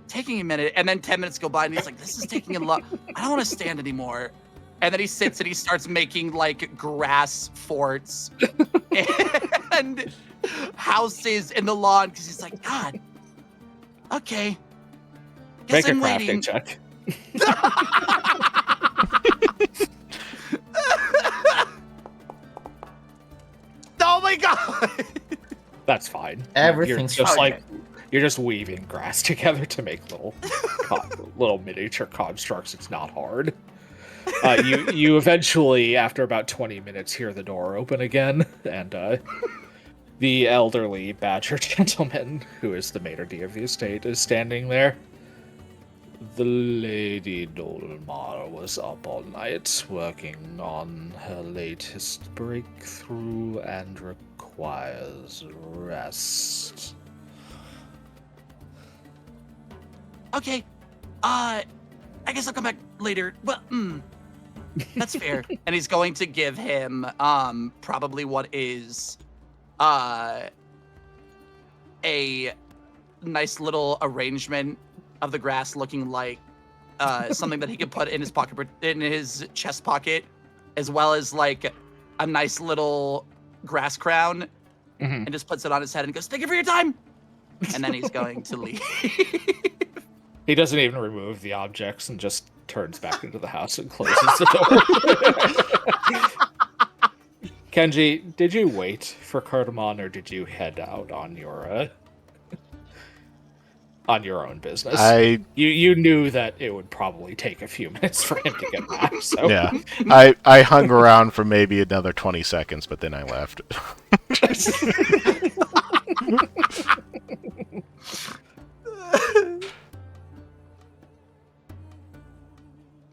taking a minute. And then 10 minutes go by and he's like, this is taking a lot. I don't want to stand anymore. And then he sits and he starts making, like, grass forts and houses in the lawn because he's like, God, okay. Guess Make I'm a crafting waiting. check. Oh my god! That's fine. Everything's You're just fine. like You're just weaving grass together to make little miniature constructs. It's not hard. You eventually, after about 20 minutes, hear the door open again, and the elderly badger gentleman, who is the maitre d' of the estate, is standing there. The Lady Dolmar was up all night working on her latest breakthrough and requires rest. Okay, I guess I'll come back later. Well, that's fair. And he's going to give him probably what is a nice little arrangement of the grass, looking like something that he could put in his pocket, in his chest pocket, as well as like a nice little grass crown, and just puts it on his head and goes, "Thank you for your time." And then he's going to leave. He doesn't even remove the objects and just turns back into the house and closes the door. Kenji, did you wait for Cardamon, or did you head out on your own business? You knew that it would probably take a few minutes for him to get back. So Yeah, I hung around for maybe another 20 seconds, but then I left.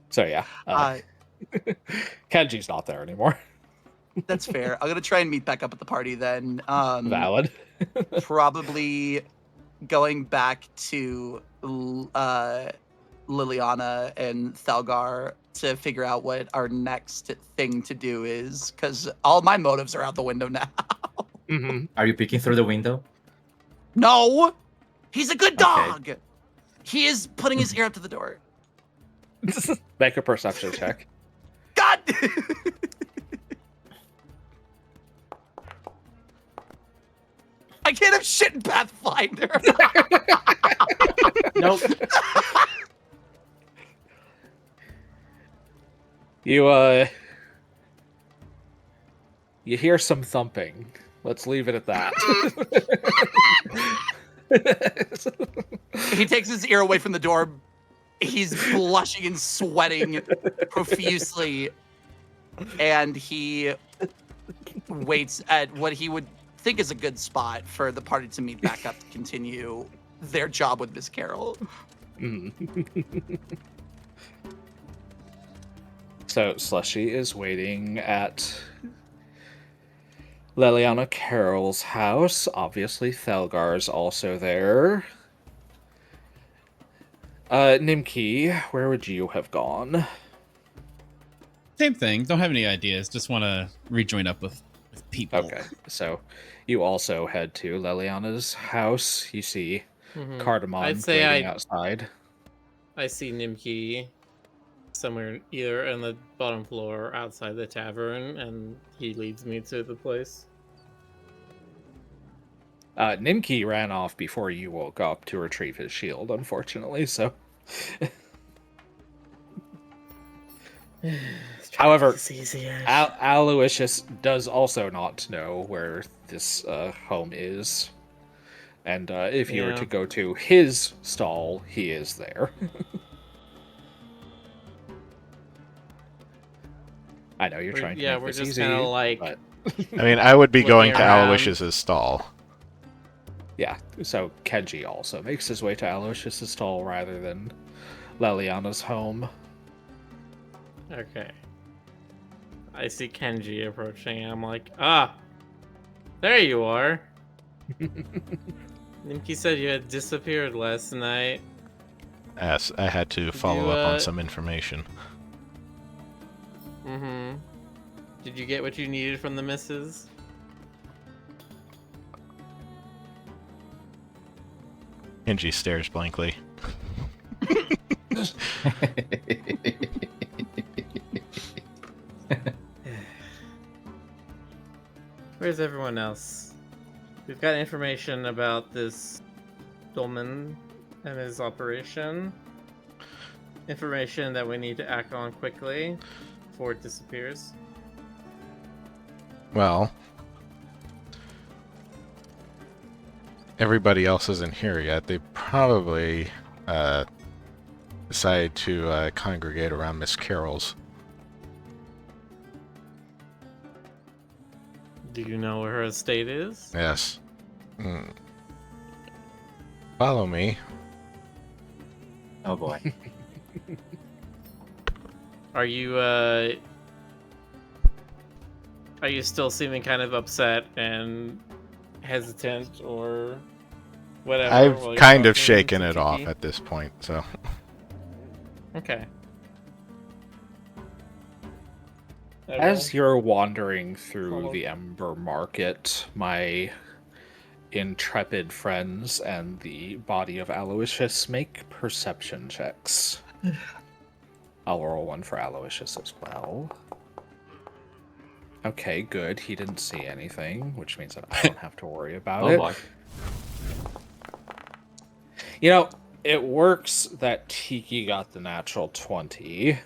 So yeah, Kenji's not there anymore. That's fair. I'm gonna try and meet back up at the party then. Valid. Probably going back to Liliana and Thelgar to figure out what our next thing to do is, because all my motives are out the window now. Are you peeking through the window? No, he's a good dog. Okay. He is putting his ear up to the door. Make a perception check. God. I can't have shit in Pathfinder. Nope. You hear some thumping. Let's leave it at that. He takes his ear away from the door. He's blushing and sweating profusely, and he waits at what he would think is a good spot for the party to meet back up to continue their job with Miss Carol. So Slushy is waiting at Liliana Carroll's house. Obviously, Thelgar's also there. Nimki, where would you have gone? Same thing. Don't have any ideas. Just want to rejoin up with people. Okay, so you also head to Liliana's house. You see Cardamon I'd say waiting outside. I see Nimki somewhere either on the bottom floor or outside the tavern, and he leads me to the place. Nimki ran off before you woke up to retrieve his shield, unfortunately, so... However, Aloysius does also not know where this home is. And if you were to go to his stall, he is there. I know you're trying to make we're this just easy, kind of like... but... I mean, I would be going to Looking around. Aloysius's stall. Yeah, so Kenji also makes his way to Aloysius' stall rather than Liliana's home. Okay. I see Kenji approaching. I'm like, there you are. Nimki said you had disappeared last night. Yes, I had to follow up on some information. Did you get what you needed from the missus? Kenji stares blankly. Where's everyone else? We've got information about this Dolman and his operation. Information that we need to act on quickly before it disappears. Well, everybody else isn't here yet, they probably decided to congregate around Miss Carroll's. Do you know where her estate is? Yes. Follow me. Oh boy. Are you still seeming kind of upset and hesitant or whatever? while I've you're kind of talking shaken to it off Tiki? at this point, so. Okay. As you're wandering through Follow. the Ember Market, my intrepid friends and the body of Aloysius make perception checks. I'll roll one for Aloysius as well. Okay, good. He didn't see anything, which means that I don't have to worry about it. boy. You know, it works that Tiki got the natural 20.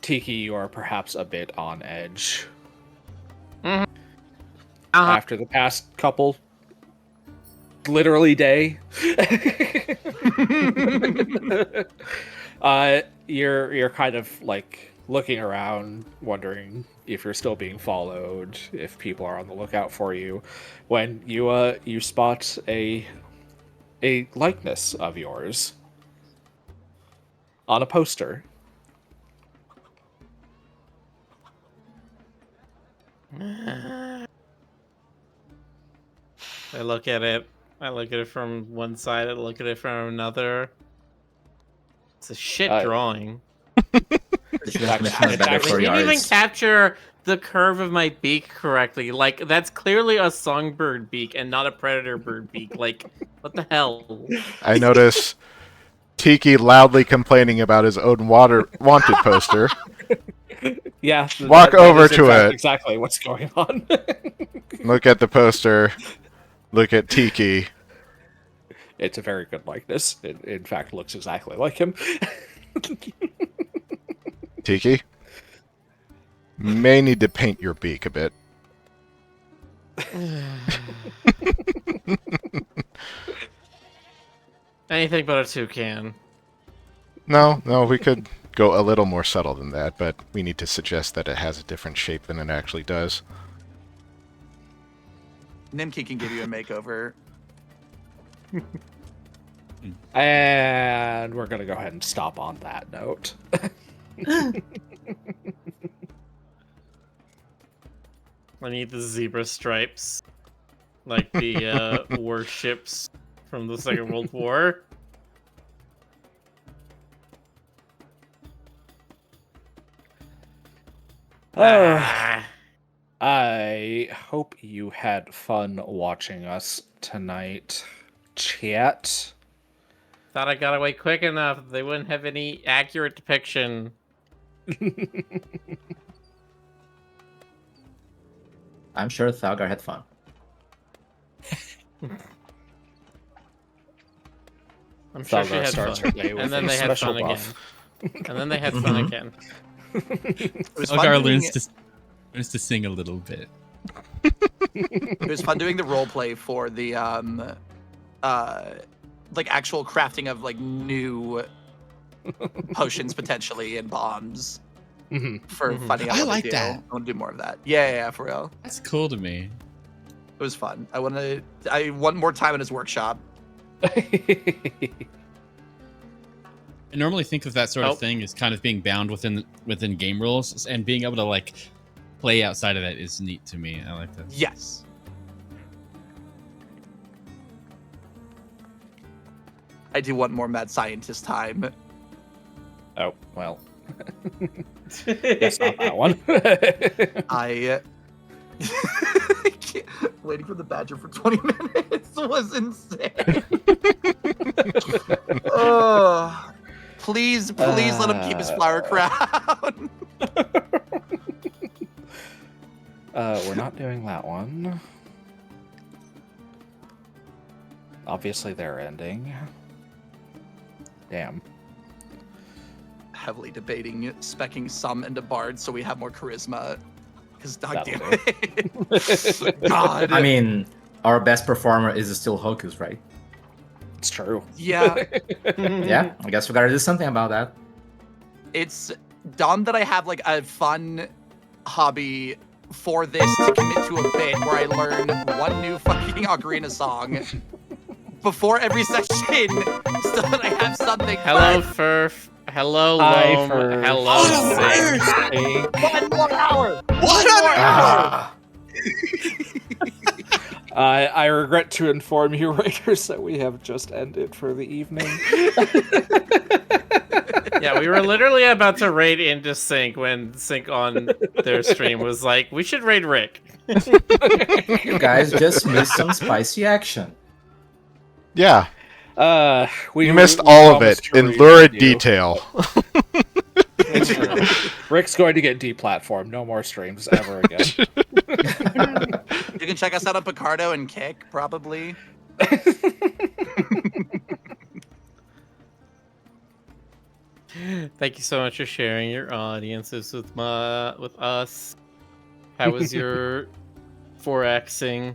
Tiki, you are perhaps a bit on edge. After the past couple, literally day. You're kind of like looking around, wondering if you're still being followed, if people are on the lookout for you, when you spot a likeness of yours on a poster. I look at it. I look at it from one side. I look at it from another. It's a shit drawing. This mission is better It for They didn't even yours. capture the curve of my beak correctly. Like, that's clearly a songbird beak and not a predator bird beak. Like, what the hell? I notice Tiki loudly complaining about his own wanted poster. Yeah. Walk that over is, in to fact, it. Exactly what's going on. Look at the poster. Look at Tiki. It's a very good likeness. It, in fact, looks exactly like him. Tiki? May need to paint your beak a bit. Anything but a toucan. No, we could go a little more subtle than that, but we need to suggest that it has a different shape than it actually does. Nimki can give you a makeover. And we're going to go ahead and stop on that note. I need the zebra stripes. Like the warships from the Second World War. I hope you had fun watching us tonight, chat. Thought I got away quick enough. They wouldn't have any accurate depiction. I'm sure Thalgar had fun. I'm sure she Thalgar had starts fun. her day with And then a they had special fun again. buff. And then they had fun again. It was fun Elgar doing, learns to sing a little bit. it was fun doing the role play for the like actual crafting of like new potions potentially and bombs for finding out I what like they do. that. I want to do more of that. Yeah, for real. That's cool to me. It was fun. I want more time in his workshop. I normally think of that sort Oh. of thing as kind of being bound within game rules, and being able to like play outside of that is neat to me. I like that. Yes. I do want more mad scientist time. Oh, well. Guess not that one. I waiting for the badger for 20 minutes was insane. Oh, please let him keep his flower crown. We're not doing that one. Obviously, they're ending. Damn. Heavily debating specking some into bard so we have more charisma. Because dog That'll damn it. God. I mean, our best performer is still Hokus, right? It's true. Yeah. Yeah, I guess we gotta do something about that. It's dumb that I have like a fun hobby for this to commit to a bit where I learn one new fucking ocarina song before every session so that I have something Hello, fun. Furf. Hello, Hi, Loam. Furf. Hello, Oh, Sink. One more hour! What One more on hour! Ah, I regret to inform you, Raiders, that we have just ended for the evening. Yeah, we were literally about to raid into Sync when Sync on their stream was like, we should raid Rick. you guys just missed some spicy action. Yeah, We you missed we all of promised it to in remind lurid you. detail. It's true. Rick's going to get deplatformed. No more streams ever again. You can check us out on Picardo and Kick, probably. Thank you so much for sharing your audiences with us. How was your 4Xing?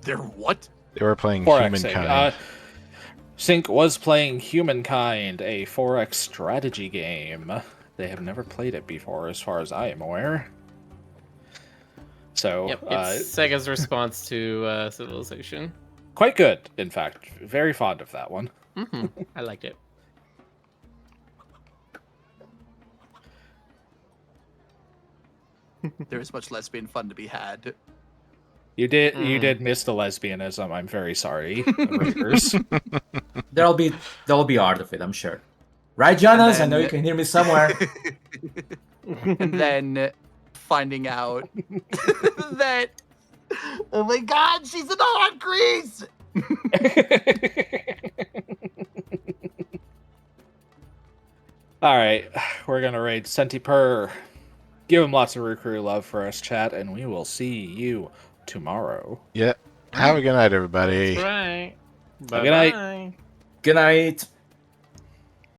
They're what? They were playing 4Xing. Humankind. Sync was playing Humankind, a 4X strategy game. They have never played it before, as far as I am aware. So, Yep, it's Sega's response to Civilization. quite good, in fact. Very fond of that one. I liked it. There is much lesbian fun to be had. You did miss the lesbianism. I'm very sorry, Raiders. There'll be art of it, I'm sure. Right, Jonas? I know you then- can hear me somewhere. And then finding out that, oh my god, she's in the hot grease! All right, we're gonna raid Sentipur. Give him lots of Roo Croo love for us, chat, and we will see you tomorrow. Yeah. Have a good night, everybody. That's right. Good night. Bye-bye. Good night.